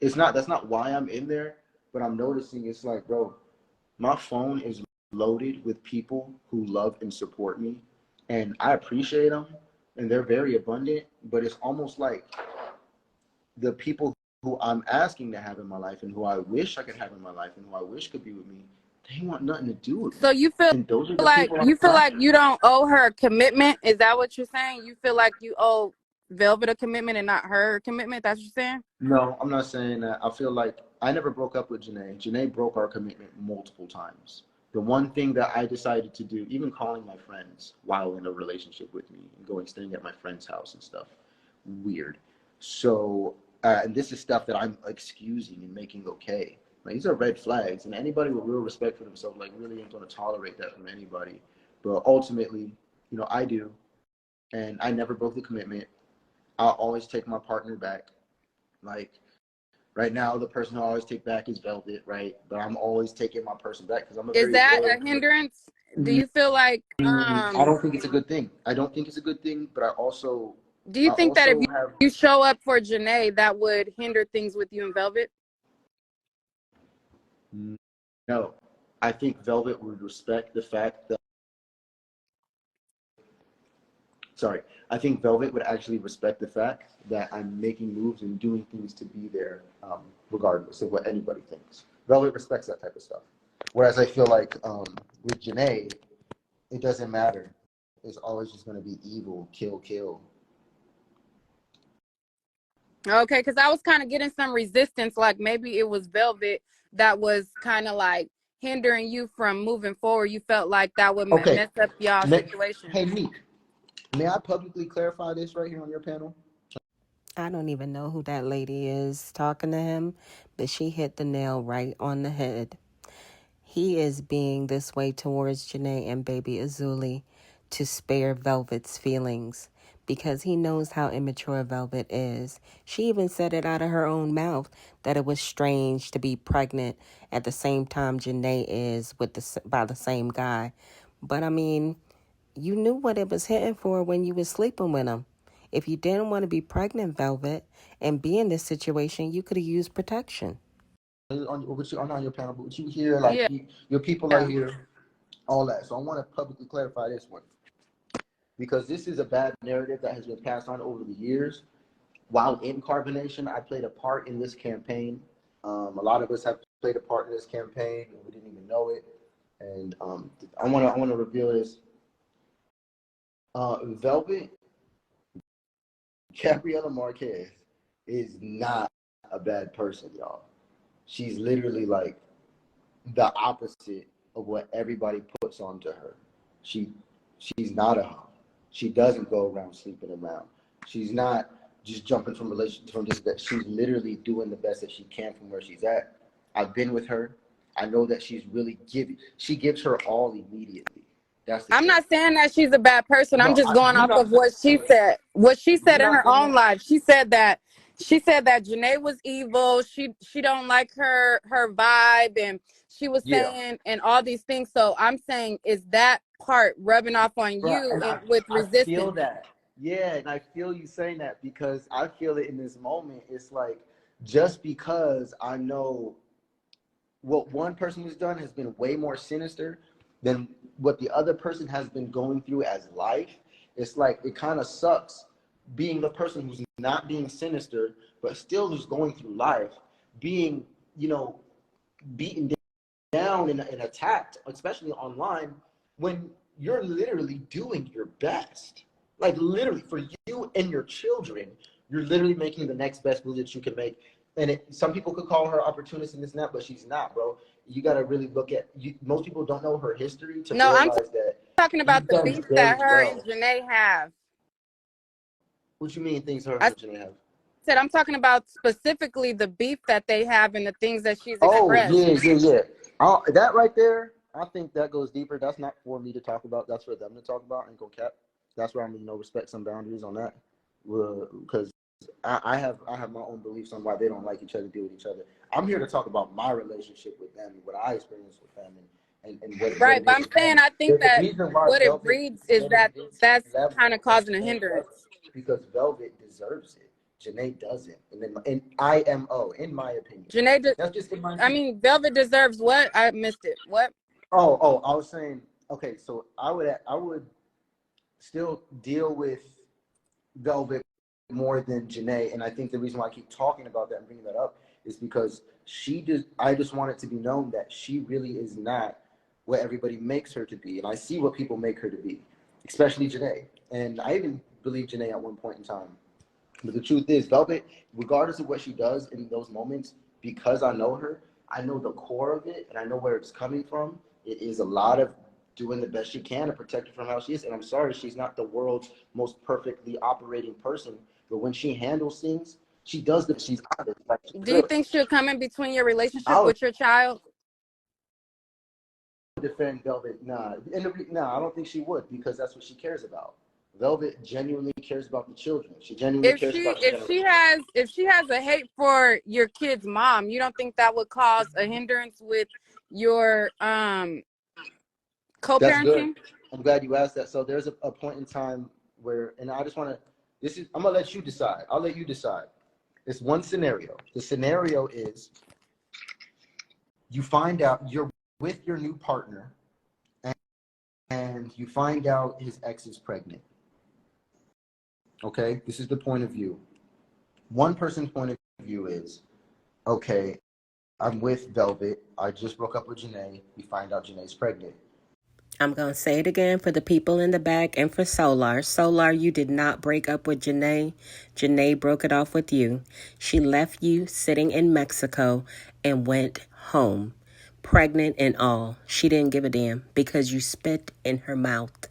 it's not that's not why I'm in there, but I'm noticing it's like, bro, my phone is loaded with people who love and support me, and I appreciate them, and they're very abundant. But it's almost like the people who I'm asking to have in my life, and who I wish I could have in my life, and who I wish could be with me, they want nothing to do with So me. you feel And those are the like people I'm after. you don't owe her a commitment? Is that what you're saying? You feel like you owe Velvet a commitment and not her a commitment? That's what you're saying? No, I'm not saying that. I feel like I never broke up with Janae. Janae broke our commitment multiple times. The one thing that I decided to do, even calling my friends while in a relationship with me and going staying at my friend's house and stuff, weird. So, and this is stuff that I'm excusing and making okay. Like, these are red flags, and anybody with real respect for themselves, like, really ain't going to tolerate that from anybody. But ultimately, you know, I do, and I never broke the commitment. I'll always take my partner back. Like right now, the person I always take back is Velvet, right? But I'm always taking my person back because I'm a Is very that loyal a person. hindrance? Do you feel like I don't think it's a good thing. I don't think it's a good thing, but do you I think that if also have you show up for Janae, that would hinder things with you and Velvet? no. I think Velvet would respect the fact that. Sorry, I think Velvet would actually respect the fact that I'm making moves and doing things to be there, regardless of what anybody thinks. Velvet respects that type of stuff. Whereas I feel like with Janae, it doesn't matter. It's always just going to be evil, kill, kill. Okay, because I was kind of getting some resistance, like maybe it was Velvet that was kind of like hindering you from moving forward. You felt like that would Okay. mess up y'all situation. Hey, Meek, may I publicly clarify this right here on your panel? I don't even know who that lady is talking to him, but she hit the nail right on the head. He is being this way towards Janae and baby Azuli to spare Velvet's feelings because he knows how immature Velvet is. She even said it out of her own mouth that it was strange to be pregnant at the same time Janae is by the same guy. But I mean, you knew what it was hitting for when you was sleeping with him. If you didn't want to be pregnant, Velvet, and be in this situation, you could have used protection. I'm not on your panel, but what you hear, like Yeah. your people are here, all that. So I want to publicly clarify this one because this is a bad narrative that has been passed on over the years. While in carbonation, I played a part in this campaign. A lot of us have played a part in this campaign, and we didn't even know it. And I want to reveal this. Velvet Gabriela Marquez is not a bad person, y'all. She's literally like the opposite of what everybody puts onto her. She's not a hoe. She doesn't go around sleeping around. She's not just jumping from relationship from just that. She's literally doing the best that she can from where she's at. I've been with her. I know that she's really giving. She gives her all immediately. That's the I'm thing. not saying that she's a bad person. I'm No, just going you're off not. of what she said. What she said You're in not her saying own that. life. She said that Janae was evil. She don't like her vibe, and she was Yeah. saying and all these things. So I'm saying, is that part rubbing off on Right. you And and with I feel resistance? that. Yeah, and I feel you saying that because I feel it in this moment. It's like just because I know what one person has done has been way more sinister than what the other person has been going through as life. It's like it kind of sucks being the person who's not being sinister, but still who's going through life, being, beaten down and attacked, especially online, when you're literally doing your best. Like literally for you and your children, you're literally making the next best move that you can make. And some people could call her opportunist and this and that, but she's not, bro. You got to really look at. Most people don't know her history to No, I'm realize that talking she's about the done beef very that her and well. Janae have. What you mean things her I and Janae have? said I'm talking about specifically the beef that they have and the things that she's Oh, expressed. yeah. That right there, I think that goes deeper. That's not for me to talk about. That's for them to talk about and go cap. That's where I'm gonna respect some boundaries on that, because I have my own beliefs on why they don't like each other, deal with each other. I'm here to talk about my relationship with them, what I experienced with them, and what Right, it but is. I'm saying I think The that reason why what it Velvet breeds is is getting that this that's level kind of of causing a hindrance. love because Velvet deserves it. Janae doesn't, and IMO, in my opinion. Janae, That's just in my I opinion. mean, Velvet deserves what? I missed it. What? Oh, I was saying, okay, so I would still deal with Velvet more than Janae, and I think the reason why I keep talking about that and bringing that up is because I just want it to be known that she really is not what everybody makes her to be, and I see what people make her to be, especially Janae, and I even believe Janae at one point in time. But the truth is, Velvet, regardless of what she does in those moments, because I know her, I know the core of it, and I know where it's coming from. It is a lot of doing the best she can to protect her from how she is. And I'm sorry, she's not the world's most perfectly operating person. But when she handles things, she does that. She's honest. Like she's Do you real. think she'll come in between your relationship I'll with your child? defend Velvet. Nah, I don't think she would because that's what she cares about. Velvet genuinely cares about the children. She genuinely If cares she about the if she generation. has if she has a hate for your kid's mom, you don't think that would cause a hindrance with your That's good. co-parenting? I'm glad you asked that. So there's a point in time where, and I just want to, I'm going to let you decide. I'll let you decide. It's one scenario. The scenario is you find out you're with your new partner and you find out his ex is pregnant. Okay? This is the point of view. One person's point of view is, okay, I'm with Velvet. I just broke up with Janae. We find out Janae's pregnant. I'm going to say it again for the people in the back and for Solar. Solar, you did not break up with Janae. Janae broke it off with you. She left you sitting in Mexico and went home, pregnant and all. She didn't give a damn because you spit in her mouth.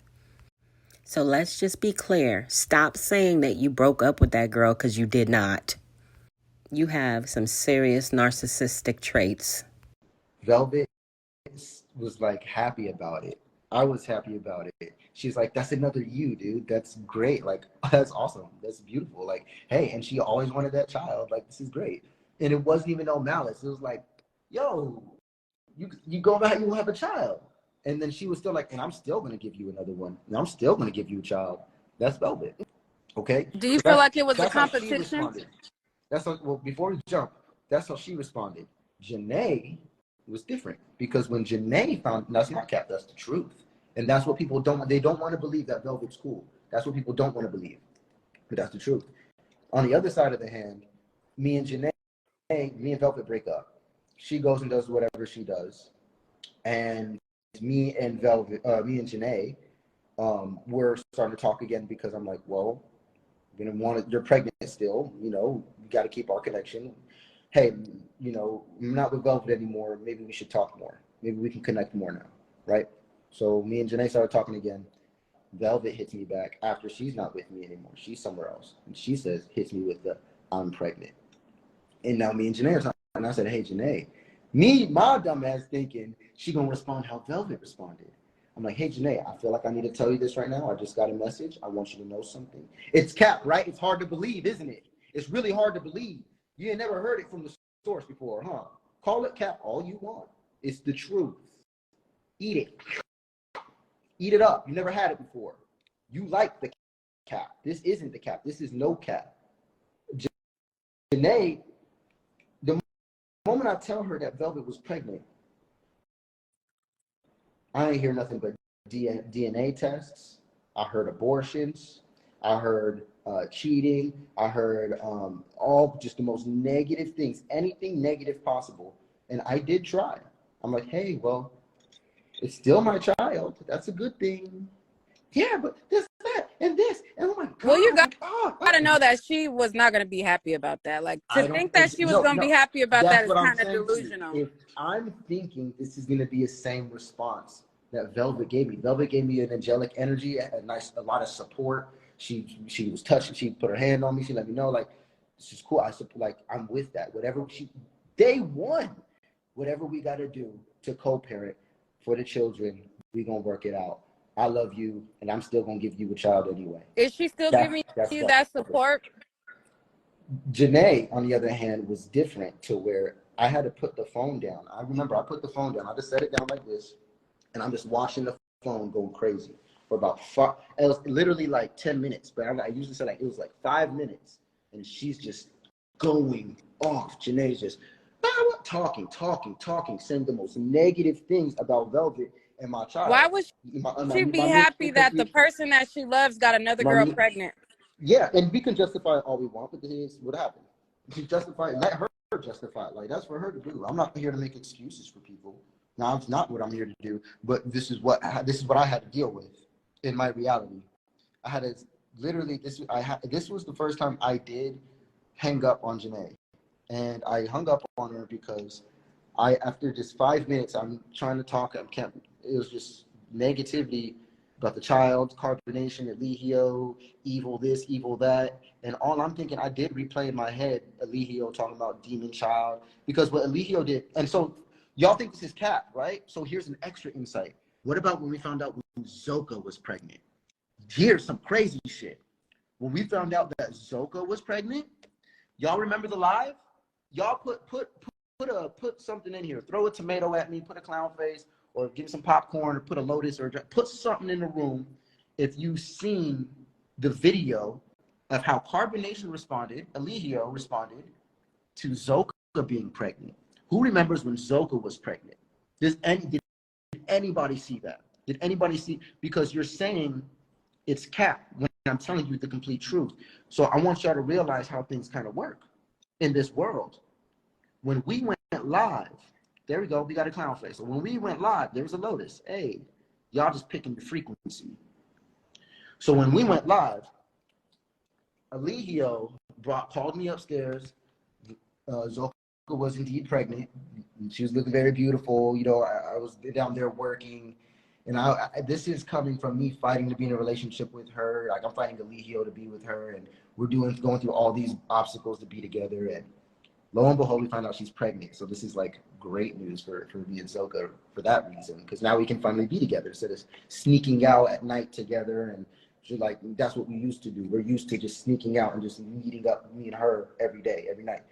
So let's just be clear. Stop saying that you broke up with that girl because you did not. You have some serious narcissistic traits. Velvet was like happy about it. I was happy about it. She's like, that's another you, dude. That's great. Like, that's awesome. That's beautiful. Like, hey, and she always wanted that child. Like, this is great. And it wasn't even no malice. It was like, yo, you go back, you will have a child. And then she was still like, and I'm still gonna give you another one. And I'm still gonna give you a child. That's Velvet. Okay? Do you So feel like it was a that's how she competition? responded. That's how, well, before we jump, that's how she responded. Janae was different because when Janae found, that's not cap, that's the truth. And that's what people they don't want to believe that Velvet's cool. That's what people don't want to believe. But that's the truth. On the other side of the hand, me and Velvet break up. She goes and does whatever she does. And me and Janae, we're starting to talk again because I'm like, well, you're pregnant still, you got to keep our connection. Hey, I'm not with Velvet anymore. Maybe we should talk more. Maybe we can connect more now, right? So me and Janae started talking again. Velvet hits me back after she's not with me anymore. She's somewhere else. And she hits me with the, I'm pregnant. And now me and Janae are talking. And I said, hey, Janae, my dumb ass thinking she going to respond how Velvet responded. I'm like, hey, Janae, I feel like I need to tell you this right now. I just got a message. I want you to know something. It's cap, right? It's hard to believe, isn't it? It's really hard to believe. You ain't never heard it from the source before, huh? Call it cap all you want. It's the truth. Eat it. Eat it up. You never had it before. You like the cap. This isn't the cap. This is no cap. Janae, the moment I tell her that Velvet was pregnant, I ain't hear nothing but DNA tests. I heard abortions. I heard cheating. I heard all just the most negative things, anything negative possible. And I did try. I'm like, hey, well, it's still my child. That's a good thing. Yeah, but this, that, and this. And oh my God. Well, you oh, gotta know that she was not gonna be happy about that. Like, to think that she was no, gonna be happy about that that's is what I'm kind of saying to you. delusional. If I'm thinking this is gonna be the same response that Velvet gave me. Velvet gave me an angelic energy, a lot of support. She was touching. She put her hand on me. She let me know like this is cool. I'm with that. Whatever day one, whatever we got to do to co-parent for the children, we gonna work it out. I love you, and I'm still gonna give you a child anyway. Is she still giving you that support? Janae, on the other hand, was different to where I had to put the phone down. I remember I put the phone down. I just set it down like this, and I'm just watching the phone going crazy for about five. It was literally like 10 minutes, but I usually say like it was like 5 minutes, and she's just going off. Janae's just talking, saying the most negative things about Velvet and my child. Why would she be happy that the person that she loves got another girl pregnant? Yeah, and we can justify it all we want, but here's what happened. She justified, let her justify it. Like, that's for her to do. I'm not here to make excuses for people. Now, it's not what I'm here to do, but this is what I had to deal with in my reality. I had to literally, this was the first time I did hang up on Janae. And I hung up on her because after just 5 minutes, I'm trying to talk. It was just negativity about the child, carbonation, Eligio, evil this, evil that. And all I'm thinking, I did replay in my head Eligio talking about demon child, because what Eligio did, and so y'all think this is cap, right? So here's an extra insight. What about when we found out when Zoka was pregnant? Here's some crazy shit. When we found out that Zoka was pregnant, y'all remember the live? Y'all put something in here. Throw a tomato at me, put a clown face, or give me some popcorn, or put a lotus, or put something in the room if you've seen the video of how Carbonation responded, Eligio responded to Zoka being pregnant. Who remembers when Zoka was pregnant? Did anybody see that? Did anybody see? Because you're saying it's cap when I'm telling you the complete truth. So I want y'all to realize how things kind of work in this world. When we went live, there we go, we got a clown face. So when we went live, there was a lotus. Hey, Y'all just picking the frequency. So when we went live, Eligio called me upstairs. Zoka was indeed pregnant. She was looking very beautiful. You know, I was down there working, and this is coming from me fighting to be in a relationship with her. Like, I'm fighting Eligio to be with her, and we're going through all these obstacles to be together. And lo and behold, we find out she's pregnant. So this is like great news for me and Zoka for that reason, because now we can finally be together instead of sneaking out at night together. And she's like, that's what we used to do. We're used to just sneaking out and just meeting up, me and her every day, every night.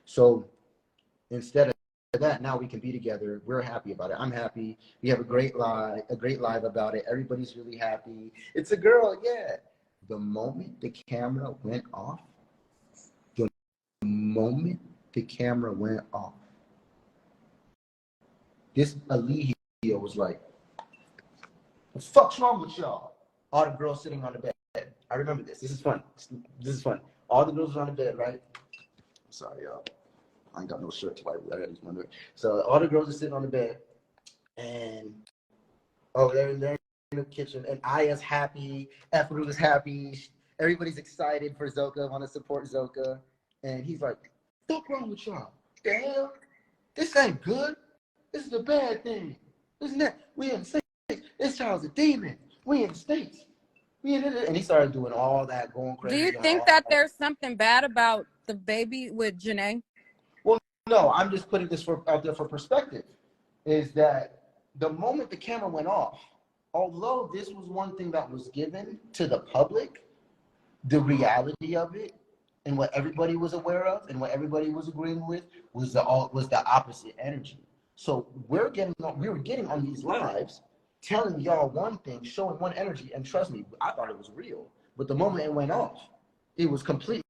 So instead of that, now we can be together. We're happy about it. I'm happy. We have a great live about it. Everybody's really happy. It's a girl, yeah. The moment the camera went off, this Eligio was like, "The fuck's wrong with y'all?" All the girls sitting on the bed. I remember this. This is fun. This is fun. All the girls are on the bed, right? I'm sorry, y'all. I ain't got no shirt to wipe with. I got this one. So all the girls are sitting on the bed, and they're in the kitchen, and Aya's happy. Efru is happy. Everybody's excited for Zoka. Want to support Zoka, and he's like, "What's wrong with y'all? The hell? This ain't good. This is a bad thing. Isn't that? We in the States. This child's a demon. We in the States. And he started doing all that, going crazy. Do you think that there's something bad about the baby with Janae? Well, no, I'm just putting this out there for perspective, is that the moment the camera went off, although this was one thing that was given to the public, the reality of it and what everybody was aware of and what everybody was agreeing with was the opposite energy. So we were getting on these lives, telling y'all one thing, showing one energy, and trust me, I thought it was real. But the moment it went off, it was completely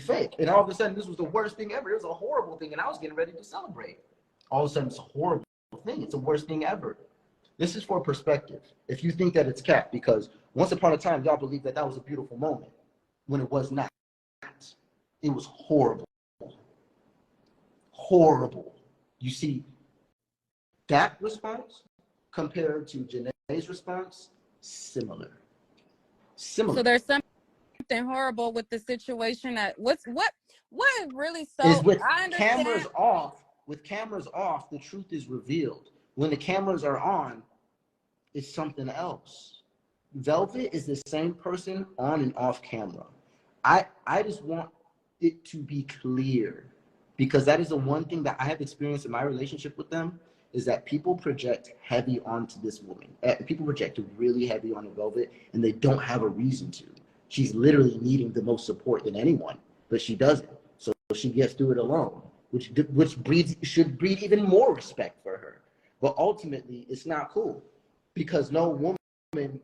fake. And all of a sudden, this was the worst thing ever. It was a horrible thing, and I was getting ready to celebrate. All of a sudden, it's a horrible thing. It's the worst thing ever. This is for perspective. If you think that it's cap, because once upon a time, y'all believed that was a beautiful moment, when it was not. It was horrible. Horrible. You see, that response compared to Janae's response, similar. So there's something horrible with the situation. That what really so is with I understand. cameras off. With cameras off, the truth is revealed. When the cameras are on, it's something else. Velvet is the same person on and off camera. I just want it to be clear, because that is the one thing that I have experienced in my relationship with them, is that people project heavy onto this woman. People project really heavy on Velvet, and they don't have a reason to. She's literally needing the most support than anyone, but she doesn't. So she gets through it alone, which should breed even more respect for her. But ultimately, it's not cool, because no woman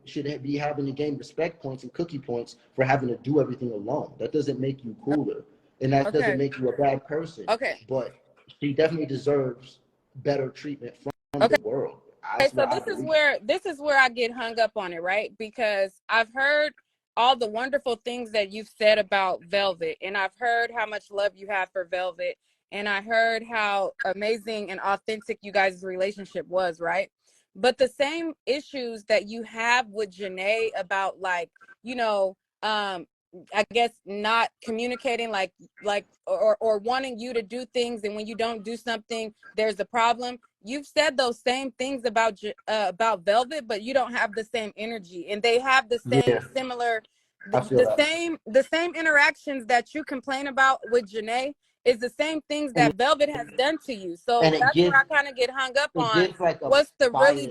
should be having to gain respect points and cookie points for having to do everything alone. That doesn't make you cooler, and that doesn't make you a bad person. Okay. But she definitely deserves better treatment from the world. Okay, so this is where I get hung up on it, right? Because I've heard all the wonderful things that you've said about Velvet, and I've heard how much love you have for Velvet, and I heard how amazing and authentic you guys' relationship was, right? But the same issues that you have with Janae about, like, you know, I guess not communicating, or wanting you to do things, and when you don't do something, there's a problem. You've said those same things about Velvet, but you don't have the same energy, and they have the same similar, the same interactions that you complain about with Janae is the same things that Velvet has done to you. So that's where I kind of get hung up on. What's the really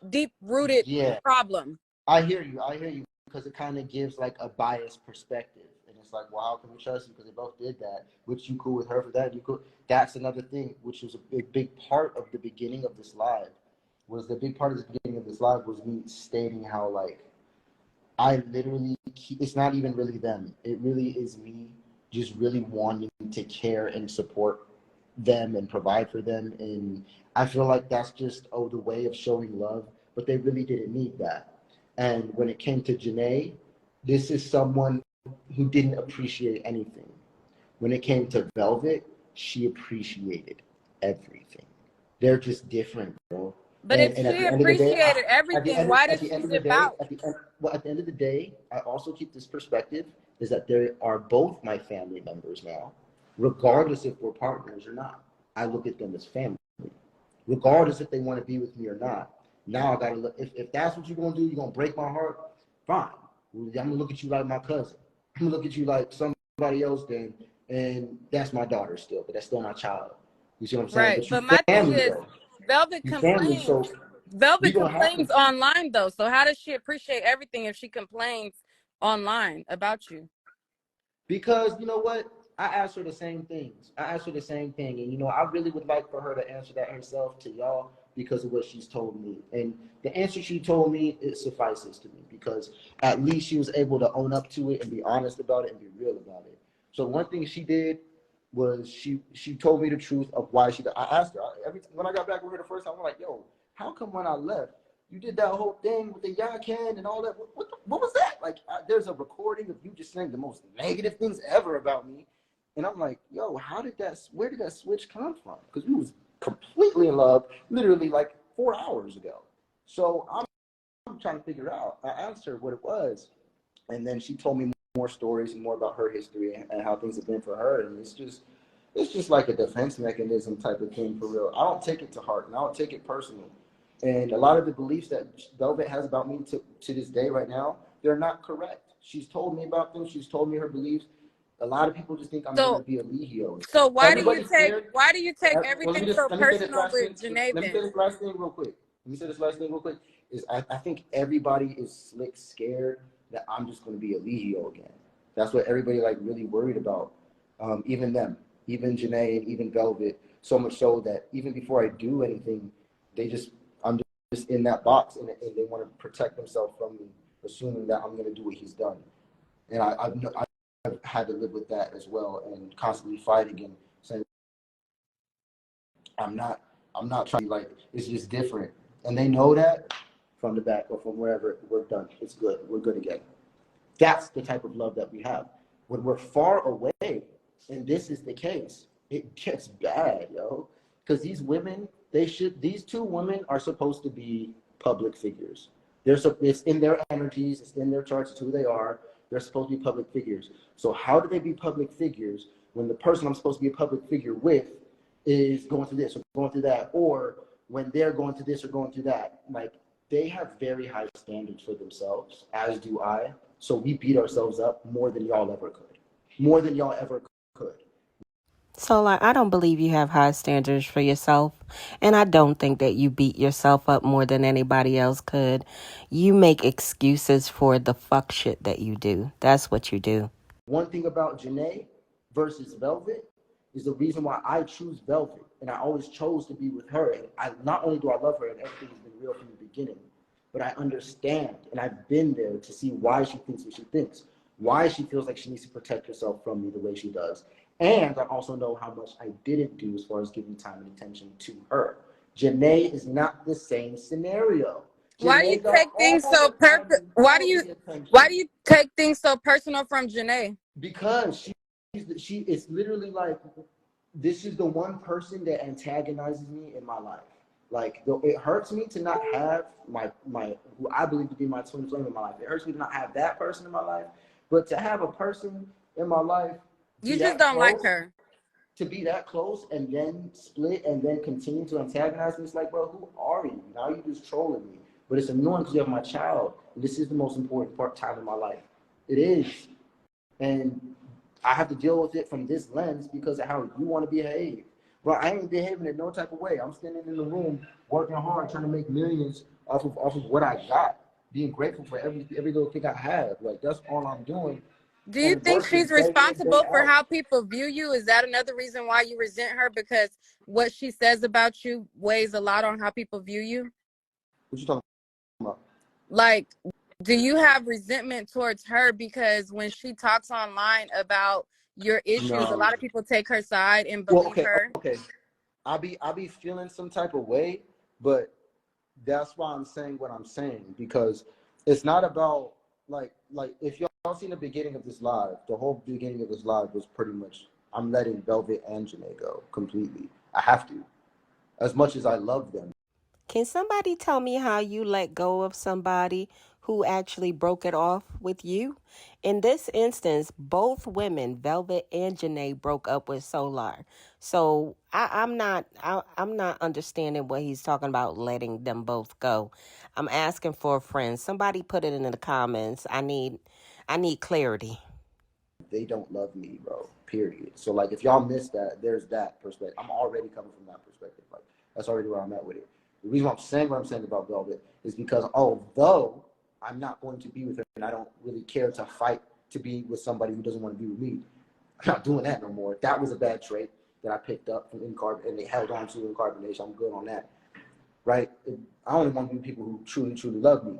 deep rooted problem? I hear you, because it kind of gives like a biased perspective, and it's like, well, how can we trust you because they both did that? Which you cool with her for that? You cool? That's another thing, which was a big part of the beginning of this live. Was me stating how, like, I literally, it's not even really them. It really is me just really wanting to care and support them and provide for them. And I feel like that's just, the way of showing love, but they really didn't need that. And when it came to Janae, this is someone who didn't appreciate anything. When it came to Velvet, she appreciated everything. They're just different, bro. But if And at she the end of the day, appreciated everything, why at does the she end of the zip day, out? at the end of the day, I also keep this perspective is that they are both my family members now, regardless if we're partners or not. I look at them as family, regardless if they want to be with me or not. Now I gotta look. If that's what you're gonna do, you're gonna break my heart. Fine. I'm gonna look at you like my cousin. I'm gonna look at you like somebody else. Then, and that's my daughter still, but that's still my child. You see what I'm saying? Right. But you But my thing family is, though. Velvet You family, complains. so we Velvet gonna have to. complains online though. So how does she appreciate everything if she complains online about you? Because you know what? I asked her the same things. I asked her the same thing. And you know, I really would like for her to answer that herself to y'all because of what she's told me. And the answer she told me, it suffices to me because at least she was able to own up to it and be honest about it and be real about it. So one thing she did was she told me the truth of why she. I asked her when I got back with her the first time. I'm like, yo, how come when I left, you did that whole thing with the Yakan and all that? What was that? Like, there's a recording of you just saying the most negative things ever about me, and I'm like, yo, where did that switch come from? Because we was completely in love, literally like 4 hours ago. So I'm trying to figure out. I asked her what it was, and then she told me more stories and more about her history and how things have been for her, and it's just like a defense mechanism type of thing for real. I don't take it to heart and I don't take it personally. And a lot of the beliefs that Velvet has about me to this day right now, they're not correct. She's told me about them. She's told me her beliefs. A lot of people just think I'm going to So be a Lehio. so Everybody's scared. why do you take Well, everything so let me say this personal last thing. with Janae Let me say then? this last thing real quick. Is I think everybody is slick scared that I'm just going to be a Lehio again. That's what everybody like really worried about. Even them, even Janae and even Velvet. So much so that even before I do anything, I'm just in that box and they want to protect themselves from me, assuming that I'm going to do what he's done. And I've had to live with that as well and constantly fighting and saying, I'm not trying to like, it's just different. And they know that from the back or from wherever we're done. It's good. We're good again. That's the type of love that we have. When we're far away, and this is the case, it gets bad, yo. Because these two women are supposed to be public figures. It's in their energies, it's in their charts, it's who they are. They're supposed to be public figures. So how do they be public figures when the person I'm supposed to be a public figure with is going through this or going through that, or when they're going through this or going through that? Like, they have very high standards for themselves, as do I. So we beat ourselves up more than y'all ever could. More than y'all ever could. So, like, I don't believe you have high standards for yourself. And I don't think that you beat yourself up more than anybody else could. You make excuses for the fuck shit that you do. That's what you do. One thing about Janae versus Velvet is the reason why I choose Velvet. And I always chose to be with her. And not only do I love her and everything has been real from the beginning, but I understand and I've been there to see why she thinks what she thinks, why she feels like she needs to protect herself from me the way she does. And I also know how much I didn't do as far as giving time and attention to her. Janae is not the same scenario. Why do you Janae got take things all so the time and all the why attention do you take things so personal from Janae? because she is literally like, this is the one person that antagonizes me in my life. Like, it hurts me to not have my who I believe to be my twin flame in my life. It hurts me to not have that person in my life, but to have a person in my life You be just that don't like close, her. to be that close and then split and then continue to antagonize me, it's like, bro, who are you? Now you're just trolling me. But it's annoying because you have my child. And this is the most important time in my life. It is. And I have to deal with it from this lens because of how you want to behave. But I ain't behaving in no type of way. I'm standing in the room working hard, trying to make millions off of what I got, being grateful for every little thing I have. Like, that's all I'm doing, Do you and think working she's day in, day responsible for out. how people view you? Is that another reason why you resent her? Because what she says about you weighs a lot on how people view you? What you talking about? Like, do you have resentment towards her because when she talks online about your issues, a No. lot of people take her side and Well, believe her? okay. I be feeling some type of way, but that's why I'm saying what I'm saying because it's not about like if y'all seen the beginning of this live, the whole beginning of this live was pretty much I'm letting Velvet and Janae go completely. I have to, as much as I love them. Can somebody tell me how you let go of somebody who actually broke it off with you? In this instance, both women, Velvet and Janae, broke up with Solar. So I'm not understanding what he's talking about letting them both go. I'm asking for a friend. Somebody put it in the comments. I need clarity. They don't love me, bro. Period. So like, if y'all miss that, there's that perspective. I'm already coming from that perspective. Like, that's already where I'm at with it. The reason why I'm saying what I'm saying about Velvet is because although I'm not going to be with her, and I don't really care to fight to be with somebody who doesn't want to be with me, I'm not doing that no more. That was a bad trait that I picked up from incarb, and they held on to in carbonation. I'm good on that, right? I only want to be with people who truly, truly love me.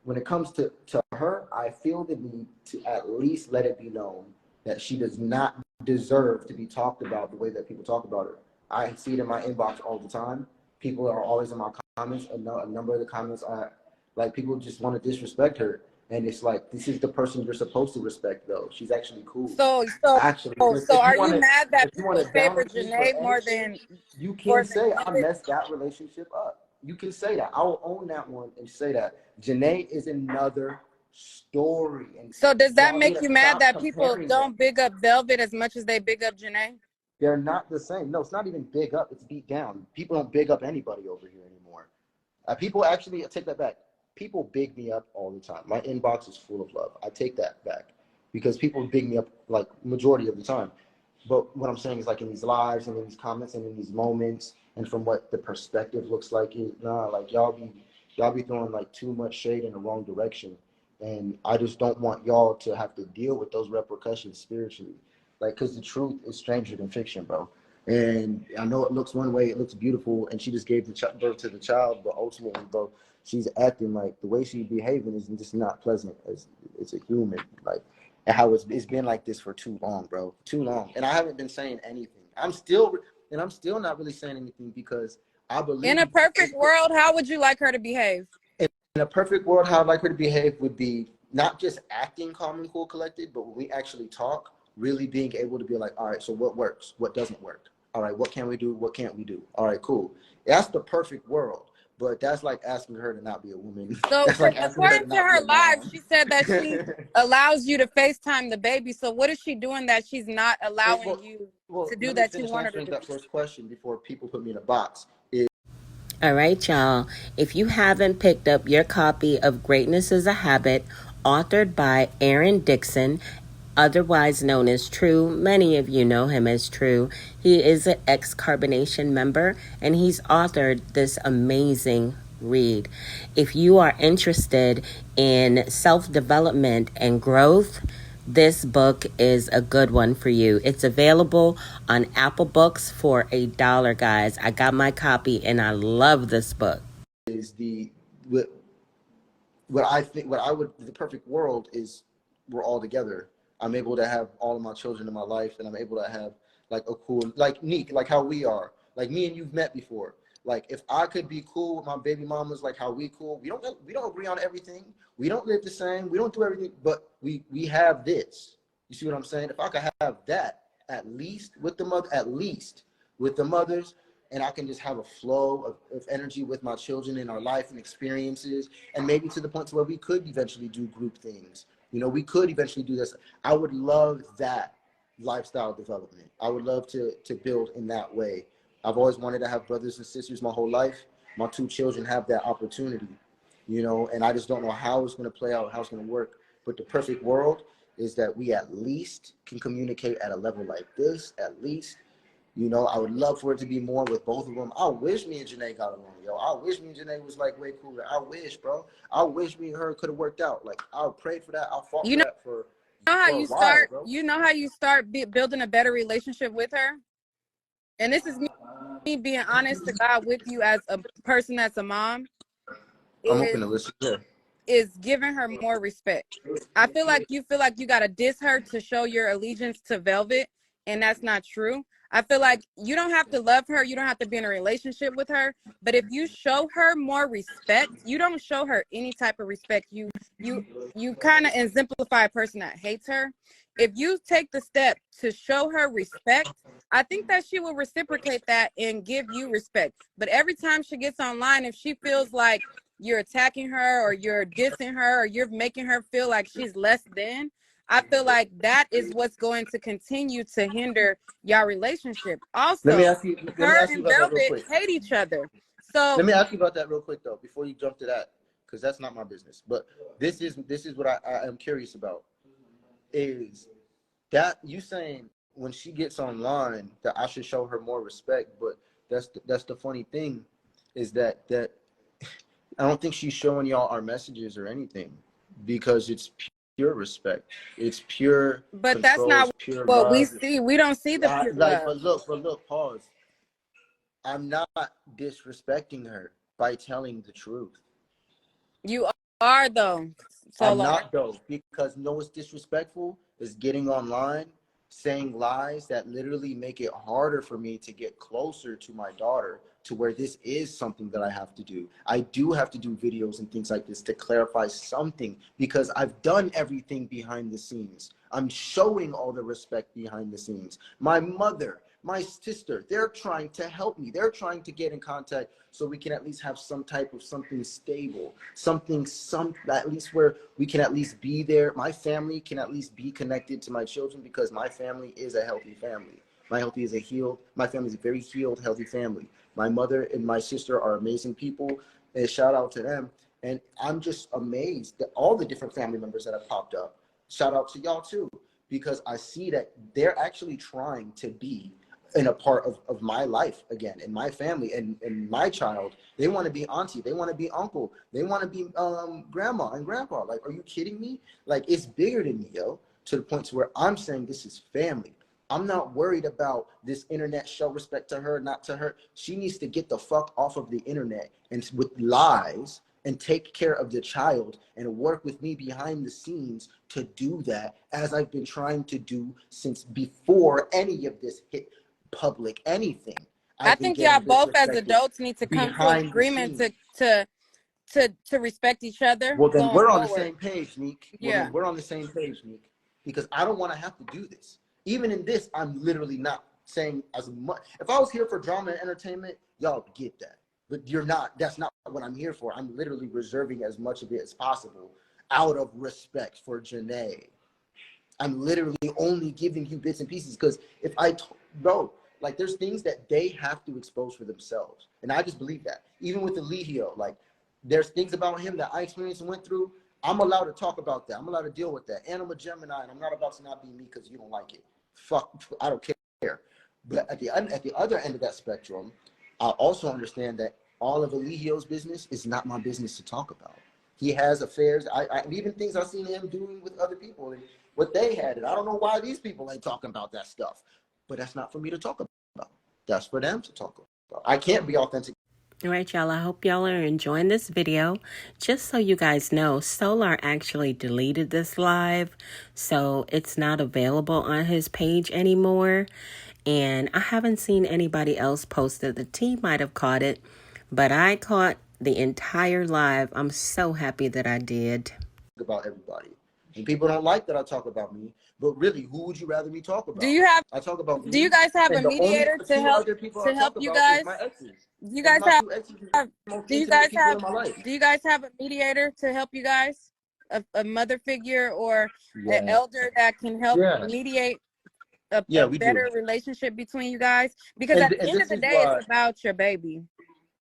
When it comes to her, I feel the need to at least let it be known that she does not deserve to be talked about the way that people talk about her. I see it in my inbox all the time. People are always in my comments. A number of the comments are like, people just want to disrespect her. And it's like, this is the person you're supposed to respect, though. She's actually cool. So so Actually, so if you are want you to, mad if that you want people to favor down me for Janae more anything, than you for can the say I Velvet? messed that relationship up. You can say that. I will own that one and say that. Janae is another story, and So does that y'all need make to you mad stop that people comparing them. don't big up Velvet as much as they big up Janae? They're not the same. No, it's not even big up. It's beat down. People don't big up anybody over here anymore. People actually, I take that back. People big me up all the time. My inbox is full of love. I take that back because people big me up like majority of the time. But what I'm saying is, like, in these lives and in these comments and in these moments, and from what the perspective looks like, is like y'all be throwing like too much shade in the wrong direction, and I just don't want y'all to have to deal with those repercussions spiritually, like, because the truth is stranger than fiction, bro. And I know it looks one way, it looks beautiful, and she just gave the birth to the child, but ultimately, bro, she's acting like the way she's behaving is just not pleasant as it's a human, like, and how it's been like this for too long, bro, too long. And I haven't been saying anything. I'm still not really saying anything because I In a believe perfect world, how would you like her to behave? in a perfect world, how I'd like her to behave would be not just acting calm and cool, collected, but when we actually talk, really being able to be like, all right, so what works? What doesn't work? All right, what can we do? What can't we do? All right, cool. That's the perfect world. But that's like asking her to not be a woman. So, That's like because asking her according to to not be her a live, mom. she said that she allows you to FaceTime the baby. So, what is she doing that she's not allowing you Well, to do let me that you finish want her to answering do? that first question before people put me in a box. All right, y'all. If you haven't picked up your copy of Greatness is a Habit, authored by Aaron Dixon, otherwise known as True, many of you know him as True. He is an ex-Carbonation member, and he's authored this amazing read. If you are interested in self-development and growth, this book is a good one for you. It's available on Apple Books for $1, guys. I got my copy and I love this book. Is the what I think, what I would, the perfect world is we're all together. I'm able to have all of my children in my life, and I'm able to have like a cool, like Neek, like how we are, like me and you've met before. Like, if I could be cool with my baby mamas, like how we cool, we don't agree on everything. We don't live the same. We don't do everything, but we have this. You see what I'm saying? If I could have that, at least with the mother, at least with the mothers, and I can just have a flow of energy with my children in our life and experiences, and maybe to the point to where we could eventually do group things. You know, we could eventually do this. I would love that lifestyle development. I would love to build in that way. I've always wanted to have brothers and sisters my whole life. My two children have that opportunity, you know, and I just don't know how it's going to play out, how it's going to work. But the perfect world is that we at least can communicate at a level like this, at least. You know, I would love for it to be more with both of them. I wish me and Janae got along, yo. I wish me and Janae was like way cooler. I wish, bro. I wish me and her could have worked out. Like, I prayed for that. I fought You for know that for how a you while, start. bro. You know how you start building a better relationship with her. And this is me being honest to God with you as a person that's a mom. I'm Is open to listen. Yeah. is giving her more respect. I feel like you gotta diss her to show your allegiance to Velvet, and that's not true. I feel like you don't have to love her, you don't have to be in a relationship with her, but if you show her more respect, you don't show her any type of respect. You kind of exemplify a person that hates her. If you take the step to show her respect, I think that she will reciprocate that and give you respect. But every time she gets online, if she feels like you're attacking her or you're dissing her or you're making her feel like she's less than, I feel like that is what's going to continue to hinder y'all relationship. Let me Also, ask you. Let me her ask you and about that real Velvet quick. hate each other. So Let me ask you about that real quick though, before you jump to that, because that's not my business. But this is what I am curious about. Is that you saying when she gets online that I should show her more respect? But that's the funny thing, is that I don't think she's showing y'all our messages or anything, because it's pure respect. It's pure but that's control. not It's pure what we love. see. We don't see the pure love. But look, pause. I'm not disrespecting her by telling the truth. You are though, I'm Solar. not though, because you know what's disrespectful is getting online, saying lies that literally make it harder for me to get closer to my daughter, to where this is something that I have to do. I do have to do videos and things like this to clarify something, because I've done everything behind the scenes. I'm showing all the respect behind the scenes. My mother, my sister, they're trying to help me. They're trying to get in contact so we can at least have some type of something stable, at least where we can at least be there. My family can at least be connected to my children, because my family is a healthy family. My family is a very healed, healthy family. My mother and my sister are amazing people, and shout out to them. And I'm just amazed that all the different family members that have popped up. Shout out to y'all too, because I see that they're actually trying to be in a part of my life again, in my family, and my child. They want to be auntie, they want to be uncle, they want to be grandma and grandpa. Like, are you kidding me? Like, it's bigger than me, yo, to the point to where I'm saying this is family. I'm not worried about this internet. Show respect to her, not to her. She needs to get the fuck off of the internet and with lies, and take care of the child and work with me behind the scenes to do that, as I've been trying to do since before any of this hit public anything. I I've been think y'all getting both as disrespected adults need to come to an behind the agreement scenes. to respect each other Well, then going we're on the forward. same page, Neek. Yeah. Because I don't want to have to do this. Even in this, I'm literally not saying as much. If I was here for drama and entertainment, y'all get that. But you're not. That's not what I'm here for. I'm literally reserving as much of it as possible out of respect for Janae. I'm literally only giving you bits and pieces, because if bro, like, there's things that they have to expose for themselves. And I just believe that. Even with Eligio, like, there's things about him that I experienced and went through. I'm allowed to talk about that. I'm allowed to deal with that. And I'm a Gemini, and I'm not about to not be me because you don't like it. Fuck, I don't care. But at the other end of that spectrum, I also understand that all of Eligio's business is not my business to talk about. He has affairs. Even things I've seen him doing with other people and what they had. And I don't know why these people ain't talking about that stuff. But that's not for me to talk about. That's for them to talk about. I can't be authentic. All right, y'all, I hope y'all are enjoying this video. Just so you guys know, Solar actually deleted this live, so it's not available on his page anymore. And I haven't seen anybody else post it. The team might have caught it, but I caught the entire live. I'm so happy that I did. About everybody. And people don't like that I talk about me, but really, who would you rather me talk Do about? you have I talk about do you me, guys have a and the only mediator two other people I to help talk you about is guys? my exes. Do you And guys my have two exes are the most do you intimate guys people have in my life. do you guys have a mediator to help you guys? A mother figure or an Yeah. elder that can help Yeah. mediate Yeah, a we do. better relationship between you guys? Because at the And end of this the is day, it's why, about your baby.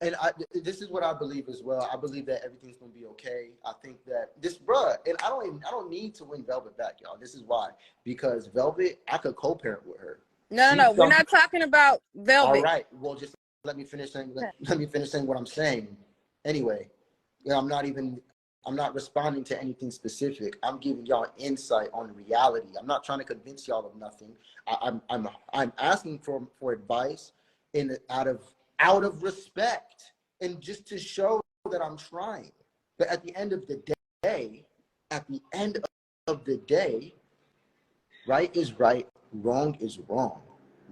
and this is what I believe as well. I believe that everything's gonna be okay. I think that this, bruh, and I don't need to win Velvet back, y'all. This is why, because Velvet, I could co-parent with her. No. We're not talking about All Velvet. right. Well, just let me finish saying. Let me finish saying what I'm saying. Anyway, yeah, I'm not responding to anything specific. I'm giving y'all insight on reality. I'm not trying to convince y'all of nothing. I'm asking for advice out of respect, and just to show that I'm trying. But at the end of the day, right is right, wrong is wrong.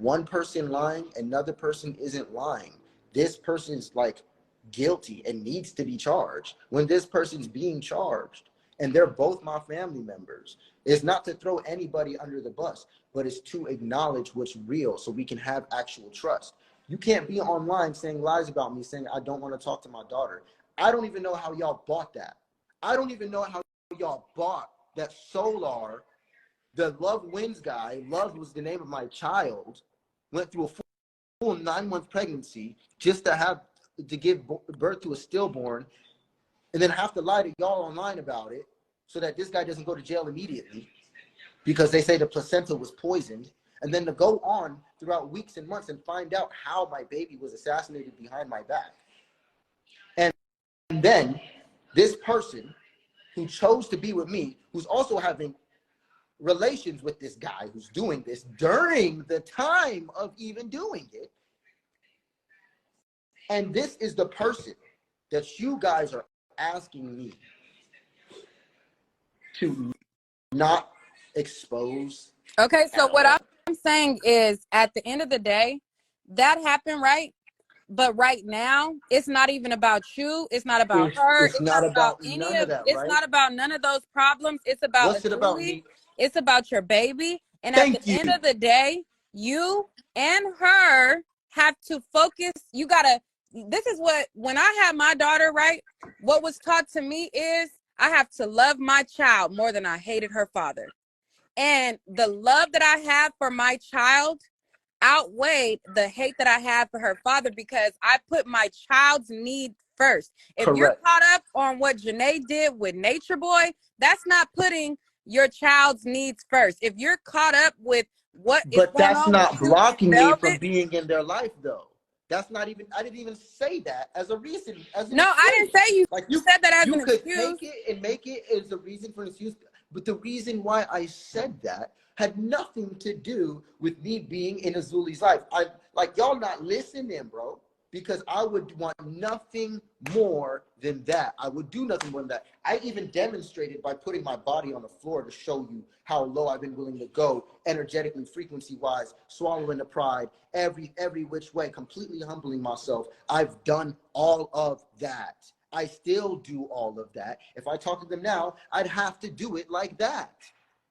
one person lying, another person isn't lying. This person's like guilty and needs to be charged. When this person's being charged, and they're both my family members, it's not to throw anybody under the bus, but it's to acknowledge what's real so we can have actual trust. You can't be online saying lies about me, saying I don't want to talk to my daughter. I don't even know how y'all bought that. I don't even know how y'all bought that Solar, the Love Wins guy, Love was the name of my child, went through a full 9-month pregnancy just to give birth to a stillborn, and then have to lie to y'all online about it so that this guy doesn't go to jail immediately because they say the placenta was poisoned, and then to go on throughout weeks and months and find out how my baby was assassinated behind my back. And then this person who chose to be with me, who's also having relations with this guy who's doing this during the time of even doing it. And this is the person that you guys are asking me to not expose. Okay, so what I'm saying is at the end of the day, that happened, right? But right now, it's not even about you. It's not about her. It's not about Any none of of, that, it's right? not about none of those problems. It's about What's it about, Azuli. me? It's about your baby. And at the Thank you. end of the day, you and her have to focus. You gotta, this is what, when I had my daughter, right? What was taught to me is I have to love my child more than I hated her father. And the love that I have for my child outweighed the hate that I have for her father because I put my child's need first. If you're Correct. caught up on what Janae did with Nature Boy, that's not putting your child's needs first. If you're caught up with what is But going that's on with not you and blocking me from Velvet, being in their life, though. That's not even, I didn't even say that as a reason, as an no, I excuse. didn't say you Like said that as you an could excuse. take it and make it as a reason for an excuse. But the reason why I said that had nothing to do with me being in Azuli's life. I like y'all not listening, bro. Because I would want nothing more than that. I would do nothing more than that. I even demonstrated by putting my body on the floor to show you how low I've been willing to go, energetically, frequency-wise, swallowing the pride, every which way, completely humbling myself. I've done all of that. I still do all of that. If I talk to them now, I'd have to do it like that.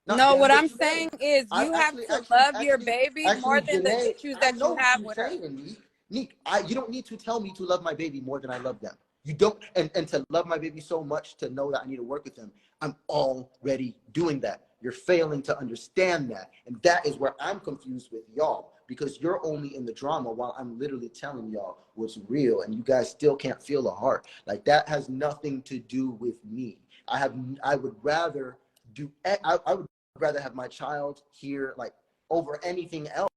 No, what I'm Janae. saying is I've you have to love your baby more than the Janae, issues I that know you what have you're with her. saying, Neek. You don't need to tell me to love my baby more than I love them. You don't, and to love my baby so much to know that I need to work with them. I'm already doing that. You're failing to understand that. And that is where I'm confused with y'all, because you're only in the drama while I'm literally telling y'all what's real, and you guys still can't feel the heart. Like, that has nothing to do with me. I would rather I would rather have my child here, like, over anything else.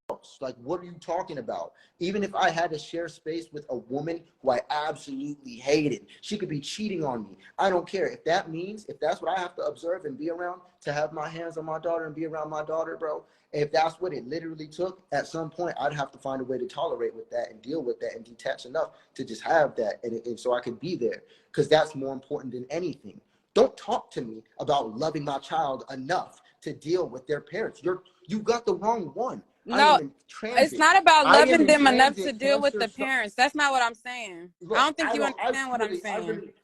Like, what are you talking about? Even if I had to share space with a woman who I absolutely hated, she could be cheating on me. I don't care. If that's what I have to observe and be around to have my hands on my daughter and be around my daughter, bro, if that's what it literally took, at some point, I'd have to find a way to tolerate with that and deal with that and detach enough to just have that, and so I could be there, because that's more important than anything. Don't talk to me about loving my child enough to deal with their parents. You got the wrong one. I No, am in it's transit. not about I am loving in them enough to transit deal with cancer. the parents. That's not what I'm saying. I Look, don't think you understand what I'm I saying. really,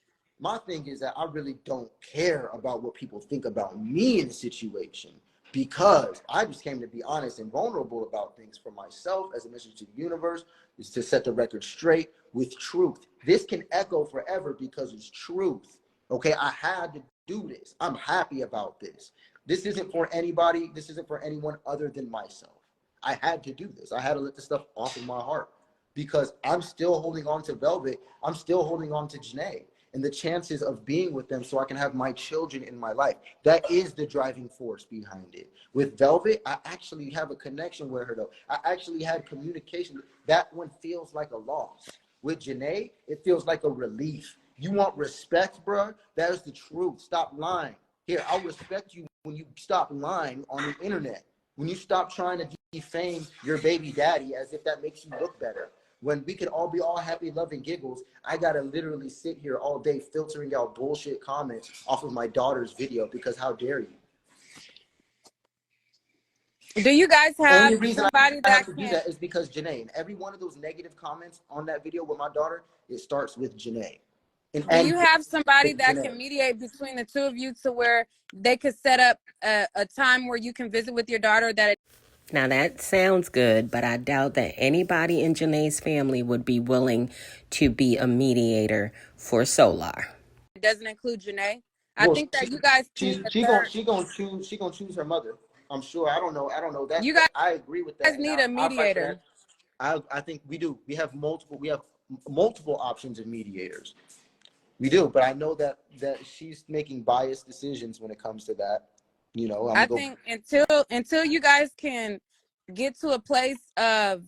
my thing is that I really don't care about what people think about me in a situation, because I just came to be honest and vulnerable about things for myself as a message to the universe, is to set the record straight with truth. This can echo forever because it's truth. Okay, I had to do this. I'm happy about this. This isn't for anybody. This isn't for anyone other than myself. I had to do this. I had to let this stuff off of my heart, because I'm still holding on to Velvet. I'm still holding on to Janae and the chances of being with them so I can have my children in my life. That is the driving force behind it. With Velvet, I actually have a connection with her, though. I actually had communication. That one feels like a loss. With Janae, it feels like a relief. You want respect, bro? That is the truth. Stop lying. Here, I'll respect you when you stop lying on the internet. When you stop trying to defame your baby daddy as if that makes you look better. When we could all be all happy, loving giggles, I gotta literally sit here all day filtering out bullshit comments off of my daughter's video, because how dare you? Do you guys Only have reason somebody I have that to do can? that is because Janae. And every one of those negative comments on that video with my daughter, it starts with Janae. Do you have somebody It's that Janae. can mediate between the two of you to where they could set up a time where you can visit with your daughter that Now that sounds good, but I doubt that anybody in Janae's family would be willing to be a mediator for Solar. doesn't include Janae? I Well, think that you guys need a third. she gonna choose her mother. I'm sure. I don't know that, You but I agree with guys that, and need a I fight for mediator. that. I think we do. We have multiple options of mediators. We do, but I know that she's making biased decisions when it comes to that. You know, I'm I gonna go. think until you guys can get to a place of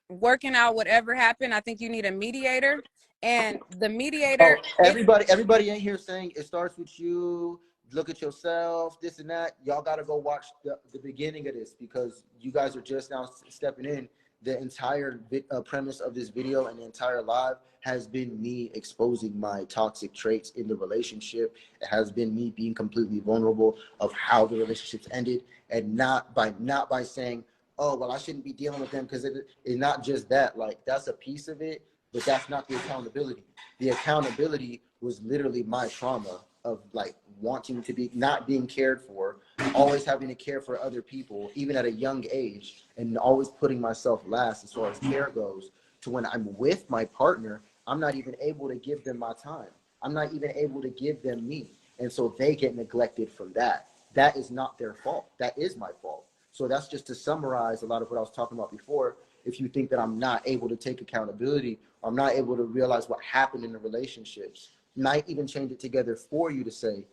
working out whatever happened, I think you need a mediator. And the Oh, mediator, if everybody in here saying it starts with you. Look at yourself, this and that. Y'all got to go watch the beginning of this because you guys are just now stepping in. The entire premise of this video and the entire live has been me exposing my toxic traits in the relationship. It has been me being completely vulnerable of how the relationships ended, and not by saying, oh well, I shouldn't be dealing with them, because it's not just that. Like, that's a piece of it, but that's not the accountability. The accountability was literally my trauma of like wanting to be not being cared for, always having to care for other people, even at a young age, and always putting myself last as far as care goes, to when I'm with my partner, I'm not even able to give them my time. I'm not even able to give them me. And so they get neglected from that. That is not their fault. That is my fault. So that's just to summarize a lot of what I was talking about before. If you think that I'm not able to take accountability, or I'm not able to realize what happened in the relationships, might even change it together for you to say,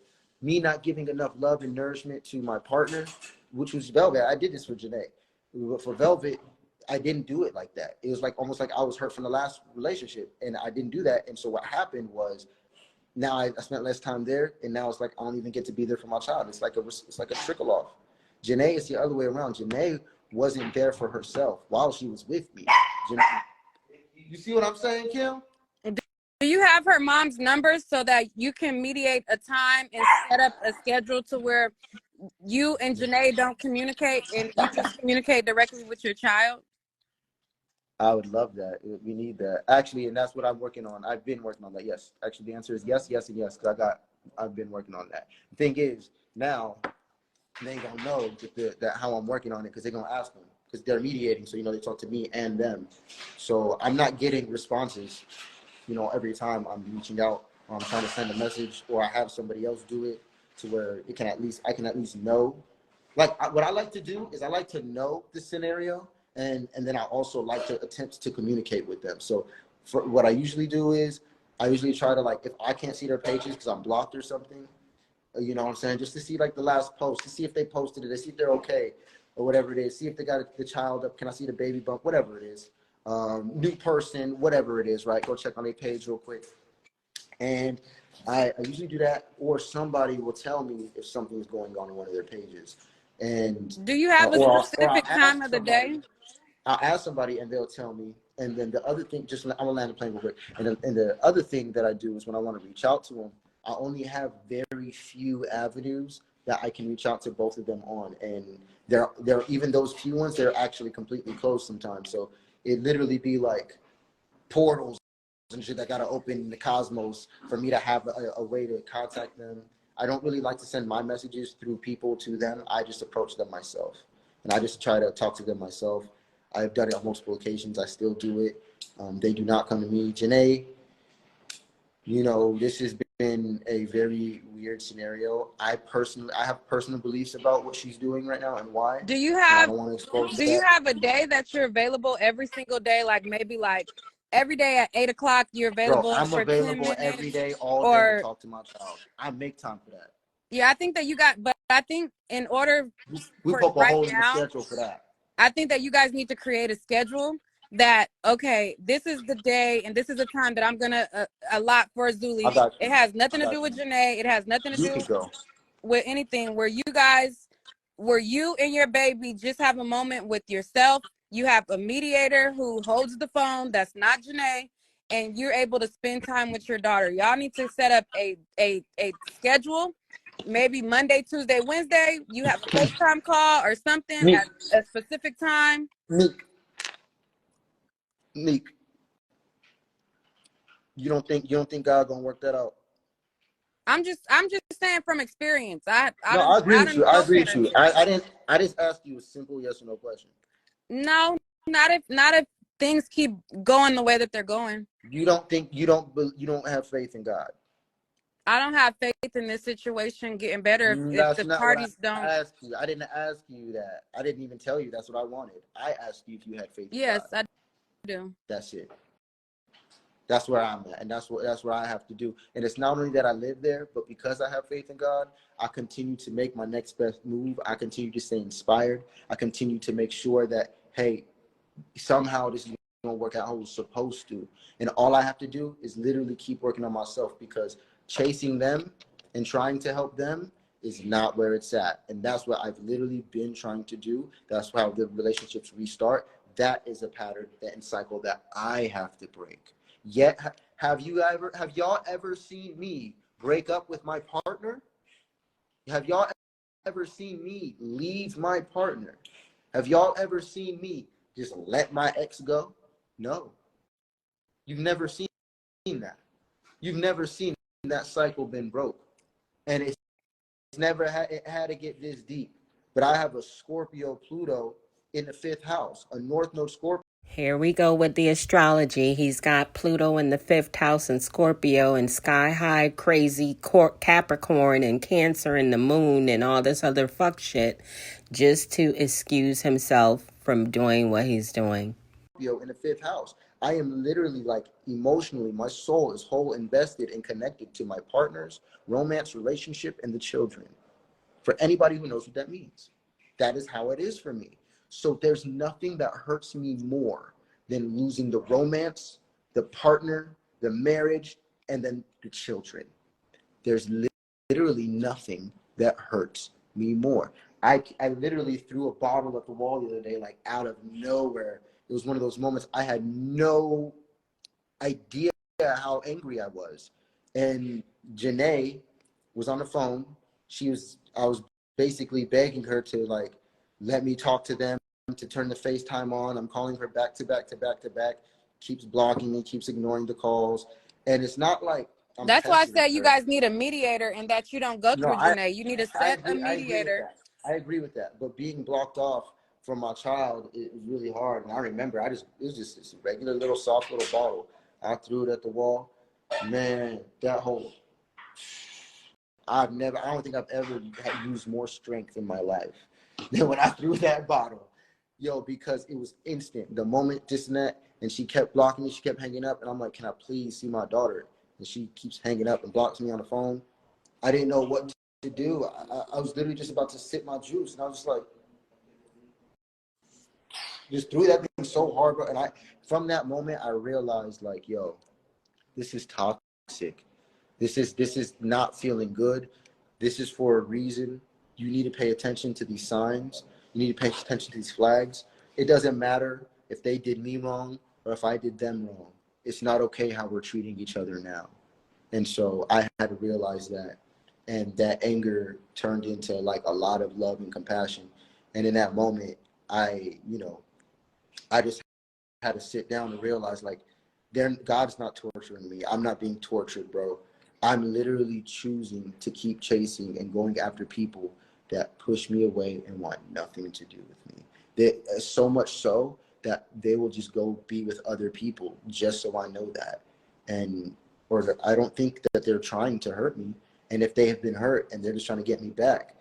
me not giving enough love and nourishment to my partner, which was Velvet. I did this for Janae. But for Velvet, I didn't do it like that. It was like almost like I was hurt from the last relationship, and I didn't do that. And so what happened was, now I spent less time there, and now it's like I don't even get to be there for my child. It's like a trickle off. Janae is the other way around. Janae wasn't there for herself while she was with me. Janae, you see what I'm saying, Kim? do you have her mom's numbers so that you can mediate a time and set up a schedule to where you and Janae don't communicate and you just communicate directly with your child? I would love that. We need that, actually, and that's what I'm working on. I've been working on that. Yes, actually, the answer is yes, yes, and yes. Because I've been working on that. The thing is, now they gonna know that how I'm working on it, because they're gonna ask them, because they're mediating. So they talk to me and them. So I'm not getting responses. Every time I'm reaching out, or I'm trying to send a message, or I have somebody else do it, to where I can at least know. Like, what I like to do is I like to know the scenario, and then I also like to attempt to communicate with them. So for what I usually do is I usually try to, like, if I can't see their pages because I'm blocked or something, you know what I'm saying, just to see like the last post, to see if they posted it, to see if they're okay or whatever it is, see if they got the child up, can I see the baby bump, whatever it is, new person, whatever it is, right? Go check on their page real quick. And I usually do that, or somebody will tell me if something is going on in one of their pages. And Do you have a or I'll specific time ask of the day? somebody, and they'll tell me. And then the other thing, I'm gonna land the plane real quick. And the other thing that I do is when I want to reach out to them, I only have very few avenues that I can reach out to both of them on. And they're even those few ones, they're actually completely closed sometimes. So it literally be like portals and shit that gotta open in the cosmos for me to have a way to contact them. I don't really like to send my messages through people to them. I just approach them myself, and I just try to talk to them myself. I've done it on multiple occasions. I still do it. They do not come to me. Janae, this has been a very weird scenario. I have personal beliefs about what she's doing right now and why, Do you and I have don't want to expose do you that. have a day that you're available every single day? Like maybe like every day at 8 o'clock you're Bro, available I'm for 10 available every minutes? day, all day to Or talk to my child. I make time for that. yeah, I think that but I think in order We for poke a right hole in the now, schedule for that. I think that you guys need to create a schedule that, okay, this is the day and this is the time that I'm going to allot for I Zuli. got It you. has I nothing to do got with you. Janae. It has nothing to You do could go. with anything where you and your baby just have a moment with yourself. You have a mediator who holds the phone. That's not Janae. And you're able to spend time with your daughter. Y'all need to set up a schedule maybe Monday, Tuesday, Wednesday, you have a FaceTime call or something Meek, at a specific time. Meek, Meek. You don't think God gonna work that out? I'm just saying from experience. I No, I agree with done you. I agree with co-parented. you. I didn't. I just asked you a simple yes or no question. No, not if things keep going the way that they're going. You don't think you don't have faith in God? I don't have faith in this situation getting better if That's the not what I parties don't. asked you. I didn't ask you that. I didn't even tell you that's what I wanted. I asked you if you had faith in Yes, God. I do. That's it. That's where I'm at, and that's what I have to do. And it's not only that I live there, but because I have faith in God, I continue to make my next best move. I continue to stay inspired. I continue to make sure that, hey, somehow this is gonna work out how it's supposed to. And all I have to do is literally keep working on myself, because chasing them and trying to help them is not where it's at. And that's what I've literally been trying to do. That's how the relationships restart. That is a pattern and cycle that I have to break. Yet, have y'all ever seen me break up with my partner? Have y'all ever seen me leave my partner? Have y'all ever seen me just let my ex go? No. You've never seen that. You've never seen that cycle been broke. And it's never had to get this deep. But I have a Scorpio Pluto in the 5th house, a North Node Scorpio. Here we go with the astrology. He's got Pluto in the 5th house and Scorpio and sky high crazy Capricorn and Cancer in the moon and all this other fuck shit just to excuse himself from doing what he's doing. In the 5th house. I am literally, like, emotionally, my soul is whole, invested, and connected to my partners, romance, relationship, and the children. For anybody who knows what that means, that is how it is for me. So there's nothing that hurts me more than losing the romance, the partner, the marriage, and then the children. There's literally nothing that hurts me more. I literally threw a bottle at the wall the other day, like out of nowhere. It was one of those moments I had no idea how angry I was. And Janae was on the phone. I was basically begging her to, like, let me talk to them, to turn the FaceTime on. I'm calling her back to back to back to back. Keeps blocking me, keeps ignoring the calls. And it's not like That's why I said you guys need a mediator and that you don't go No, through Janae. You need to I set a agree. I agree with mediator. that. I agree with that. But being blocked off from my child, it was really hard. And I remember, it was just this regular little soft little bottle. I threw it at the wall. Man, that whole, I don't think I've ever used more strength in my life than when I threw that bottle. Yo, because it was instant. The moment this and that, and she kept blocking me, she kept hanging up, and I'm like, can I please see my daughter? And she keeps hanging up and blocks me on the phone. I didn't know what to do. I was literally just about to sip my juice, and I was just like, just threw that thing so hard, bro. And from that moment, I realized, like, yo, this is toxic. This is not feeling good. This is for a reason. You need to pay attention to these signs. You need to pay attention to these flags. It doesn't matter if they did me wrong or if I did them wrong. It's not okay how we're treating each other now. And so I had to realize that. And that anger turned into, like, a lot of love and compassion. And in that moment, I just had to sit down and realize, like, God's not torturing me. I'm not being tortured, bro. I'm literally choosing to keep chasing and going after people that push me away and want nothing to do with me. So much so that they will just go be with other people just so I know that. Or I don't think that they're trying to hurt me. And if they have been hurt and they're just trying to get me back,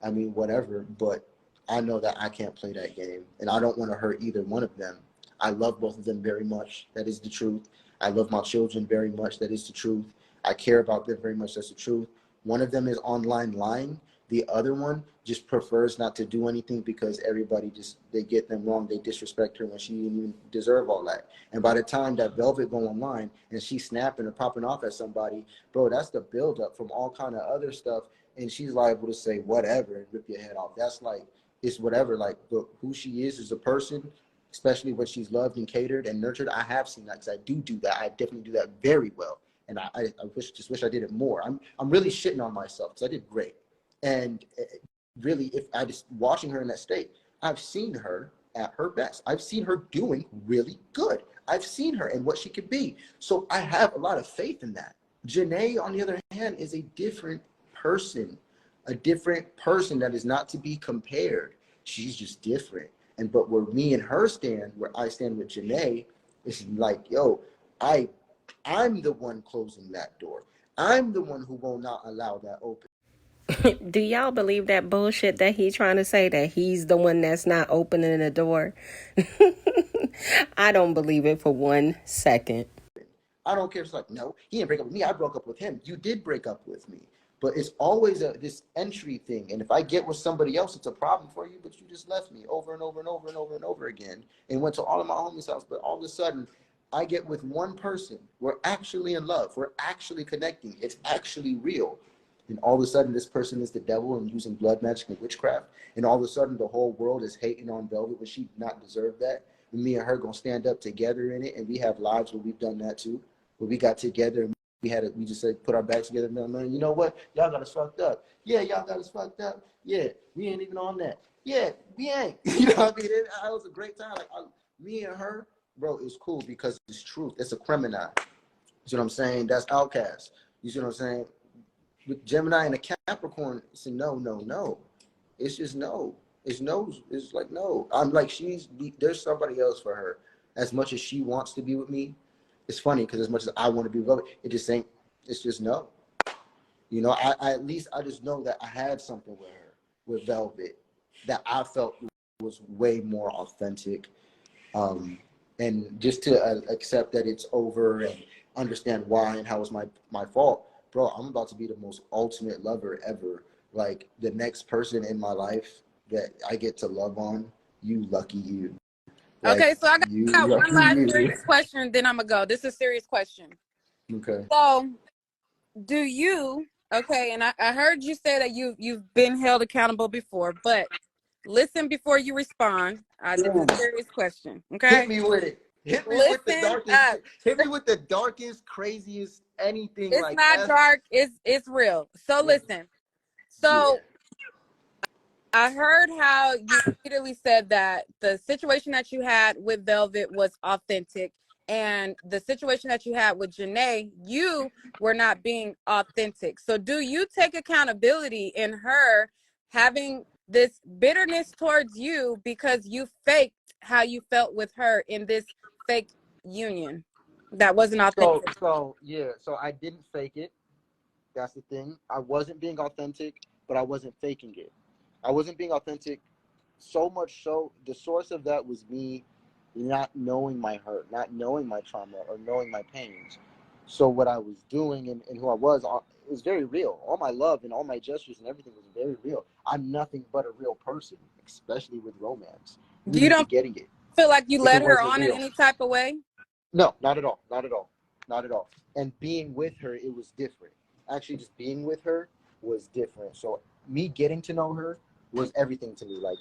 I mean, whatever. But I know that I can't play that game. And I don't want to hurt either one of them. I love both of them very much. That is the truth. I love my children very much. That is the truth. I care about them very much. That's the truth. One of them is online lying. The other one just prefers not to do anything because everybody they get them wrong. They disrespect her when she didn't even deserve all that. And by the time that Velvet go online and she's snapping or popping off at somebody, bro, that's the buildup from all kind of other stuff. And she's liable to say whatever and rip your head off. That's like, it's whatever. Like, but who she is as a person, especially when she's loved and catered and nurtured. I have seen that because I do that. I definitely do that very well. And I wish I did it more. I'm really shitting on myself because I did great. And really, if I just watching her in that state, I've seen her at her best. I've seen her doing really good. I've seen her and what she could be. So I have a lot of faith in that. Janae, on the other hand, is a different person, that is not to be compared. She's just different. And but where me and her stand, where I stand with Janae, it's like, yo, I'm the one closing that door. I'm the one who will not allow that open. Do y'all believe that bullshit that he's trying to say, that he's the one that's not opening the door? I don't believe it for 1 second. I don't care. It's like, no, he didn't break up with me. I broke up with him. You did break up with me. But it's always this entry thing. And if I get with somebody else, it's a problem for you, but you just left me over and over and over and over and over again and went to all of my homies' house. But all of a sudden, I get with one person. We're actually in love. We're actually connecting. It's actually real. And all of a sudden, this person is the devil and using blood magic and witchcraft. And all of a sudden, the whole world is hating on Velvet when she did not deserve that. And me and her going to stand up together in it. And we have lives where we've done that too. Where we got together and we just said, put our backs together. Man, you know what? Y'all got us fucked up. Yeah, y'all got us fucked up. Yeah, we ain't even on that. Yeah, we ain't. You know what I mean? It was a great time. Like me and her, bro, it's cool because it's truth. It's a criminal. You see what I'm saying? That's outcast. You see what I'm saying? With Gemini and a Capricorn, it's a no, no, no. It's just no. It's no. It's like no. I'm like there's somebody else for her. As much as she wants to be with me, it's funny because as much as I want to be with her, it just ain't. It's just no. You know, I at least I just know that I had something with her, with Velvet, that I felt was way more authentic. And just to accept that it's over and understand why and how it's my fault. Bro, I'm about to be the most ultimate lover ever. Like the next person in my life that I get to love on, you lucky you. Like, Okay, so I got one last you. serious question, then I'm gonna go. This is a serious question. Okay. So, do you? Okay, and I heard you say that you've been held accountable before, but listen before you respond. This is a serious question. Okay, Hit me with it. Hit me with the listen darkest. up. Hit me with the darkest, craziest anything. It's like not dark. It's real. So listen. So I heard how you repeatedly said that the situation that you had with Velvet was authentic, and the situation that you had with Janae, you were not being authentic. So do you take accountability in her having this bitterness towards you because you faked how you felt with her in this fake union that wasn't authentic? So I didn't fake it. That's the thing. I wasn't being authentic, but I wasn't faking it. I wasn't being authentic, so much so the source of that was me not knowing my hurt, not knowing my trauma, or knowing my pains. So what I was doing and who I was, it was very real. All my love and all my gestures and everything was very real. I'm nothing but a real person, especially with romance. You You need to don't be getting it. feel like you If led it her wasn't on in real. any type of way? No, not at all. Not at all. Not at all. And being with her, it was different. Actually, just being with her was different. So me getting to know her was everything to me. Like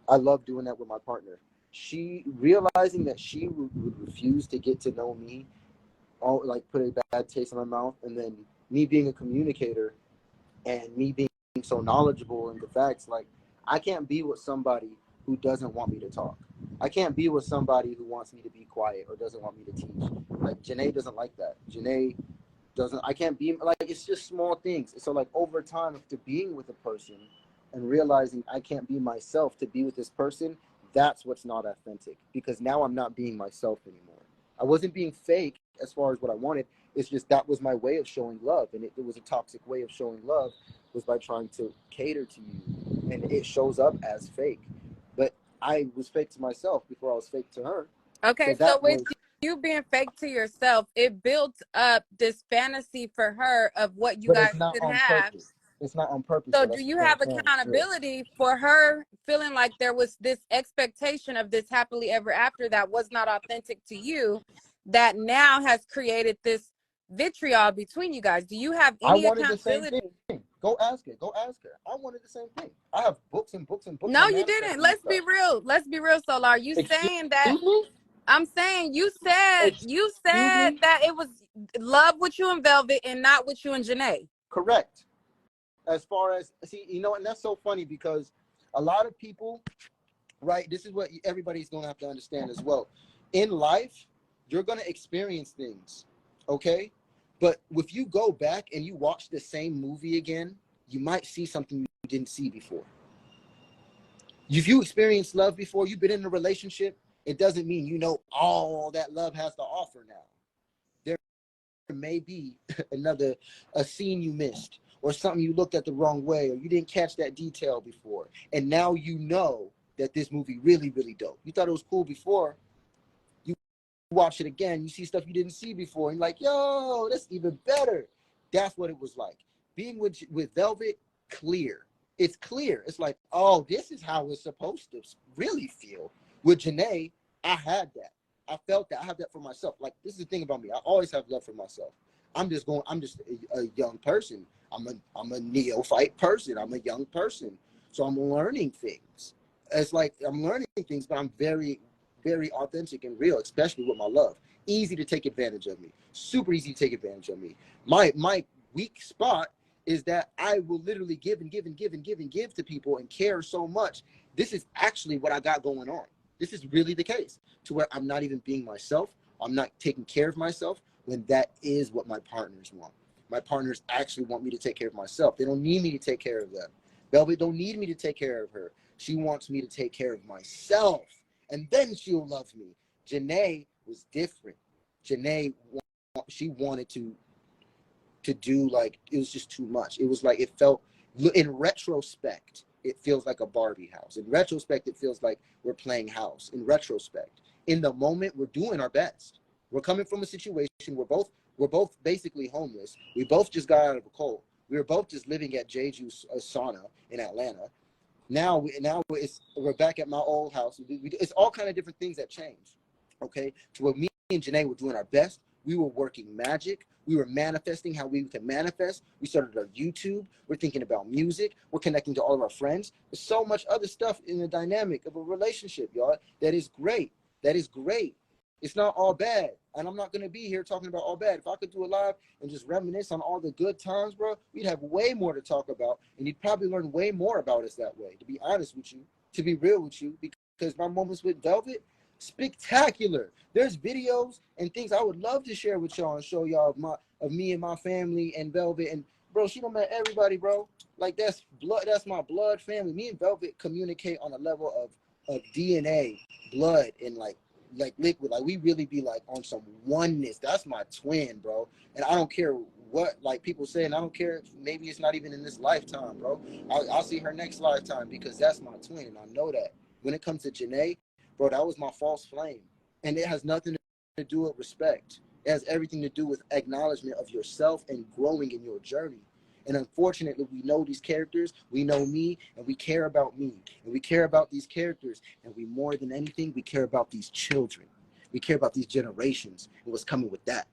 I love doing that with my partner. She realizing that she would refuse to get to know me, all like put a bad taste in my mouth, and then me being a communicator and me being so knowledgeable in the facts, like I can't be with somebody who doesn't want me to talk. I can't be with somebody who wants me to be quiet or doesn't want me to teach. Like Janae doesn't like that. Janae doesn't. I can't be like, it's just small things. So like over time, after being with a person and realizing I can't be myself to be with this person, that's what's not authentic, because now I'm not being myself anymore. I wasn't being fake as far as what I wanted. It's just that was my way of showing love, and it was a toxic way of showing love, was by trying to cater to you, and it shows up as fake. But I was fake to myself before I was fake to her. Okay, So so that with was you being fake to yourself, it built up this fantasy for her of what you But guys it's not should on have. purpose. It's not on purpose, So though. do That's you what I'm have saying. Yeah. accountability for her feeling like there was this expectation of this happily ever after that was not authentic to you, that now has created this vitriol between you guys? Do you have I any wanted the same accountability? thing. Go ask her. Go ask her. I wanted the same thing. I have books and books and books No, on you didn't. manifesting and Let's be stuff. real. Let's be real, Solar. You Excuse saying that me? I'm saying you said Excuse me? that it was love with you and Velvet and not with you and Janae. Correct. as far as, see, you know, and that's so funny because a lot of people, right, this is what everybody's going to have to understand as well. In life, you're going to experience things, okay? But if you go back and you watch the same movie again, you might see something you didn't see before. If you experienced love before, you've been in a relationship, it doesn't mean you know all that love has to offer now. There may be a scene you missed, or something you looked at the wrong way, or you didn't catch that detail before. And now you know that this movie really, really dope. You thought it was cool before. You watch it again, you see stuff you didn't see before, and you're like, yo, that's even better. That's what it was like. Being with Velvet, clear. It's clear. It's like, oh, this is how it's supposed to really feel. With Janae, I had that. I felt that. I have that for myself. Like, this is the thing about me. I always have love for myself. I'm just a young person. I'm a neophyte person. I'm a young person. So I'm learning things. It's like I'm learning things, but I'm very, very authentic and real, especially with my love. Easy to take advantage of me. Super easy to take advantage of me. My weak spot is that I will literally give and give and give and give and give to people and care so much. This is actually what I got going on. This is really the case, to where I'm not even being myself. I'm not taking care of myself, when that is what my partners want. My partners actually want me to take care of myself. They don't need me to take care of them. Velvet don't need me to take care of her. She wants me to take care of myself, and then she'll love me. Janae was different. Janae, she wanted to do, like, it was just too much. It was like, it felt, in retrospect, it feels like a Barbie house. In retrospect, it feels like we're playing house. In retrospect, in the moment, we're doing our best. We're coming from a situation, we're both basically homeless. We both just got out of a cold. We were both just living at Jeju's sauna in Atlanta. Now we're back at my old house. It's all kind of different things that change. Okay, to where me and Janae were doing our best. We were working magic. We were manifesting how we can manifest. We started our YouTube. We're thinking about music. We're connecting to all of our friends. There's so much other stuff in the dynamic of a relationship, y'all. That is great. That is great. It's not all bad. And I'm not going to be here talking about all bad. If I could do a live and just reminisce on all the good times, bro, we'd have way more to talk about. And you'd probably learn way more about us that way, to be honest with you, to be real with you, because my moments with Velvet, spectacular. There's videos and things I would love to share with y'all and show y'all of me and my family and Velvet. And bro, she done met everybody, bro. Like, that's blood. That's my blood family. Me and Velvet communicate on a level of DNA, blood, and like liquid. Like, we really be like on some oneness. That's my twin, bro. And I don't care what like people say, and I don't care if maybe it's not even in this lifetime, bro. I'll see her next lifetime, because that's my twin, and I know that. When it comes to Janae, bro, that was my false flame. And it has nothing to do with respect. It has everything to do with acknowledgement of yourself and growing in your journey. And unfortunately, we know these characters, we know me, and we care about me. And we care about these characters. And we, more than anything, we care about these children. We care about these generations and what's coming with that.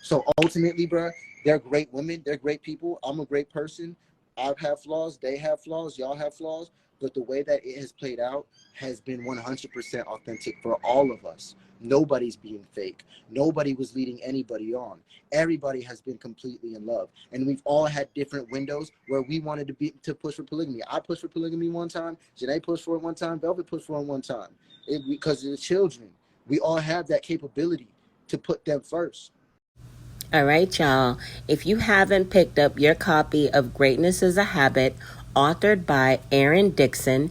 So ultimately, bro, they're great women. They're great people. I'm a great person. I have flaws. They have flaws. Y'all have flaws. But the way that it has played out has been 100% authentic for all of us. Nobody's being fake. Nobody was leading anybody on. Everybody has been completely in love. And we've all had different windows where we wanted to push for polygamy. I pushed for polygamy one time. Janae pushed for it one time. Velvet pushed for it one time. Because of the children. We all have that capability to put them first. All right, y'all. If you haven't picked up your copy of Greatness is a Habit, authored by Aaron Dixon,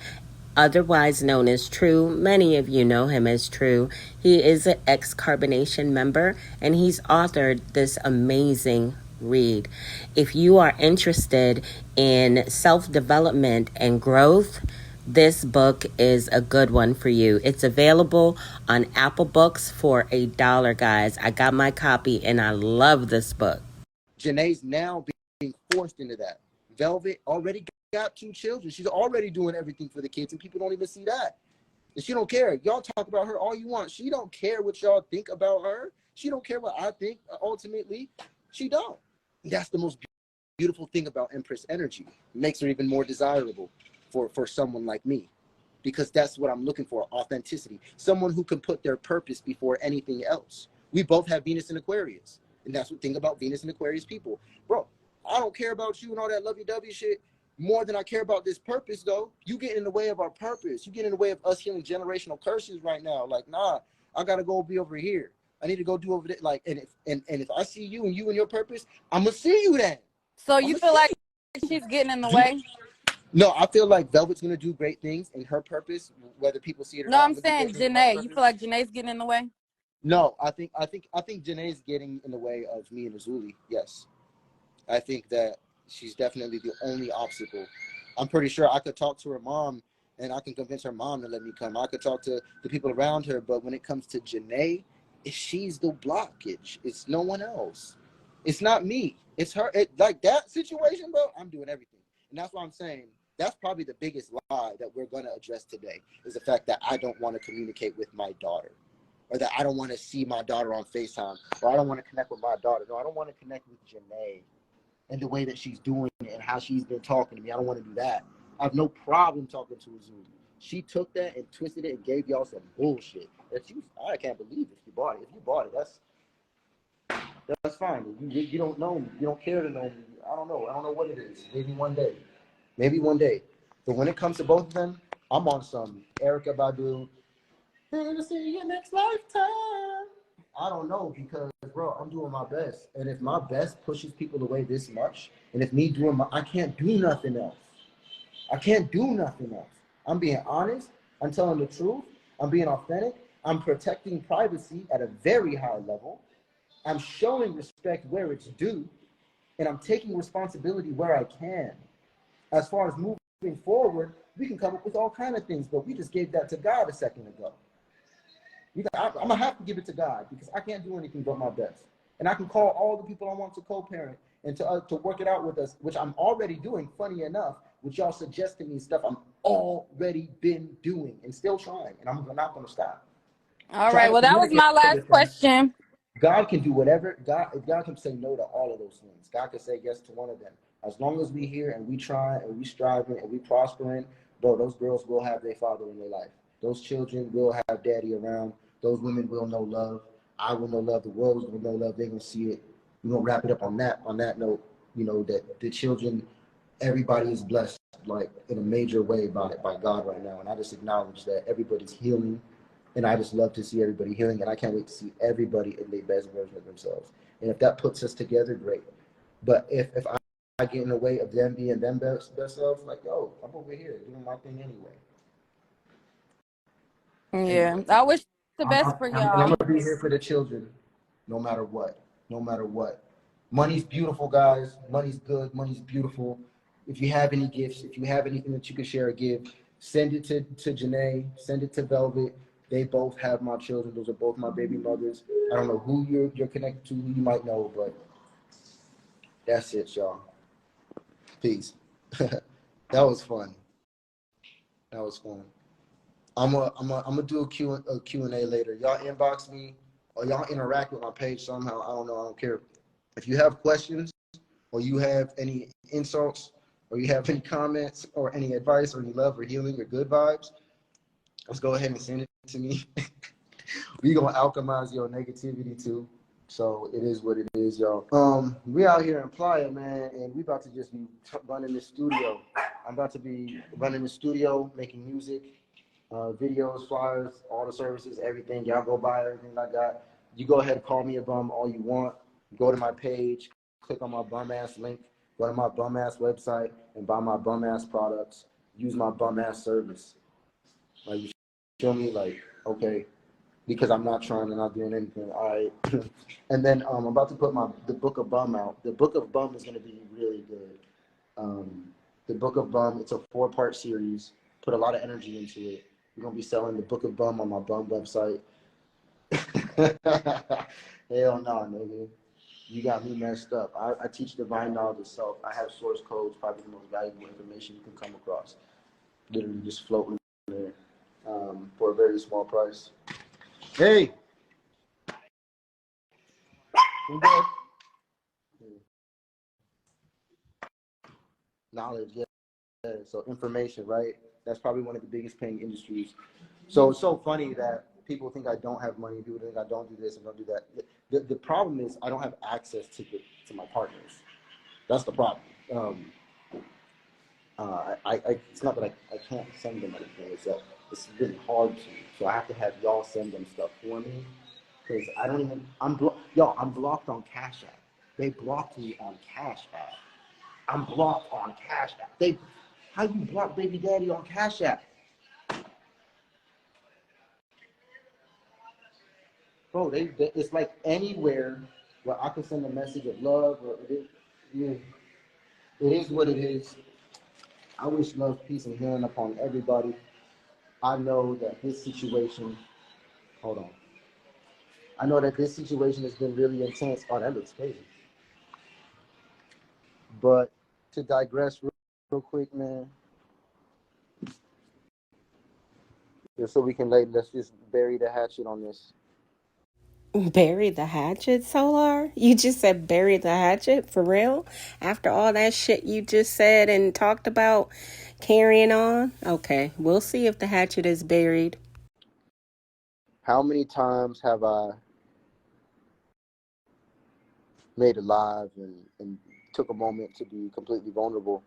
otherwise known as True, many of you know him as True. He is an ex-Carbonation member, and he's authored this amazing read. If you are interested in self-development and growth, this book is a good one for you. It's available on Apple Books for $1, guys. I got my copy and I love this book. Janae's now being forced into that. Velvet already got 2 children. She's already doing everything for the kids, and people don't even see that. And she don't care. Y'all talk about her all you want. She don't care what y'all think about her. She don't care what I think. Ultimately, she don't. That's the most beautiful thing about Empress energy. It makes her even more desirable for someone like me, because that's what I'm looking for, authenticity. Someone who can put their purpose before anything else. We both have Venus and Aquarius, and that's the thing about Venus and Aquarius people. Bro, I don't care about you and all that lovey-dovey shit more than I care about this purpose, though. You get in the way of our purpose. You get in the way of us healing generational curses right now. Like, nah, I gotta go be over here. I need to go do over there. Like, and if I see you and your purpose, I'm gonna see you then. So you feel like she's getting in the way? No, I feel like Velvet's gonna do great things in her purpose, whether people see it or No, not. I'm saying Janae. You feel like Janae's getting in the way? No, I think Janae's getting in the way of me and Azuli. Yes, I think that she's definitely the only obstacle. I'm pretty sure I could talk to her mom and I can convince her mom to let me come. I could talk to the people around her, but when it comes to Janae, she's the blockage. It's no one else. It's not me. It's her. Like that situation, bro. I'm doing everything, and that's why I'm saying that's probably the biggest lie that we're going to address today is the fact that I don't want to communicate with my daughter, or that I don't want to see my daughter on FaceTime, or I don't want to connect with my daughter. No, I don't want to connect with Janae and the way that she's doing it and how she's been talking to me. I don't want to do that. I have no problem talking to Azuli. She took that and twisted it and gave y'all some bullshit. I can't believe if you bought it. If you bought it, that's fine. You don't know me. You don't care to know me. I don't know. I don't know what it is. Maybe one day. Maybe one day. But when it comes to both of them, I'm on some Erykah Badu. To see you next lifetime. I don't know because, bro, I'm doing my best. And if my best pushes people away this much, and if me doing I can't do nothing else. I can't do nothing else. I'm being honest. I'm telling the truth. I'm being authentic. I'm protecting privacy at a very high level. I'm showing respect where it's due. And I'm taking responsibility where I can. As far as moving forward, we can come up with all kinds of things, but we just gave that to God a second ago. I'm going to have to give it to God because I can't do anything but my best. And I can call all the people I want to co-parent and to work it out with us, which I'm already doing, funny enough, which y'all suggest to me stuff I'm already been doing and still trying. And I'm not going to stop. All right. Well, that was my last question. God can do whatever. God can say no to all of those things. God can say yes to one of them. As long as we here and we try and we striving and we prospering, bro, those girls will have their father in their life. Those children will have daddy around. Those women will know love. I will know love. The world will know love. They're going to see it. We're going to wrap it up on that note, that the children, everybody is blessed, like, in a major way by God right now. And I just acknowledge that everybody's healing. And I just love to see everybody healing. And I can't wait to see everybody in their best version of themselves. And if that puts us together, great. But if I get in the way of them being them best selves, like, yo, I'm over here doing my thing anyway. Yeah. Anyway. I wish the best for And I'm y'all. gonna be here for the children, no matter what. No matter what. Money's beautiful, guys. Money's good. Money's beautiful. If you have any gifts, if you have anything that you can share or give, send it to Janae. Send it to Velvet. They both have my children. Those are both my baby mothers. I don't know who you're connected to, who you might know, but that's it, y'all. Peace. That was fun. That was fun. I'm gonna do a Q&A later. Y'all inbox me or y'all interact with my page somehow. I don't know. I don't care. If you have questions or you have any insults or you have any comments or any advice or any love or healing or good vibes, let's go ahead and send it to me. We're gonna alchemize your negativity too. So it is what it is, y'all. We out here in Playa, man, and we about to just be running the studio. I'm about to be running the studio, making music. Videos, flyers, all the services, everything. Y'all go buy everything I got. You go ahead and call me a bum all you want. Go to my page, click on my bum ass link, go to my bum ass website and buy my bum ass products. Use my bum ass service. Like, you feel me? Like, okay, because I'm not trying and not doing anything. All right. And then I'm about to put the Book of Bum out. The Book of Bum is going to be really good. The Book of Bum, it's a 4-part series. Put a lot of energy into it. We're going to be selling the Book of Bum on my bum website. Hell no, nigga. You got me messed up. I teach divine knowledge of self. I have source codes, probably the most valuable information you can come across. Literally just floating there for a very small price. Hey! Knowledge, yeah. So information, right? That's probably one of the biggest paying industries. So it's so funny that people think I don't have money, people think I don't do this and don't do that. The problem is I don't have access to my partners. That's the problem. It's not that I can't send them anything. It's that it's really hard to. So I have to have y'all send them stuff for me because I don't even. I'm blocked on Cash App. They blocked me on Cash App. I'm blocked on Cash App. How you block baby daddy on Cash App? Bro, it's like anywhere where I can send a message of love or yeah, it is what it is. I wish love, peace, and healing upon everybody. I know that this situation, hold on. I know that this situation has been really intense. Oh, that looks crazy. But to digress real quick, man, just so we can let's just bury the hatchet on this. Bury the hatchet, Solar? You just said bury the hatchet? For real? After all that shit you just said and talked about carrying on? Okay, we'll see if the hatchet is buried. How many times have I made a live and took a moment to be completely vulnerable,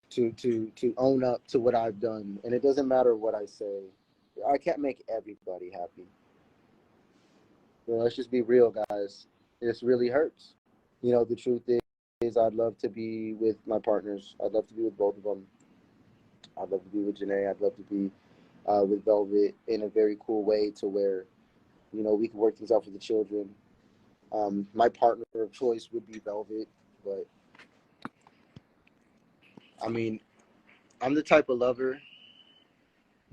to own up to what I've done? And it doesn't matter what I say. I can't make everybody happy. Let's just be real, guys. This really hurts. The truth is I'd love to be with my partners. I'd love to be with both of them. I'd love to be with Janae. I'd love to be with Velvet in a very cool way to where, we can work things out for the children. My partner of choice would be Velvet, but I mean, I'm the type of lover,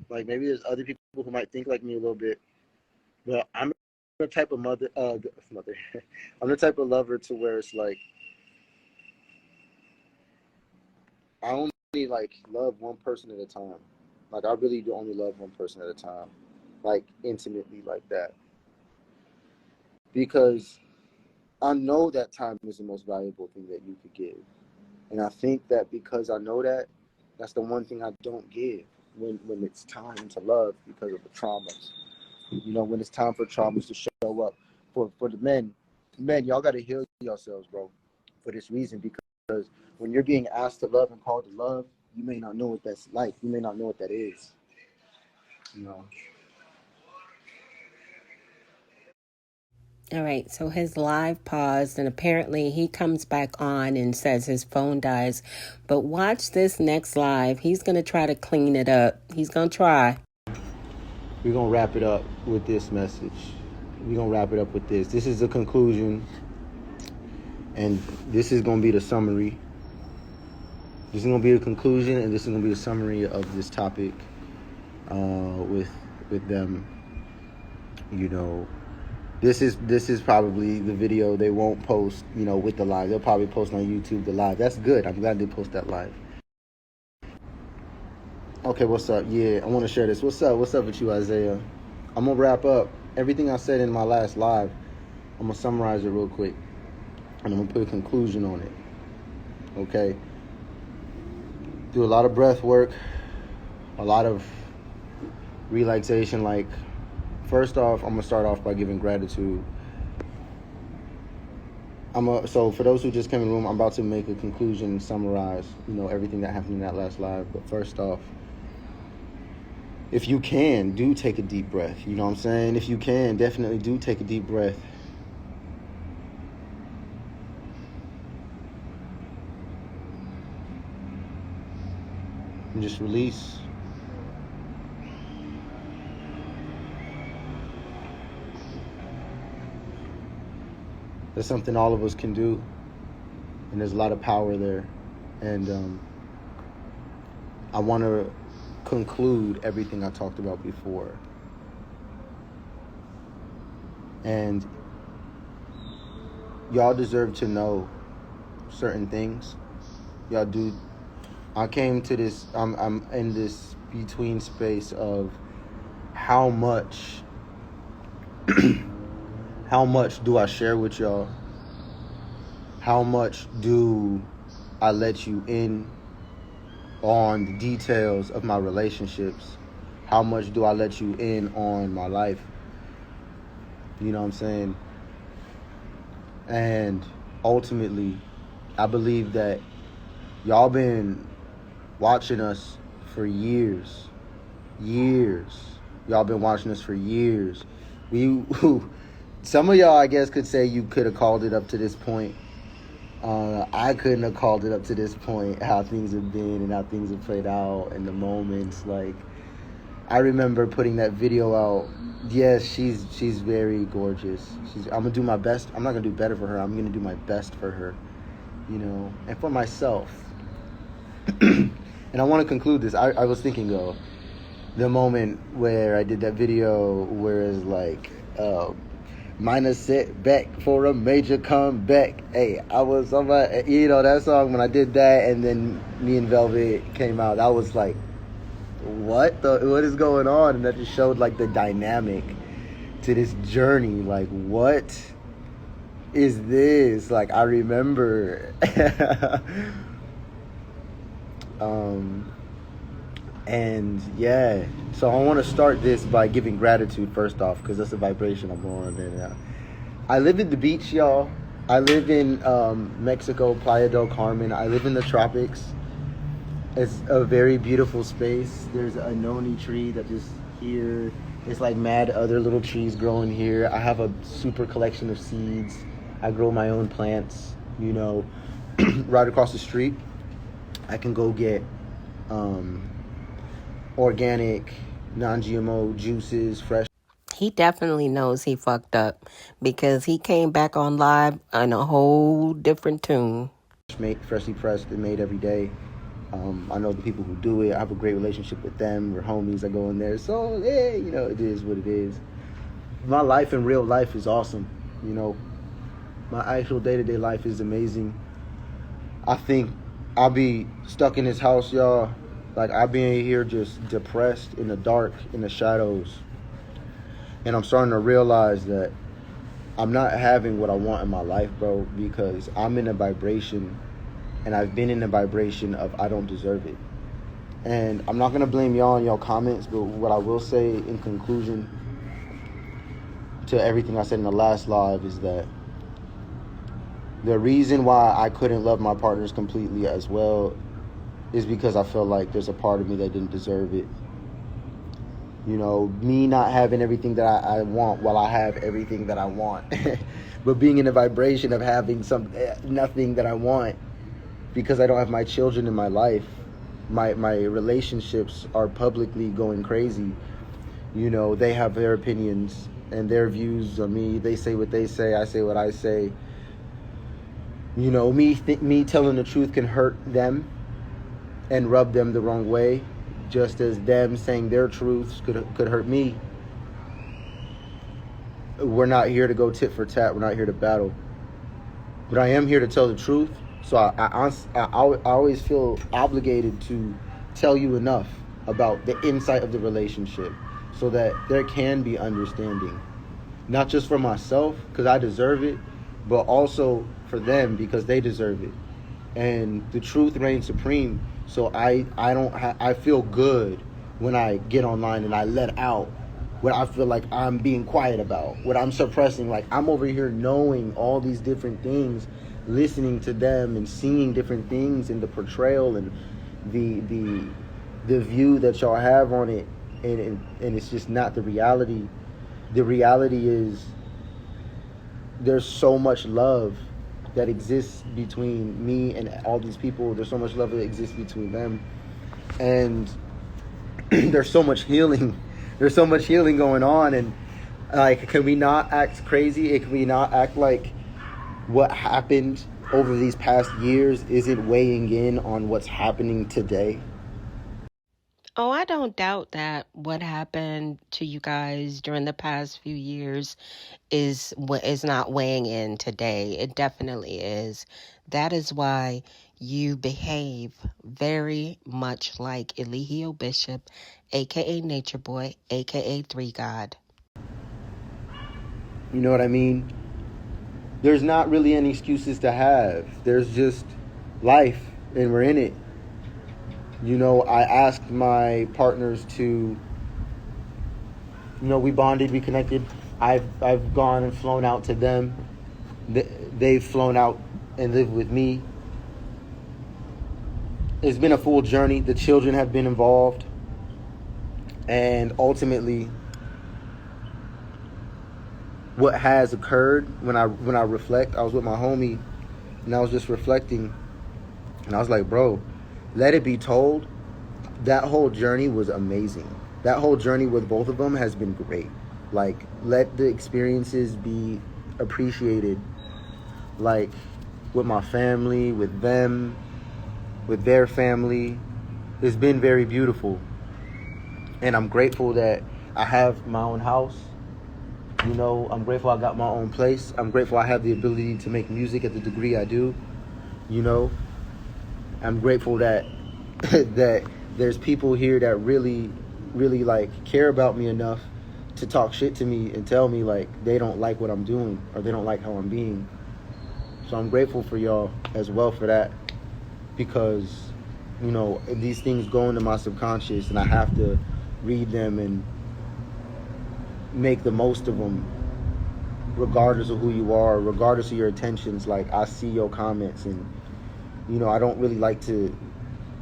like maybe there's other people who might think like me a little bit, but I'm the type of mother, I'm the type of lover to where it's like, I only like love one person at a time. Like I really do only love one person at a time, like intimately like that. Because I know that time is the most valuable thing that you could give. And I think that because I know that, that's the one thing I don't give when it's time to love because of the traumas. When it's time for traumas to show up. For the men, y'all got to heal yourselves, bro, for this reason. Because when you're being asked to love and called to love, you may not know what that's like. You may not know what that is. All right, so his live paused, and apparently he comes back on and says his phone dies. But watch this next live. He's going to try to clean it up. He's going to try. We're going to wrap it up with this message. We're going to wrap it up with this. This is the conclusion, and this is going to be the summary. This is going to be the conclusion, and this is going to be the summary of this topic with them. This is probably the video they won't post, with the live. They'll probably post on YouTube the live. That's good. I'm glad they post that live. Okay, what's up? Yeah, I want to share this. What's up? What's up with you, Isaiah? I'm going to wrap up everything I said in my last live. I'm going to summarize it real quick, and I'm going to put a conclusion on it. Okay? Do a lot of breath work, a lot of relaxation. Like, first off, I'm going to start off by giving gratitude. So for those who just came in the room, I'm about to make a conclusion and summarize, everything that happened in that last live. But first off, if you can, do take a deep breath. You know what I'm saying? If you can, definitely do take a deep breath. And just release. That's something all of us can do, and there's a lot of power there. And I want to conclude everything I talked about before. And y'all deserve to know certain things. Y'all do. I came to this, I'm in this between space of how much do I share with y'all? How much do I let you in on the details of my relationships? How much do I let you in on my life? You know what I'm saying? And ultimately, I believe that y'all been watching us for years. Y'all been watching us for years. Some of y'all, I guess, could say you could have called it up to this point. I couldn't have called it up to this point, how things have been and how things have played out and the moments. Like, I remember putting that video out. Yes, she's very gorgeous. I'm gonna do my best. I'm not gonna do better for her. I'm gonna do my best for her, and for myself. And I want to conclude this. I was thinking of the moment where I did that video where it's like, minor setback for a major comeback. Hey, I was on my, that song when I did that, and then me and Velvet came out. I was like, what is going on? And that just showed like the dynamic to this journey. Like, what is this? Like, I remember and yeah, so I want to start this by giving gratitude first off, because that's the vibration I'm on. And I live at the beach, y'all. I live in Mexico, Playa del Carmen. I live in the tropics. It's a very beautiful space. There's a noni tree that is here. It's like mad other little trees growing here. I have a super collection of seeds. I grow my own plants, right across the street. I can go get organic, non-GMO juices, fresh. He definitely knows he fucked up because he came back on live on a whole different tune. Freshly pressed and made every day. I know the people who do it. I have a great relationship with them. We're homies. I go in there. So, yeah, it is what it is. My life in real life is awesome. My actual day-to-day life is amazing. I think I'll be stuck in this house, y'all. Like, I'll be in here just depressed in the dark, in the shadows. And I'm starting to realize that I'm not having what I want in my life, bro, because I'm in a vibration, and I've been in a vibration of I don't deserve it. And I'm not going to blame y'all in y'all comments, but what I will say in conclusion to everything I said in the last live is that the reason why I couldn't love my partners completely as well is because I feel like there's a part of me that didn't deserve it. Me not having everything that I want while I have everything that I want. But being in a vibration of having nothing that I want because I don't have my children in my life. My relationships are publicly going crazy. They have their opinions and their views on me. They say what they say. I say what I say. Me telling the truth can hurt them and rub them the wrong way, just as them saying their truths could hurt me. We're not here to go tit for tat. We're not here to battle. But I am here to tell the truth. So I always feel obligated to tell you enough about the insight of the relationship so that there can be understanding. Not just for myself, because I deserve it, but also for them because they deserve it. And the truth reigns supreme. So I feel good when I get online and I let out what I feel like I'm being quiet about, what I'm suppressing. Like, I'm over here knowing all these different things, listening to them and seeing different things in the portrayal and the view that y'all have on it, and it's just not the reality. The reality is there's so much love that exists between me and all these people. There's so much love that exists between them, and there's so much healing. There's so much healing going on, and like, can we not act crazy? Can we not act like what happened over these past years isn't weighing in on what's happening today? Oh, I don't doubt that what happened to you guys during the past few years is what is not weighing in today. It definitely is. That is why you behave very much like Eligio Bishop, aka Nature Boy, aka Three God. You know what I mean? There's not really any excuses to have. There's just life, and we're in it. I asked my partners to, we bonded, we connected. I've gone and flown out to them. They've flown out and live with me. It's been a full journey. The children have been involved. And ultimately, what has occurred when I reflect, I was with my homie and I was just reflecting, and I was like, bro, let it be told, that whole journey was amazing. That whole journey with both of them has been great. Like, let the experiences be appreciated. Like, with my family, with them, with their family. It's been very beautiful. And I'm grateful that I have my own house. You know, I'm grateful I got my own place. I'm grateful I have the ability to make music at the degree I do. You know, I'm grateful that that there's people here that really, really like care about me enough to talk shit to me and tell me like they don't like what I'm doing or they don't like how I'm being. So I'm grateful for y'all as well for that, because, you know, these things go into my subconscious and I have to read them and make the most of them, regardless of who you are, regardless of your intentions. Like, I see your comments, and, you know, I don't really like to,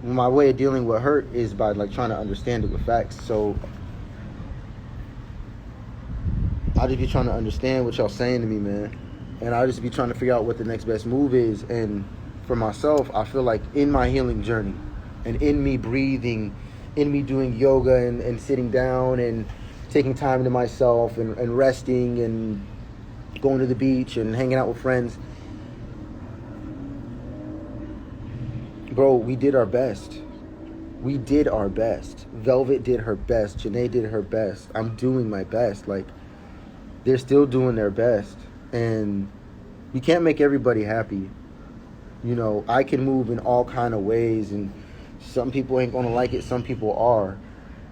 my way of dealing with hurt is by like trying to understand it with facts. So I just be trying to understand what y'all saying to me, man, and I just be trying to figure out what the next best move is. And for myself, I feel like in my healing journey and in me breathing, in me doing yoga and sitting down and taking time to myself and resting and going to the beach and hanging out with friends, bro, we did our best. We did our best. Velvet did her best. Janae did her best. I'm doing my best. Like, they're still doing their best. And you can't make everybody happy. You know, I can move in all kind of ways, and some people ain't gonna like it, some people are.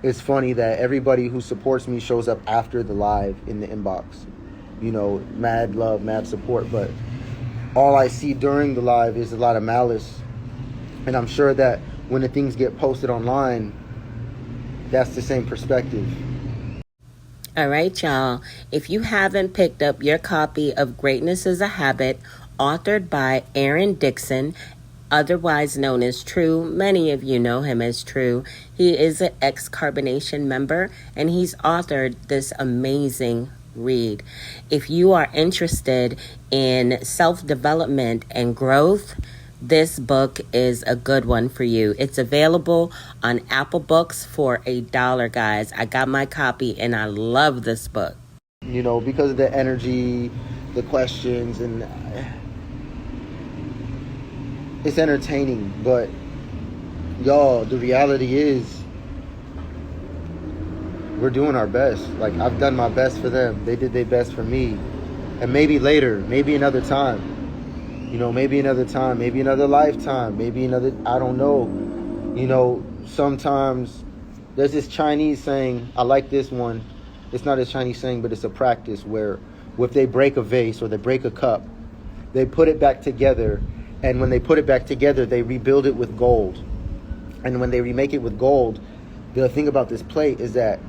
It's funny that everybody who supports me shows up after the live in the inbox. You know, mad love, mad support, but all I see during the live is a lot of malice. And I'm sure that when the things get posted online, that's the same perspective. All right, y'all. If you haven't picked up your copy of Greatness is a Habit, authored by Aaron Dixon, otherwise known as True. Many of you know him as True. He is an ex-Carbonation member, and he's authored this amazing read. If you are interested in self-development and growth, this book is a good one for you. It's available on Apple Books for $1, guys. I got my copy, and I love this book. You know, because of the energy, the questions, and it's entertaining, but y'all, the reality is we're doing our best. Like, I've done my best for them. They did their best for me. And maybe later, maybe another time, you know, maybe another time, maybe another lifetime, maybe another, I don't know. You know, sometimes there's this Chinese saying, I like this one. It's not a Chinese saying, but it's a practice where if they break a vase or they break a cup, they put it back together. And when they put it back together, they rebuild it with gold. And when they remake it with gold, the thing about this plate is that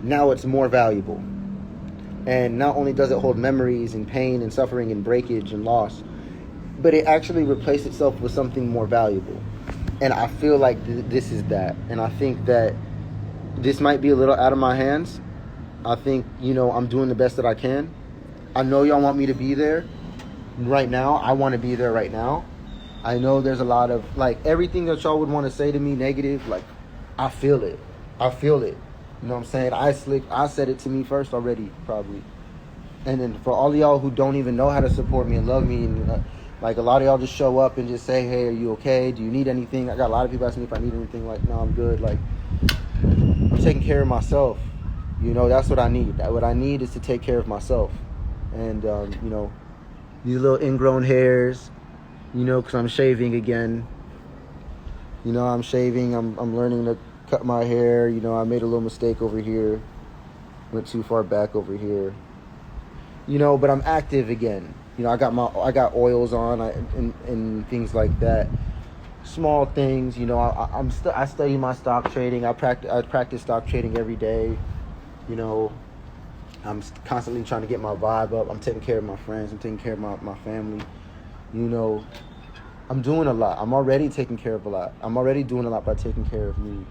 now it's more valuable. And not only does it hold memories and pain and suffering and breakage and loss, but it actually replaced itself with something more valuable. And I feel like this is that. And I think that this might be a little out of my hands. I think, you know, I'm doing the best that I can. I know y'all want me to be there right now. I want to be there right now. I know there's a lot of, like, everything that y'all would want to say to me negative, like, I feel it. I feel it. You know what I'm saying? I said it to me first already, probably. And then for all of y'all who don't even know how to support me and love me, and like, a lot of y'all just show up and just say, hey, are you okay? Do you need anything? I got a lot of people asking me if I need anything. Like, no, I'm good. Like, I'm taking care of myself. You know, that's what I need. What I need is to take care of myself. And, you know, these little ingrown hairs, you know, because I'm shaving again. You know, I'm shaving. I'm learning to cut my hair. You know, I made a little mistake over here. Went too far back over here. You know, but I'm active again. You know, I got oils on and things like that. Small things. You know, I study my stock trading. I practice stock trading every day. You know, I'm constantly trying to get my vibe up. I'm taking care of my friends. I'm taking care of my family. You know, I'm doing a lot. I'm already taking care of a lot. I'm already doing a lot by taking care of me.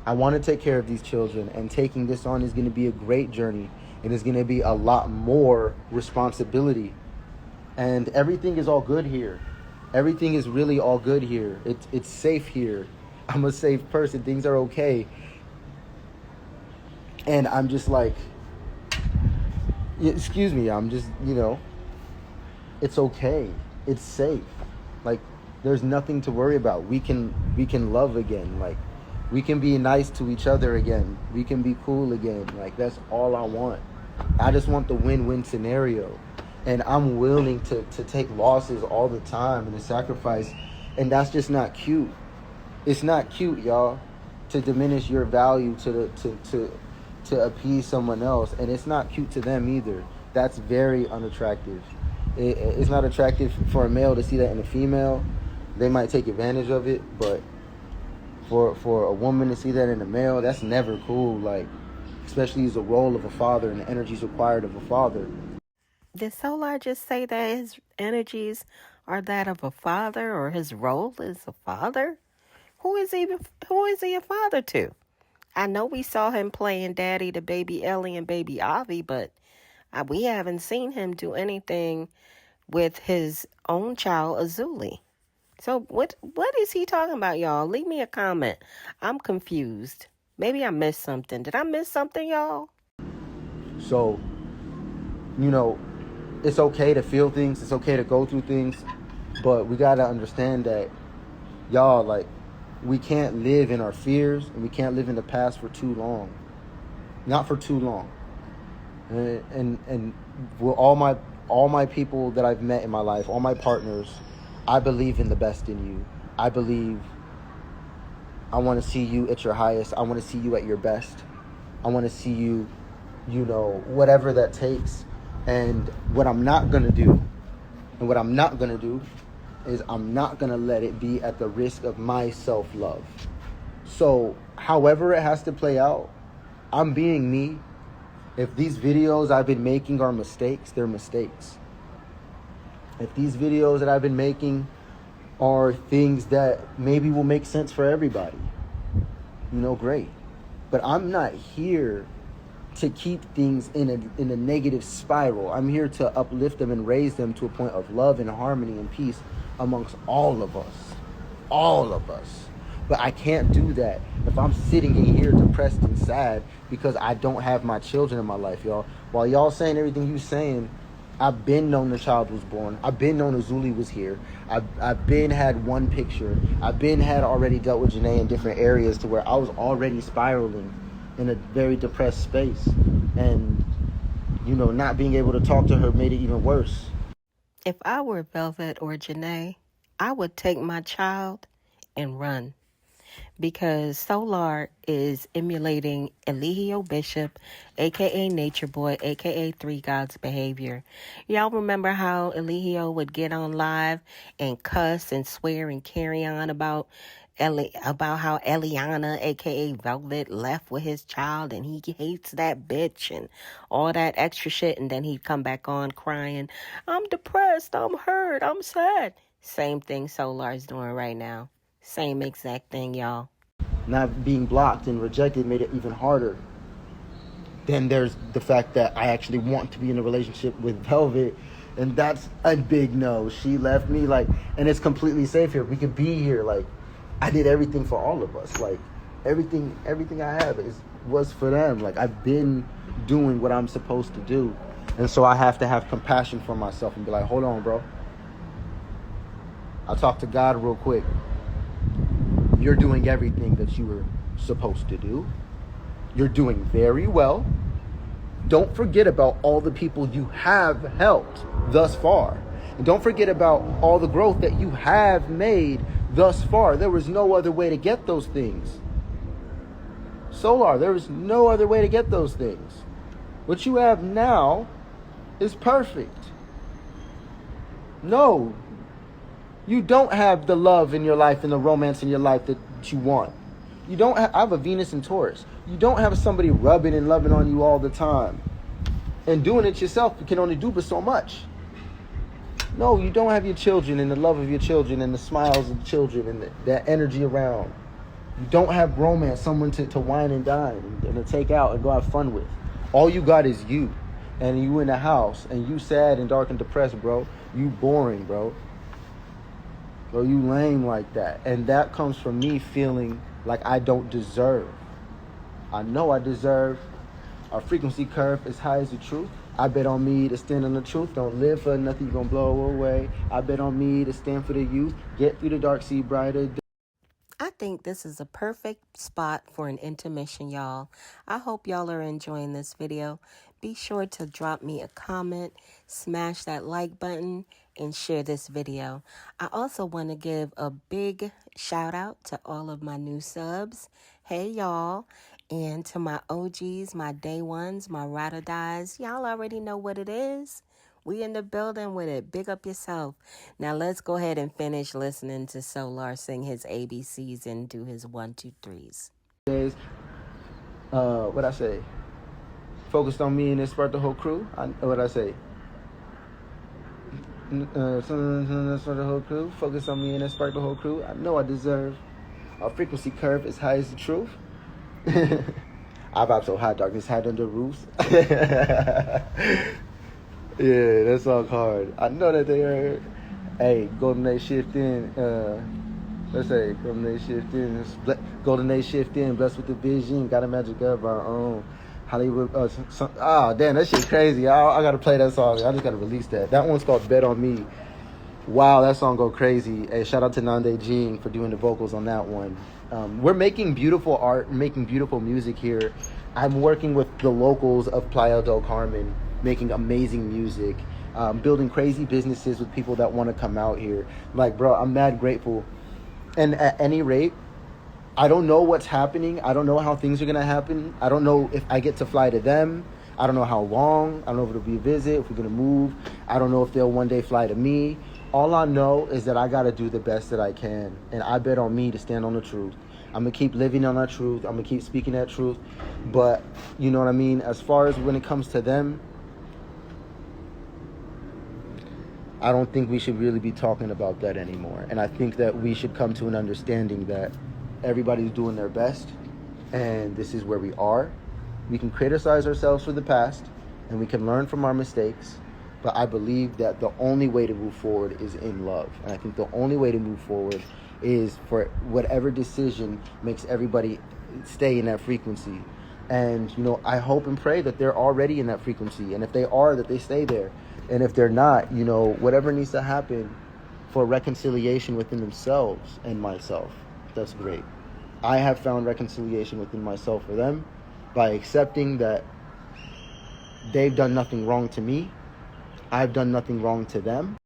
I want to take care of these children, and taking this on is going to be a great journey, and it's going to be a lot more responsibility. And everything is all good here. Everything is really all good here. It's safe here. I'm a safe person. Things are okay. And I'm just like, excuse me, I'm just, it's okay. It's safe. Like, there's nothing to worry about. We can love again. Like, we can be nice to each other again. We can be cool again. Like, that's all I want. I just want the win-win scenario. And I'm willing to take losses all the time and to sacrifice. And that's just not cute. It's not cute, y'all, to diminish your value to appease someone else. And it's not cute to them either. That's very unattractive. It's not attractive for a male to see that in a female. They might take advantage of it, but for a woman to see that in a male, that's never cool. Like, especially as a role of a father and the energies required of a father. Did Solar just say that his energies are that of a father, or his role is a father? Who is he a father to? I know we saw him playing daddy to baby Ellie and baby Avi, but we haven't seen him do anything with his own child, Azuli. So what is he talking about, y'all? Leave me a comment. I'm confused. Maybe I missed something. Did I miss something, y'all? So, it's okay to feel things. It's okay to go through things. But we got to understand that, y'all, like, we can't live in our fears and we can't live in the past for too long. Not for too long. And with all my people that I've met in my life, all my partners, I believe in the best in you. I want to see you at your highest. I want to see you at your best. I want to see you, whatever that takes. And what I'm not going to do is I'm not going to let it be at the risk of my self-love. So, however it has to play out, I'm being me. If these videos I've been making are mistakes, they're mistakes. If these videos that I've been making are things that maybe will make sense for everybody, great. But I'm not here to keep things in a negative spiral. I'm here to uplift them and raise them to a point of love and harmony and peace amongst all of us. All of us. But I can't do that if I'm sitting in here depressed and sad because I don't have my children in my life, y'all. While y'all saying everything you saying, I've been known the child was born. I've been known Azuli was here. I've been had one picture. I've been had already dealt with Janae in different areas to where I was already spiraling in a very depressed space. And, not being able to talk to her made it even worse. If I were Velvet or Janae, I would take my child and run. Because Solar is emulating Eligio Bishop, a.k.a. Nature Boy, a.k.a. Three Gods behavior. Y'all remember how Eligio would get on live and cuss and swear and carry on about how Eliana, a.k.a. Velvet, left with his child and he hates that bitch and all that extra shit, and then he'd come back on crying, I'm depressed, I'm hurt, I'm sad. Same thing Solar's doing right now. Same exact thing, y'all. Not being blocked and rejected made it even harder. Then there's the fact that I actually want to be in a relationship with Velvet, and that's a big no. She left me, and it's completely safe here. We could be here. I did everything for all of us. Everything I have was for them. I've been doing what I'm supposed to do. And so I have to have compassion for myself and be like, hold on, bro. I'll talk to God real quick. You're doing everything that you were supposed to do. You're doing very well. Don't forget about all the people you have helped thus far. And don't forget about all the growth that you have made thus far. There was no other way to get those things. Solar, there was no other way to get those things. What you have now is perfect. No, you don't have the love in your life and the romance in your life that you want. You don't have, I have a Venus and Taurus. You don't have somebody rubbing and loving on you all the time. And doing it yourself, you can only do but so much. No, you don't have your children and the love of your children and the smiles of the children and that energy around. You don't have romance, someone to wine and dine and to take out and go have fun with. All you got is you. And you in the house and you sad and dark and depressed, bro. You boring, bro. Or you lame like that. And that comes from me feeling like I don't deserve. I know I deserve. Our frequency curve is high as the truth. I bet on me to stand on the truth. Don't live for nothing, you gonna blow away. I bet on me to stand for the youth. Get through the dark, see brighter. I think this is a perfect spot for an intermission, y'all. I hope y'all are enjoying this video. Be sure to drop me a comment, smash that like button, and share this video. I also want to give a big shout out to all of my new subs. Hey, y'all. And to my OGs, my day ones, my ride or dies. Y'all already know what it is. We in the building with it. Big up yourself. Now let's go ahead and finish listening to Solar sing his ABCs and do his 1, 2, 3s. What I say? Focused on me and it sparked the whole crew. What I say? For the whole crew. Focus on me and it sparked the whole crew. I know I deserve. Our frequency curve is high as the truth. I vibe so high, darkness hide under roofs. Yeah, that song hard. I know that they heard. Hey, Golden Age shift in. Let's say Golden Age shift in. Golden Age shift in. Blessed with the vision. Got a magic of our own. Hollywood. Damn, that shit crazy. I gotta play that song. I just gotta release that. That one's called Bet on Me. Wow, that song go crazy. Hey, shout out to Nande Jean for doing the vocals on that one. We're making beautiful art, making beautiful music here. I'm working with the locals of Playa del Carmen, making amazing music, building crazy businesses with people that want to come out here. Like, bro, I'm mad grateful. And at any rate, I don't know what's happening. I don't know how things are going to happen. I don't know if I get to fly to them. I don't know how long. I don't know if it'll be a visit, if we're going to move. I don't know if they'll one day fly to me. All I know is that I got to do the best that I can. And I bet on me to stand on the truth. I'm going to keep living on that truth. I'm going to keep speaking that truth. But, you know what I mean? As far as when it comes to them, I don't think we should really be talking about that anymore. And I think that we should come to an understanding that everybody's doing their best. And this is where we are. We can criticize ourselves for the past. And we can learn from our mistakes. But I believe that the only way to move forward is in love. And I think the only way to move forward is for whatever decision makes everybody stay in that frequency. And, you know, I hope and pray that they're already in that frequency. And if they are, that they stay there. And if they're not, you know, whatever needs to happen for reconciliation within themselves and myself, that's great. I have found reconciliation within myself for them by accepting that they've done nothing wrong to me. I've done nothing wrong to them.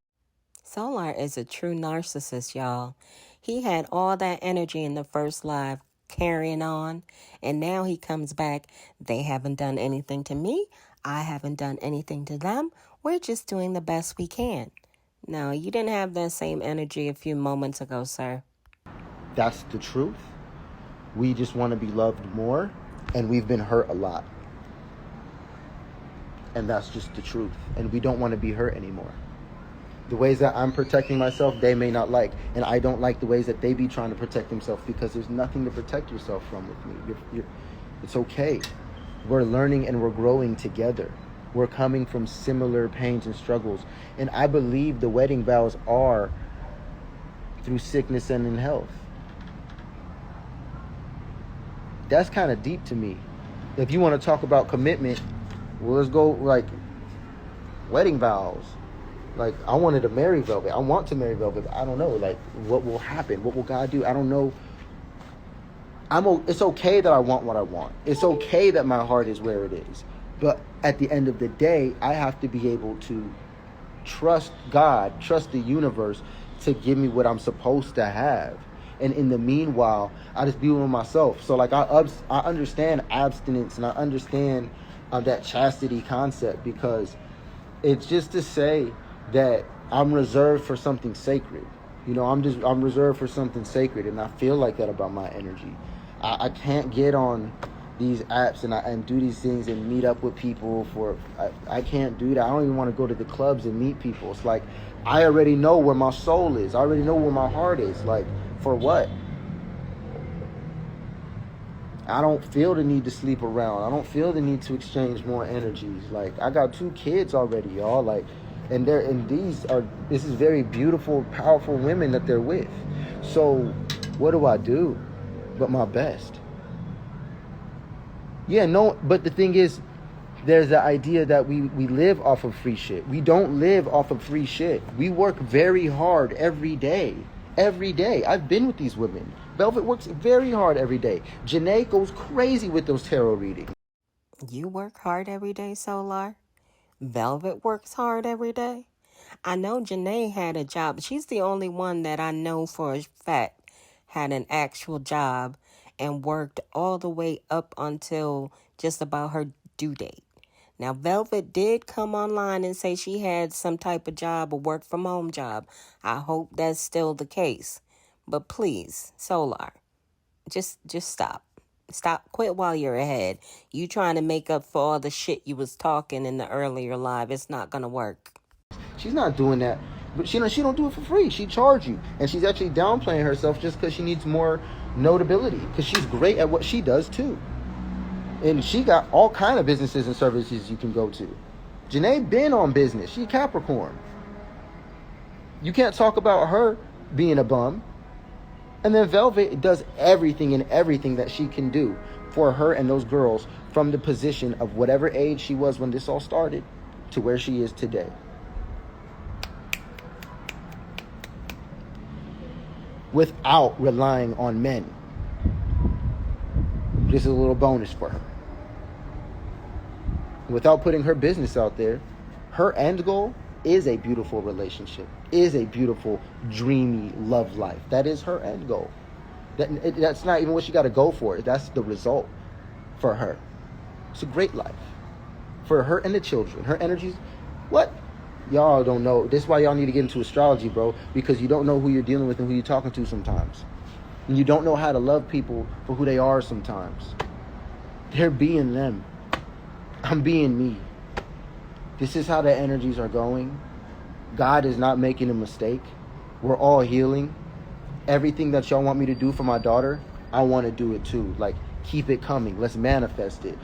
Solar is a true narcissist, y'all. He had all that energy in the first live carrying on, and now he comes back. They haven't done anything to me. I haven't done anything to them. We're just doing the best we can. No, you didn't have that same energy a few moments ago, sir. That's the truth. We just want to be loved more, and we've been hurt a lot. And that's just the truth. And we don't want to be hurt anymore. The ways that I'm protecting myself, they may not like. And I don't like the ways that they be trying to protect themselves, because there's nothing to protect yourself from with me. It's okay. We're learning and we're growing together. We're coming from similar pains and struggles. And I believe the wedding vows are through sickness and in health. That's kind of deep to me. If you want to talk about commitment, well, let's go like wedding vows. Like, I wanted to marry Velvet. I want to marry Velvet. I don't know, like, what will happen? What will God do? I don't know. It's okay that I want what I want. It's okay that my heart is where it is. But at the end of the day, I have to be able to trust God, trust the universe to give me what I'm supposed to have. And in the meanwhile, I just be with myself. So, like, I understand abstinence, and I understand that chastity concept, because it's just to say that I'm reserved for something sacred. You know, I'm reserved for something sacred, and I feel like that about my energy. I can't get on these apps and do these things and meet up with people I can't do that. I don't even want to go to the clubs and meet people. It's like I already know where my soul is. I already know where my heart is. Like, for what? I don't feel the need to sleep around. I don't feel the need to exchange more energies. Like, I got 2 kids already, y'all. Like, this is very beautiful, powerful women that they're with. So what do I do but my best? Yeah, no, but the thing is, there's the idea that we live off of free shit. We don't live off of free shit. We work very hard every day. Every day. I've been with these women. Velvet works very hard every day. Janae goes crazy with those tarot readings. You work hard every day, Solar? Velvet works hard every day? I know Janae had a job. She's the only one that I know for a fact had an actual job and worked all the way up until just about her due date. Now, Velvet did come online and say she had some type of job, a work from home job. I hope that's still the case. But please, Solar, just stop. Stop. Quit while you're ahead. You trying to make up for all the shit you was talking in the earlier live. It's not going to work. She's not doing that. But she don't do it for free. She charge you. And she's actually downplaying herself just because she needs more notability. Because she's great at what she does too. And she got all kind of businesses and services you can go to. Janae been on business. She Capricorn. You can't talk about her being a bum. And then Velvet does everything that she can do for her and those girls from the position of whatever age she was when this all started to where she is today. Without relying on men. This is a little bonus for her. Without putting her business out there, her end goal is a beautiful relationship, is a beautiful, dreamy love life. That is her end goal. That's not even what she got to go for. That's the result for her. It's a great life for her and the children. Her energies, what? Y'all don't know. This is why y'all need to get into astrology, bro, because you don't know who you're dealing with and who you're talking to sometimes. And you don't know how to love people for who they are sometimes. They're being them. I'm being me. This is how the energies are going. God is not making a mistake. We're all healing. Everything that y'all want me to do for my daughter, I want to do it too. Like, keep it coming. Let's manifest it.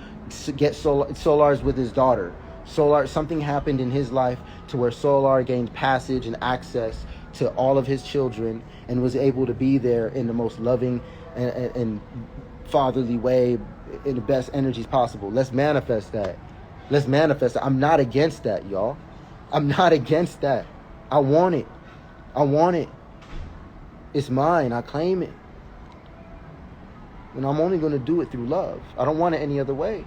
Get Solar's with his daughter. Solar, something happened in his life to where Solar gained passage and access to all of his children and was able to be there in the most loving and fatherly way, in the best energies possible. Let's manifest that. Let's manifest it. I'm not against that, y'all. I'm not against that. I want it. I want it. It's mine. I claim it. And I'm only going to do it through love. I don't want it any other way.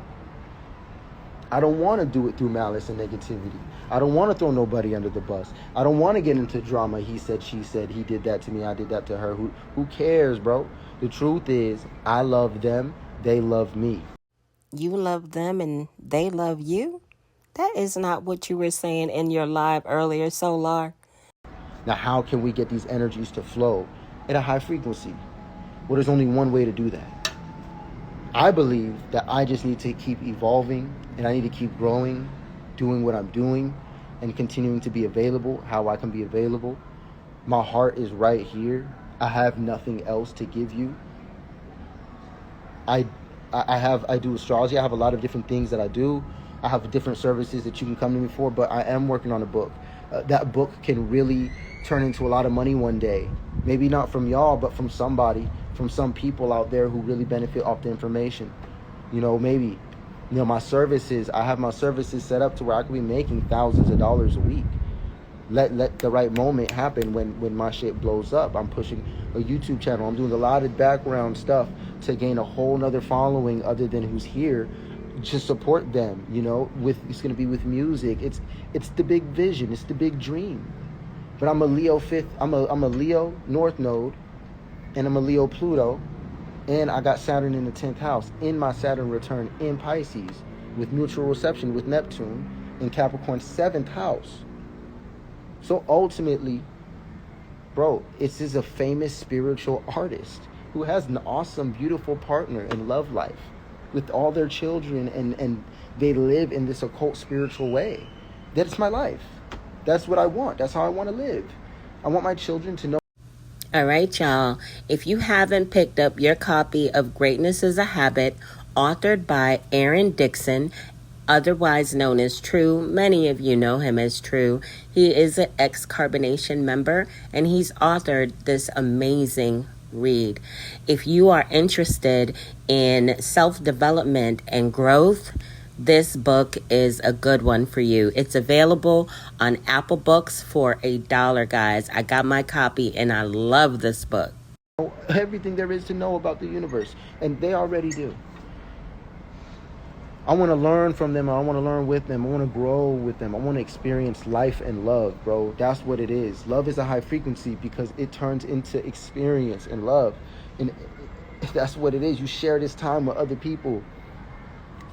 I don't want to do it through malice and negativity. I don't want to throw nobody under the bus. I don't want to get into drama. He said, she said, he did that to me, I did that to her. Who cares, bro? The truth is, I love them. They love me. You love them and they love you? That is not what you were saying in your live earlier, Solar. Now, how can we get these energies to flow at a high frequency? Well, there's only one way to do that. I believe that I just need to keep evolving and I need to keep growing, doing what I'm doing and continuing to be available, how I can be available. My heart is right here. I have nothing else to give you. I do astrology. I have a lot of different things that I do. I have different services that you can come to me for, but I am working on a book. That book can really turn into a lot of money one day. Maybe not from y'all, but from somebody, from some people out there who really benefit off the information. You know, maybe, you know, my services, I have my services set up to where I could be making thousands of dollars a week. Let the right moment happen when my shit blows up. I'm pushing a YouTube channel. I'm doing a lot of background stuff to gain a whole nother following other than who's here to support them, you know, it's going to be with music. It's the big vision. It's the big dream. But I'm a Leo I'm a Leo North Node and I'm a Leo Pluto. And I got Saturn in the 10th house in my Saturn return in Pisces with mutual reception with Neptune in Capricorn 7th house. So ultimately, bro, this is a famous spiritual artist who has an awesome, beautiful partner in love life. with all their children, and they live in this occult spiritual way. That's my life. That's what I want. That's how I want to live. I want my children to know. All right, y'all. If you haven't picked up your copy of Greatness is a Habit, authored by Aaron Dixon, otherwise known as True, many of you know him as True. He is an ex-Carbonation member, and he's authored this amazing read. If you are interested in self-development and growth, this book is a good one for you. It's available on Apple Books for $1, guys. I got my copy and I love this book. Everything there is to know about the universe, and they already do. I want to learn from them. I want to learn with them. I want to grow with them. I want to experience life and love, bro. That's what it is. Love is a high frequency because it turns into experience and love, and that's what it is. You share this time with other people.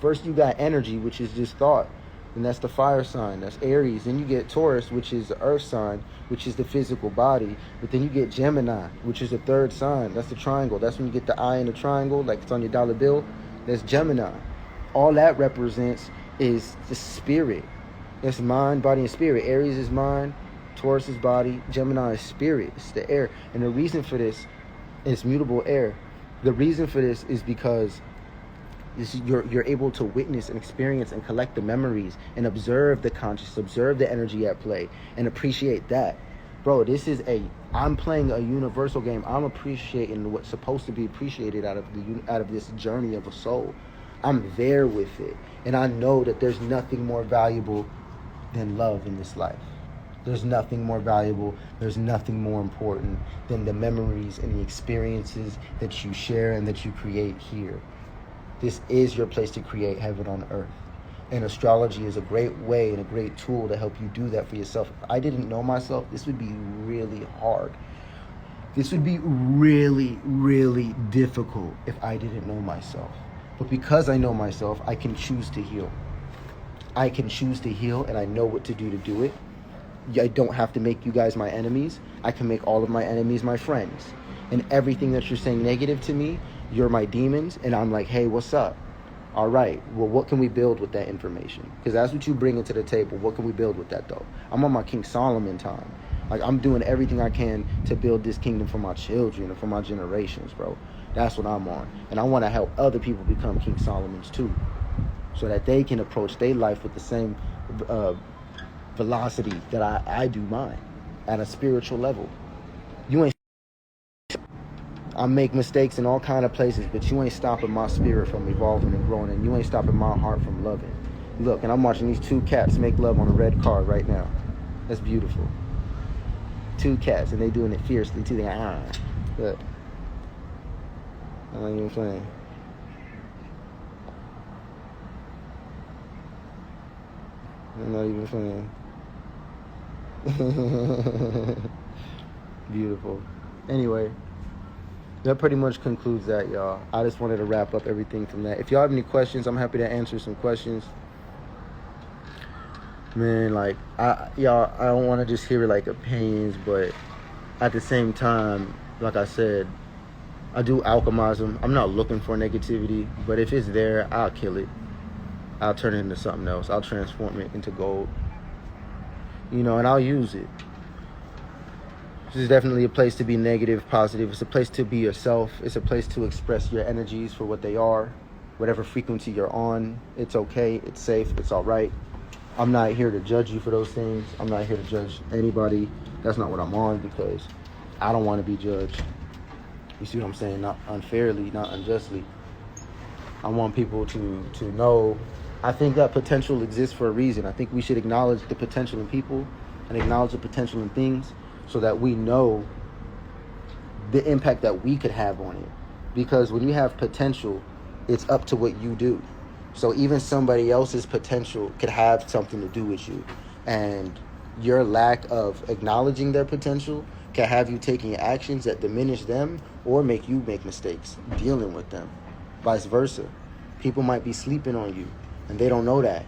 First you got energy, which is just thought, and that's the fire sign. That's Aries. Then you get Taurus, which is the earth sign, which is the physical body. But then you get Gemini, which is the third sign. That's the triangle. That's when you get the eye in the triangle, like it's on your dollar bill. That's Gemini. All that represents is the spirit. It's mind, body, and spirit. Aries is mind, Taurus is body, Gemini is spirit. It's the air. And the reason for this is mutable air. The reason for this is because you're able to witness and experience and collect the memories and observe the conscious, observe the energy at play, and appreciate that. Bro, I'm playing a universal game. I'm appreciating what's supposed to be appreciated out of this journey of a soul. I'm there with it, and I know that there's nothing more valuable than love in this life. There's nothing more valuable, there's nothing more important than the memories and the experiences that you share and that you create here. This is your place to create heaven on earth. And astrology is a great way and a great tool to help you do that for yourself. If I didn't know myself, this would be really hard. This would be really, really difficult if I didn't know myself. But because I know myself, I can choose to heal. I can choose to heal, and I know what to do to do it. I don't have to make you guys my enemies. I can make all of my enemies my friends. And everything that you're saying negative to me, you're my demons, and I'm like, hey, what's up? All right, well, what can we build with that information? Because that's what you bring into the table. What can we build with that, though? I'm on my King Solomon time. Like, I'm doing everything I can to build this kingdom for my children and for my generations, bro. That's what I'm on. And I want to help other people become King Solomons, too, so that they can approach their life with the same velocity that I do mine at a spiritual level. You ain't... I make mistakes in all kind of places, but you ain't stopping my spirit from evolving and growing, and you ain't stopping my heart from loving. Look, and I'm watching these two cats make love on a red card right now. That's beautiful. Two cats, and they doing it fiercely too. They look. I'm not even playing. I'm not even playing. Beautiful. Anyway, that pretty much concludes that, y'all. I just wanted to wrap up everything from that. If y'all have any questions, I'm happy to answer some questions. Man, like, I don't want to just hear like opinions, but at the same time, like I said, I do alchemize them. I'm not looking for negativity, but if it's there, I'll kill it. I'll turn it into something else. I'll transform it into gold. You know, and I'll use it. This is definitely a place to be negative, positive. It's a place to be yourself. It's a place to express your energies for what they are. Whatever frequency you're on, it's okay. It's safe. It's all right. I'm not here to judge you for those things. I'm not here to judge anybody. That's not what I'm on, because I don't want to be judged. You see what I'm saying? Not unfairly, not unjustly. I want people to know. I think that potential exists for a reason. I think we should acknowledge the potential in people and acknowledge the potential in things, so that we know the impact that we could have on it. Because when you have potential, it's up to what you do. So even somebody else's potential could have something to do with you. And your lack of acknowledging their potential can have you taking actions that diminish them or make you make mistakes dealing with them. Vice versa. People might be sleeping on you, and they don't know that.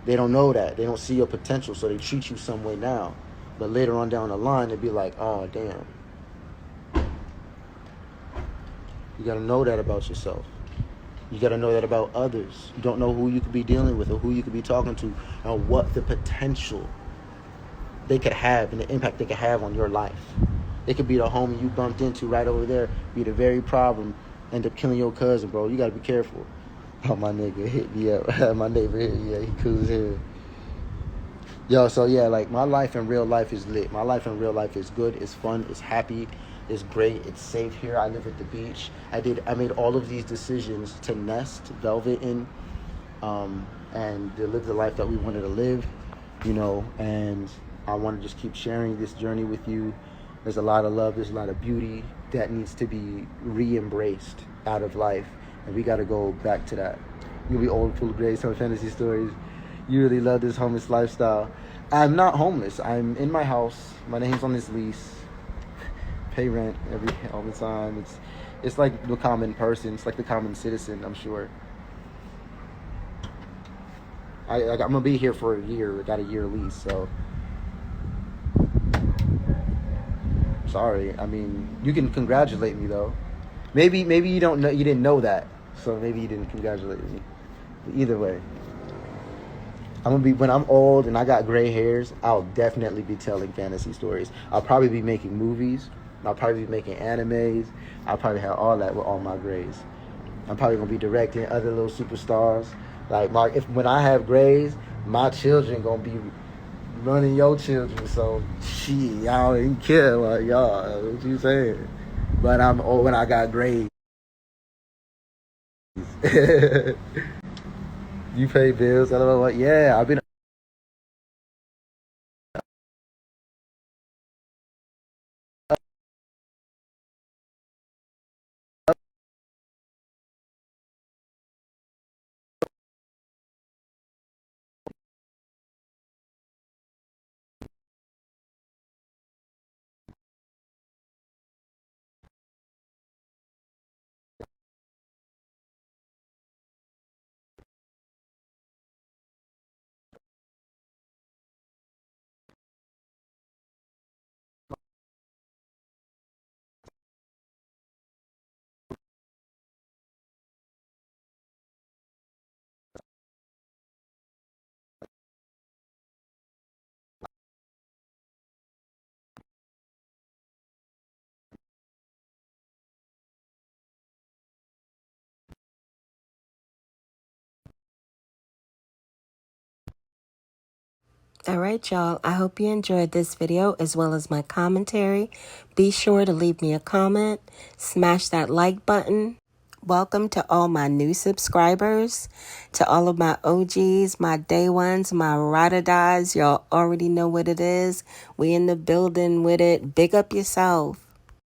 They don't know that. They don't see your potential, so they treat you some way now. But later on down the line, they'd be like, oh, damn. You got to know that about yourself. You got to know that about others. You don't know who you could be dealing with or who you could be talking to and what the potential they could have and the impact they could have on your life. They could be the homie you bumped into right over there, be the very problem, end up killing your cousin, bro. You got to be careful. Oh, my nigga hit me up. My neighbor hit me up. He cool as hell. Yo, so yeah, like my life in real life is lit. My life in real life is good. It's fun. It's happy. It's great. It's safe here. I live at the beach. I made all of these decisions to nest Velvet in, and to live the life that we wanted to live, you know. And I want to just keep sharing this journey with you. There's a lot of love. There's a lot of beauty that needs to be re-embraced out of life, and we got to go back to that. You'll be old, full of grace, some fantasy stories. You really love this homeless lifestyle. I'm not homeless. I'm in my house. My name's on this lease. Pay rent all the time. It's like the common person. It's like the common citizen, I'm sure. I'm gonna be here for a year. I got a year lease, so sorry. I mean, you can congratulate me though. Maybe you don't know. You didn't know that, so maybe you didn't congratulate me. But either way. I'm gonna be, when I'm old and I got gray hairs, I'll definitely be telling fantasy stories. I'll probably be making movies. I'll probably be making animes. I'll probably have all that with all my grays. I'm probably gonna be directing other little superstars. Like when I have grays, my children gonna be running your children. So shit, y'all don't even care, like y'all. What you saying? But I'm old when I got grays. You pay bills. I don't know what. Yeah, I've been. All right, y'all. I hope you enjoyed this video as well as my commentary. Be sure to leave me a comment. Smash that like button. Welcome to all my new subscribers. To all of my OGs, my day ones, my ride or dies. Y'all already know what it is. We in the building with it. Big up yourself.